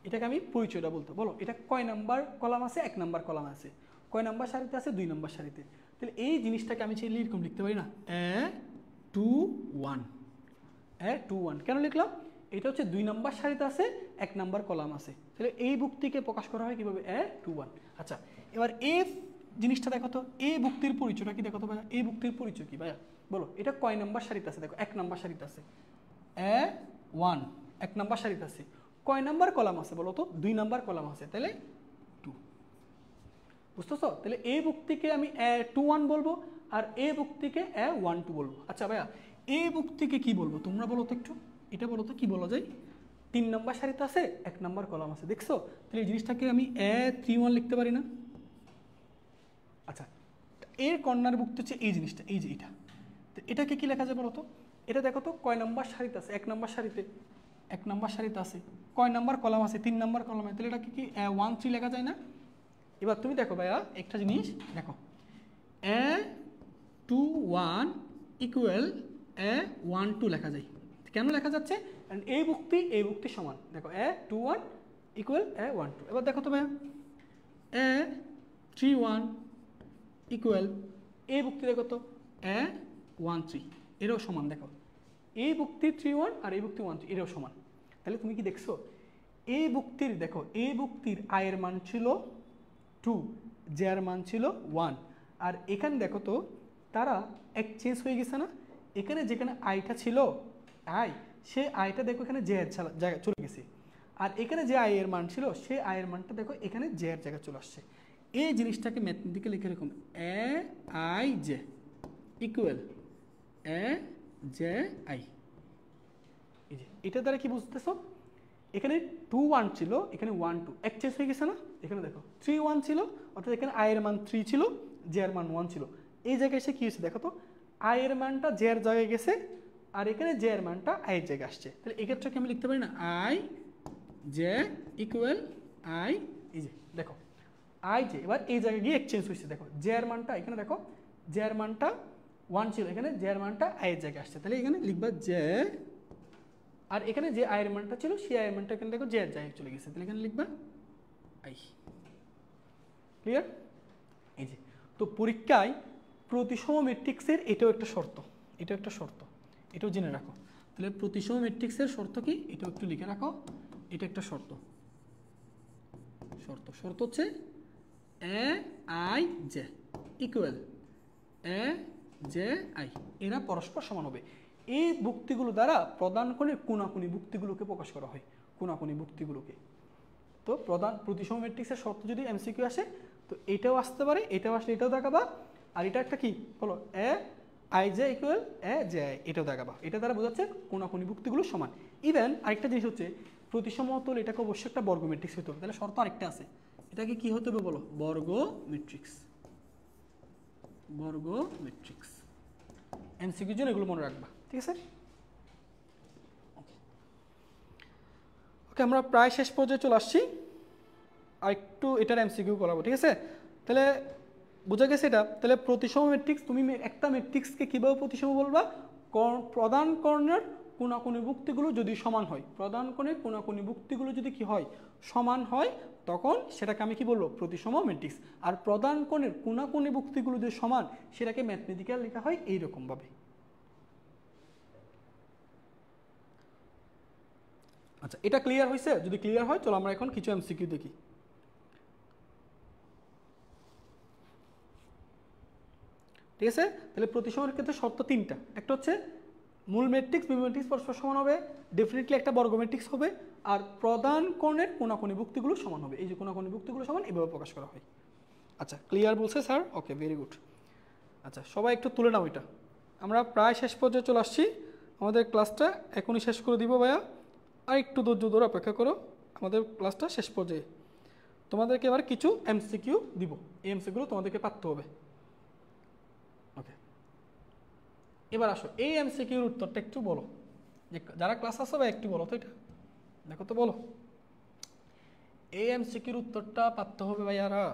এটাকে আমি পরিচয়টা বলতে বলো, এটা কয় নাম্বার কলাম আছে? 1 নাম্বার কলাম আছে। কয় নাম্বার সারিতে আছে? 2 নাম্বার সারিতে। তাহলে এই জিনিসটাকে আমি চাইলে এরকম লিখতে পারি না, A2 1, A2 1 কেন লিখলাম? এটা হচ্ছে 2 নাম্বার সারিতে আছে, 1 নাম্বার কলাম আছে। তাহলে এই ভুক্তিকে প্রকাশ করা হয় কীভাবে? A2 1। আচ্ছা এবার এই জিনিসটা দেখো তো, এই ভুক্তির পরিচয়টা কি দেখো তো ভাইয়া? এই ভুক্তির পরিচয় কি ভাইয়া বলো? এটা কয় নাম্বার সারিতে আছে? দেখো 1 নাম্বার সারিতে আছে, A1 1 নাম্বার সারিতে আছে। কয় নাম্বার কলাম আছে বলো তো? 2 নাম্বার কলাম আছে, তাহলে 2। বুঝতেছো? তাহলে এই ভুক্তিকে আমি A2 1 বলবো আর এই ভুক্তিকে A1 2 বলবো। আচ্ছা ভাইয়া এই ভুক্তিকে কি বলবো তোমরা বলো তো একটু, এটা বলো তো কি বলা যায়? 3 নাম্বার সারিতে আছে, 1 নাম্বার কলাম আছে, দেখছো? তাহলে এই জিনিসটাকে আমি A3 1 লিখতে পারি না? আচ্ছা এর কর্নার ভুক্তি হচ্ছে এই জিনিসটা, এই যে এটা, তো এটাকে কি লেখা যায় বলো তো? এটা দেখো তো কয় নাম্বার সারিতে আছে? 1 নাম্বার সারিতে, 1 নাম্বার সারিতে আছে। কয় নাম্বার কলাম আছে? 3 নাম্বার কলামে। তাহলে এটাকে কি 1 3 লেখা যায় না? এবার তুমি দেখো ভাইয়া একটা জিনিস দেখো, A2 1 ইকুয়াল A1 2 লেখা যায়। কেন লেখা যাচ্ছে? এই ভুক্তি সমান। দেখো A2 1 ইকুয়াল A1 2। এবার দেখো তো ভাইয়া A3 1 ইকুয়াল এই ভুক্তি দেখো তো A1 3, এরও সমান। দেখো এই ভুক্তি 3 1 আর এই ভুক্তি 1 3 এরও সমান। তাহলে তুমি কি দেখছো? এই ভুক্তির দেখো, এই ভুক্তির আয়ের মান ছিল 2, জের মান ছিল 1, আর এখানে দেখো তো তারা এক্সচেঞ্জ হয়ে গেছে না? এখানে যেখানে আইটা ছিল আই, সে আইটা দেখো এখানে জের জায়গায় চলে গেছে, আর এখানে যে আয়ের মান ছিল সে আয়ের মানটা দেখো এখানে জের জায়গায় চলে আসছে। এই জিনিসটাকে ম্যাথমেটিক্যালি লিখে এরকম A_I_J ইকুয়াল A_J_I। এই যে এটা দ্বারা কি বুঝতেছো? এখানে 2 1 ছিল, এখানে 1 2 এক্সচেঞ্জ হয়ে গেছে না? এখানে দেখো 3 1 ছিল, অর্থাৎ এখানে আয়ের মান 3 ছিল, জে এর মান 1 ছিল। এই জায়গায় এসে কি হয়েছে দেখো তো, আয়ের মানটা জে এর জায়গায় গেছে আর এখানে জে এর মানটা আয়ের জায়গায় আসছে। তাহলে এক্ষেত্রে আমি লিখতে পারি না আই জে ইকুয়াল আই, এই যে দেখো আই জে এবার এই জায়গায় গিয়ে এক্সচেঞ্জ হয়েছে। দেখো জে এর মানটা এখানে দেখো, জে এর মানটা 1 ছিল, এখানে জে এর মানটা আয়ের জায়গায় আসছে। তাহলে এখানে লিখবা জে, আর এখানে যে আয়ের মানটা ছিল সেই আয়ের মানটা এখানে দেখো জে এর জায়গায় চলে গেছে, তাহলে এখানে লিখবা আই। ক্লিয়ার? এই যে তো পরীক্ষায় প্রতিসম ম্যাট্রিক্সের এটাও একটা শর্ত, এটাও একটা শর্ত, এটাও জেনে রাখো। তাহলে প্রতিসম ম্যাট্রিক্সের শর্ত কি এটাও একটু লিখে রাখো, এটা একটা শর্ত। শর্ত হচ্ছে A_I_J ইকুয়াল A_J_I, এরা পরস্পর সমান হবে। এই ভুক্তিগুলো দ্বারা প্রদান করে কোনাকুনি ভুক্তিগুলোকে প্রকাশ করা হয়, কোনাকুনি ভুক্তিগুলোকে। তো প্রতিসম ম্যাট্রিক্সের শর্ত যদি এমসিকিউ আসে তো এটাও আসতে পারে, এটাও আসলে এটাও দেখাবা, আর এটা একটা কি বলো A_I_J ইকুয়াল A_J_I, এটাও দেখাবা। এটা দ্বারা বোঝাচ্ছে কোনাকুনি ভুক্তিগুলো সমান। ইভেন আরেকটা জিনিস হচ্ছে প্রতিসম হতে হলে এটাকে অবশ্যই একটা বর্গ ম্যাট্রিক্স হতে হবে। তাহলে শর্ত আরেকটা আছে, এটাকে কি হতে হবে বলো? বর্গ ম্যাট্রিক্স, বর্গ ম্যাট্রিক্স। এমসিকিউর জন্য এগুলো মনে রাখবা, ঠিক আছে? ওকে আমরা প্রায় শেষ পর্যায়ে চলে আসছি, আর একটু এটার এমসিকিউ করাবো, ঠিক আছে? তাহলে বোঝা গেছে এটা। তাহলে প্রতিসম ম্যাট্রিক্স, তুমি একটা ম্যাট্রিক্সকে কীভাবে প্রতিসম বলবা? প্রদান কর্ণের কোনাকুনি ভুক্তিগুলো যদি সমান হয়, প্রদান কোণের কোনাকুনি ভুক্তিগুলো যদি কি হয়? সমান হয়, তখন সেটাকে আমি কি বলবো? প্রতিসম ম্যাট্রিক্স। আর প্রদান কোণের কোনাকুনি ভুক্তিগুলো যদি সমান, সেটাকে ম্যাথমেটিক্যাল লেখা হয় এইরকমভাবে। আচ্ছা এটা ক্লিয়ার হয়েছে? যদি ক্লিয়ার হয় চলো আমরা এখন কিছু এমসিকিউ দেখি। ঠিক আছে? তাহলে প্রতিসমের ক্ষেত্রে শর্ত তিনটা, একটা হচ্ছে মূল ম্যাট্রিক্স বিম ম্যাট্রিক্স পরস্পর সমান হবে, ডেফিনেটলি একটা বর্গ ম্যাট্রিক্স হবে, আর প্রধান কোণের কোণাকুণি ভুক্তিগুলো সমান হবে। এই যে কোণাকুণি ভুক্তিগুলো সমান এভাবে প্রকাশ করা হয়। আচ্ছা, ক্লিয়ার বলছে স্যার? ওকে, ভেরি গুড। আচ্ছা, সবাই একটু তুলে নাও এটা। আমরা প্রায় শেষ পর্যায়ে চলে আসছি, আমাদের ক্লাসটা এখনই শেষ করে দিব ভাইয়া, আর একটু ধৈর্য ধরে অপেক্ষা করো, আমাদের ক্লাসটা শেষ পর্যায়ে। তোমাদেরকে এবার কিছু এমসিকিউ দিব, এই এমসিকিউগুলো তোমাদেরকে পারতে হবে। ওকে, এবার আসো এই এমসিকিউর উত্তরটা একটু বলো, যে যারা ক্লাস আসো বা একটু বলো তো, এটা দেখো তো, বলো এই এমসিকিউর উত্তরটা পারতে হবে ভাইয়ারা।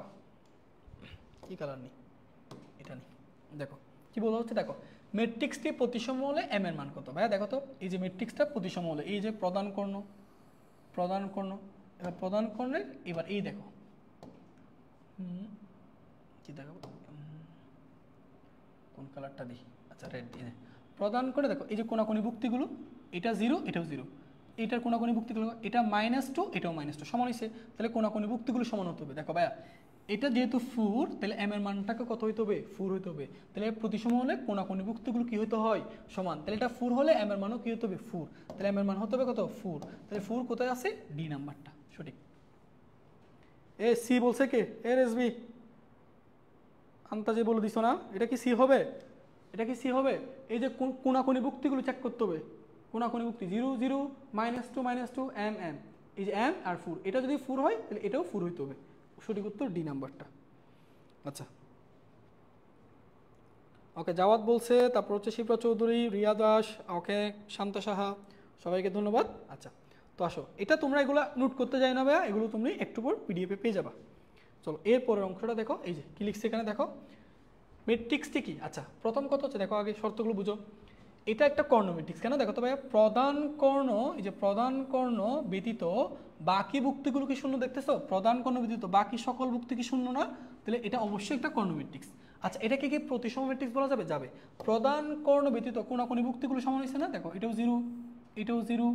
কি কালার নেই, এটা নেই, দেখো কি বলা হচ্ছে, দেখো ম্যাট্রিক্সটি প্রতিসম হলে এম এর মান কত? ভাইয়া দেখো তো, এই যে ম্যাট্রিক্সটা প্রতিসম হলে, এই যে প্রধান কর্ণ, এবার প্রধান কর্ণের, এবার এই দেখো কি দেখো, কোন কালারটা দিই, আচ্ছা রেড দিয়ে, প্রদান করে দেখো এই যে কোণাকুণি ভুক্তিগুলো, এটা 0, এটাও 0, এটার কোণাকুণি ভুক্তিগুলো, এটা -2, এটাও -2, সমান হয়েছে, তাহলে কোণাকুণি ভুক্তিগুলো সমান হতে হবে। দেখো ভাইয়া, এটা যেহেতু 4, তাহলে এম এর মানটাকে কত হইতে হবে? 4 হইতে হবে। তাহলে প্রতিসম হলে কোণাকুণি ভুক্তিগুলো কি হইতে হয়? সমান। তাহলে এটা 4 হলে এম এর মানও কি হতে হবে? 4। তাহলে এম এর মান হতে হবে কত? 4। তাহলে 4 কোথায় আছে? ডি নাম্বারটা সঠিক। এ সি বলছে কে? এর এস বি আন্তাজে বলে দিছো না, এটা কি সি হবে? এটা কি সি হবে? এই যে কোণাকুণি ভুক্তিগুলো চেক করতে হবে, কোণাকুণি ভুক্তি 0 0 -2 -2 এম এম, এই যে এম আর 4, এটা যদি 4 হয় তাহলে এটাও 4 হইতে হবে। সঠিক উত্তর ডি নাম্বারটা। আচ্ছা, ওকে, জাওয়াত বলছে, তারপর হচ্ছে শিপ্রা চৌধুরী, রিয়া দাস, ওকে, শান্তা সাহা, সবাইকে ধন্যবাদ। আচ্ছা, তো আসো, এটা তোমরা এগুলো নোট করতে যাই না ভাইয়া, এগুলো তুমি একটু পর পিডিএফে পেয়ে যাবা। চলো এর পরের অংশটা দেখো, এই যে কি লিখছে এখানে দেখো, ম্যাট্রিক্সটি কি? আচ্ছা, প্রথম কথা হচ্ছে দেখো, আগে শর্তগুলো বুঝো। এটা একটা কর্ণ ম্যাট্রিক্স, কেন দেখো তো ভাইয়া, প্রধান কর্ণ, এই যে প্রধান কর্ণ ব্যতীত বাকি ভুক্তিগুলো কি শূন্য দেখতেছো? প্রধান কর্ণ ব্যতীত বাকি সকল ভুক্তি কি শূন্য না? তাহলে এটা অবশ্যই একটা কর্ণ ম্যাট্রিক্স। আচ্ছা, এটাকে কি প্রতিসম ম্যাট্রিক্স বলা যাবে? যাবে। প্রধান কর্ণ ব্যতীত কোনাকুনি ভুক্তিগুলো সমান হয়েছে না? দেখো এটাও 0, এটাও 0,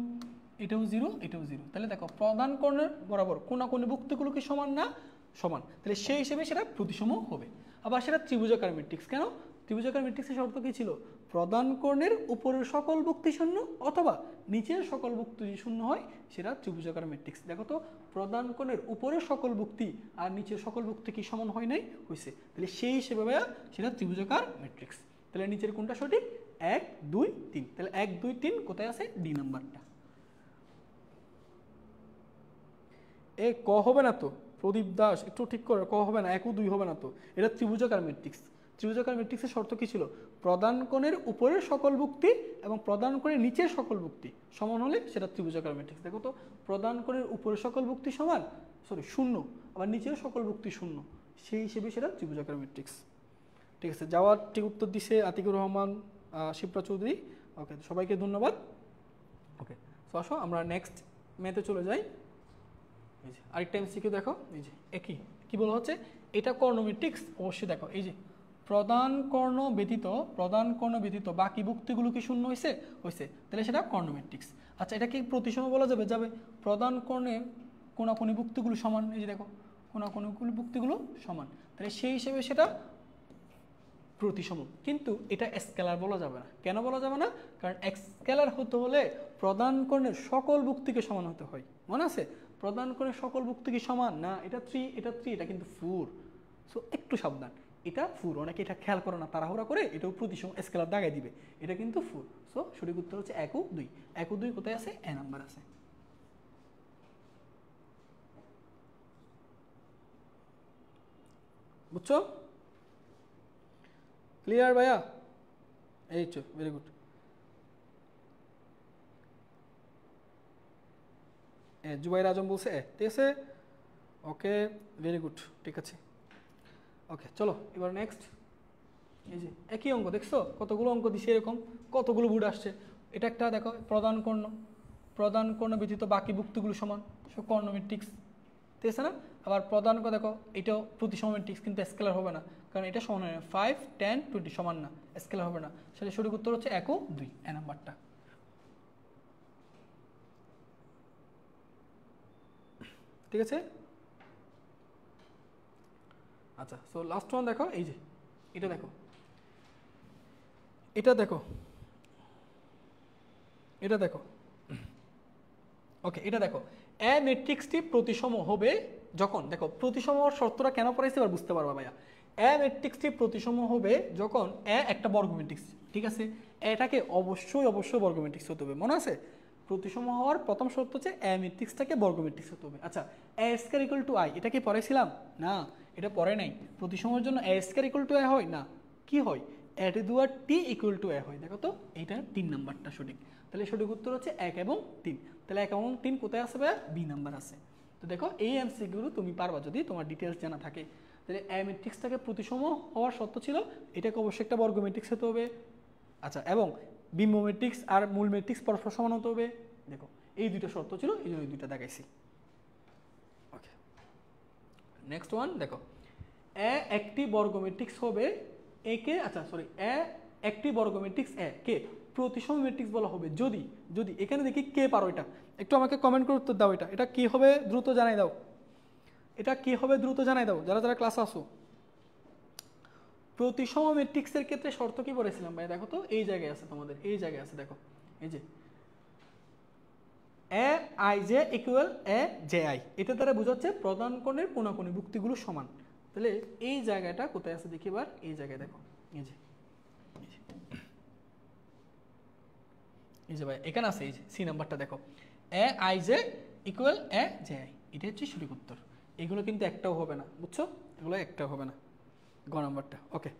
এটাও 0, এটাও 0, তাহলে দেখো প্রধান কর্ণের বরাবর কোনাকুনি ভুক্তিগুলো কি সমান না? সমান। তাহলে সেই হিসেবে সেটা প্রতিসম হবে। আবার সেটা ত্রিভুজাকার ম্যাট্রিক্স, কেন? ত্রিভুজাকার ম্যাট্রিক্সের শর্ত কি ছিল? প্রধান কর্ণের উপরের সকল ভুক্তি শূন্য অথবা নিচের সকল ভুক্তি যদি শূন্য হয় সেটা ত্রিভুজাকার ম্যাট্রিক্স। দেখো তো, প্রধান কর্ণের উপরের সকল ভুক্তি আর নিচের সকল ভুক্তি কি সমান হয় নাই? হয়েছে। তাহলে সেই হিসেবে ভাইয়া সেটা ত্রিভুজাকার ম্যাট্রিক্স। তাহলে নিচের কোনটা সঠিক? 1 2 3। তাহলে 1 2 3 কোথায় আছে? ডি নাম্বারটা। এ ক হবে না তো প্রদীপ দাস, একটু ঠিক করে, ক হবে না, 1 ও 2 হবে না তো, এটা ত্রিভুজাকার ম্যাট্রিক্স। ত্রিভুজাকার ম্যাট্রিক্সের শর্ত কি ছিল? প্রধান কোণের উপরের সকল ভুক্তি এবং প্রধান কোণের নিচের সকল ভুক্তি সমান হলে সেটা ত্রিভুজাকার ম্যাট্রিক্স। দেখো তো, প্রধান কোণের উপরের সকল ভুক্তি সমান, সরি শূন্য, আবার নিচের সকল ভুক্তি শূন্য, সেই হিসেবে সেটা ত্রিভুজাকার ম্যাট্রিক্স। ঠিক আছে, যাওয়ার ঠিক উত্তর দিছে আতিকুর রহমান, শিপ্রা চৌধুরী, ওকে, সবাইকে ধন্যবাদ। ওকে, তো আসো আমরা নেক্সট ম্যাথে চলে যাই। এই যে আরেকটা এমসিকিউ দেখো, এই যে একই কি বলা হচ্ছে, এটা কর্ণ ম্যাট্রিক্স, অবশ্যই দেখো এই যে প্রধান কর্ণ ব্যতীত বাকি ভুক্তিগুলো কি শূন্য হয়েছে? হয়েছে, তাহলে সেটা কর্ণ ম্যাট্রিক্স। আচ্ছা, এটা কি প্রতিসম বলা যাবে? যাবে। প্রধান কর্ণের কোনাকুনি ভুক্তিগুলো সমান, এই যে দেখো কোনাকুনি ভুক্তিগুলো সমান, তাহলে সেই হিসেবে সেটা প্রতিসম। কিন্তু এটা স্কেলার বলা যাবে না। কেন বলা যাবে না? কারণ স্কেলার হতে হলে প্রধান কর্ণের সকল ভুক্তিকে সমান হতে হয়, মনে আছে? প্রধান কর্ণের সকল ভুক্তি কি সমান না? এটা 3, এটা 3, এটা কিন্তু 4। সো একটু সাবধান, এটা 4, অনেকে এটা খেয়াল করে না, তাড়াহুড়া করে এটাও প্রতিসম স্কেলার দাগাই দিবে, এটা কিন্তু 4। সো সঠিক উত্তর হচ্ছে 1 ও 2। 1 ও 2 কোথায় আছে? এ নাম্বার আছে। বুঝছো? ক্লিয়ার ভাইয়া? এই তো, ভেরি গুড। জুবাইর আজম বলছে ঠিক আছে, ওকে, ভেরি গুড, ঠিক আছে। ওকে, চলো এবার নেক্সট। এই যে একই অঙ্ক দেখছো, কতগুলো অঙ্ক দিছে এরকম, কতগুলো বুট আসছে। এটা একটা দেখো, প্রধান কর্ণ ব্যতীত বাকি ভুক্তিগুলো সমান, সব কর্ণ ম্যাট্রিক্স, ঠিক আছে না? আবার প্রধান কর্ণ দেখো, এটাও প্রতিসম ম্যাট্রিক্স, কিন্তু স্কেলার হবে না, কারণ এটা সমান হয় না, 5 10 20 সমান না, স্কেলার হবে না। সেটা সঠিক উত্তর হচ্ছে 1 ও 2, এ নাম্বারটা। ঠিক আছে, আচ্ছা, সো লাস্ট ওয়ান দেখো, এই যে এটা দেখো, এটা দেখো, এটা দেখো, ওকে, এটা দেখো, এ ম্যাট্রিক্সটি প্রতিসম হবে যখন, দেখো প্রতিসম হওয়ার শর্তটা কেন পড়াইছি এবার বুঝতে পারবা ভাইয়া। এ ম্যাট্রিক্সটি প্রতিসম হবে যখন এ একটা বর্গ ম্যাট্রিক্স, ঠিক আছে, এটাকে অবশ্যই অবশ্যই বর্গ ম্যাট্রিক্স হতে হবে, মনে আছে? প্রতিসম হওয়ার প্রথম শর্ত হচ্ছে এ ম্যাট্রিক্সটাকে বর্গ ম্যাট্রিক্স হতে হবে। আচ্ছা, A square equal to I, এটা কি পড়াইছিলাম? না, এটা পড়ে নাই। প্রতিসমের জন্য A square equal to A হয় না, কি হয়? A to the power T equal to A হয়। দেখো তো এইটা 3 নাম্বারটা সঠিক। তাহলে সঠিক উত্তর হচ্ছে 1 এবং 3। তাহলে 1 এবং 3 কোথায় আছে ভাইয়া? বি নাম্বার আছে। তো দেখো এই এমসিকিউগুলো তুমি পারবা যদি তোমার ডিটেলস জানা থাকে। তাহলে এ ম্যাট্রিক্সটাকে প্রতিসম হওয়ার শর্ত ছিল এটাকে অবশ্যই একটা বর্গ ম্যাট্রিক্স হতে হবে। আচ্ছা, এবং বিম্ব ম্যাট্রিক্স আর মূল ম্যাট্রিক্স পরস্পর সমান হতে হবে। দেখো এই দুটো শর্ত ছিল, এই জন্য এই দুটো দেখাইছি। ওকে, নেক্সট ওয়ান দেখো, এ একটি বর্গ ম্যাট্রিক্স হবে একে, আচ্ছা সরি, এ একটি বর্গ ম্যাট্রিক্স এ কে প্রতিসম ম্যাট্রিক্স বলা হবে যদি, যদি এখানে দেখি কে পারো, এটা একটু আমাকে কমেন্ট করে উত্তর দাও। এটা কি হবে দ্রুত জানাই দাও, এটা কি হবে দ্রুত জানাই দাও যারা যারা ক্লাসে আসো। প্রতিসম ম্যাট্রিক্সের ক্ষেত্রে শর্ত কি বলেছিলাম ভাই? দেখো তো এই জায়গায় আছে, তোমাদের এই জায়গায় আছে, দেখো এই যে এ I J equal A J I, এটা দ্বারা বোঝাচ্ছে প্রধান কোণের কোণাকোণী ভুক্তিগুলো সমান। তাহলে এই জায়গাটা কোথায় আছে দেখি এবার, এই জায়গায় দেখো, এই যে এই যে ভাই এখানে আছে, এই যে সি নাম্বারটা দেখো, এ I J equal A J I, এটা হচ্ছে সঠিক উত্তর। এগুলো কিন্তু একটাও হবে না, বুঝছো? এগুলো একটাও হবে না, গ নাম্বারটা। ওকে,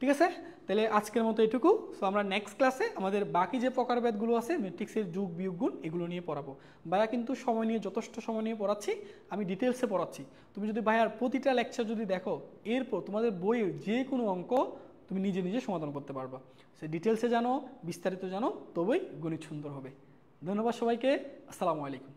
ঠিক আছে, তাহলে আজকের মতো এটুকু। সো আমরা নেক্সট ক্লাসে আমাদের বাকি যে প্রকারভেদগুলো আছে ম্যাট্রিক্সের যোগ বিয়োগ গুণ এগুলো নিয়ে পড়াবো। ভাইয়া কিন্তু সময় নিয়ে, যথেষ্ট সময় নিয়ে পড়াচ্ছি, আমি ডিটেলসে পড়াচ্ছি। তুমি যদি ভাইয়ার প্রতিটা লেকচার যদি দেখো, এরপর তোমাদের বইয়ের যে কোনো অঙ্ক তুমি নিজে নিজে সমাধান করতে পারবা। সে ডিটেলসে জানো, বিস্তারিত জানো, তবেই গণিত সুন্দর হবে। ধন্যবাদ সবাইকে, আসসালামু আলাইকুম।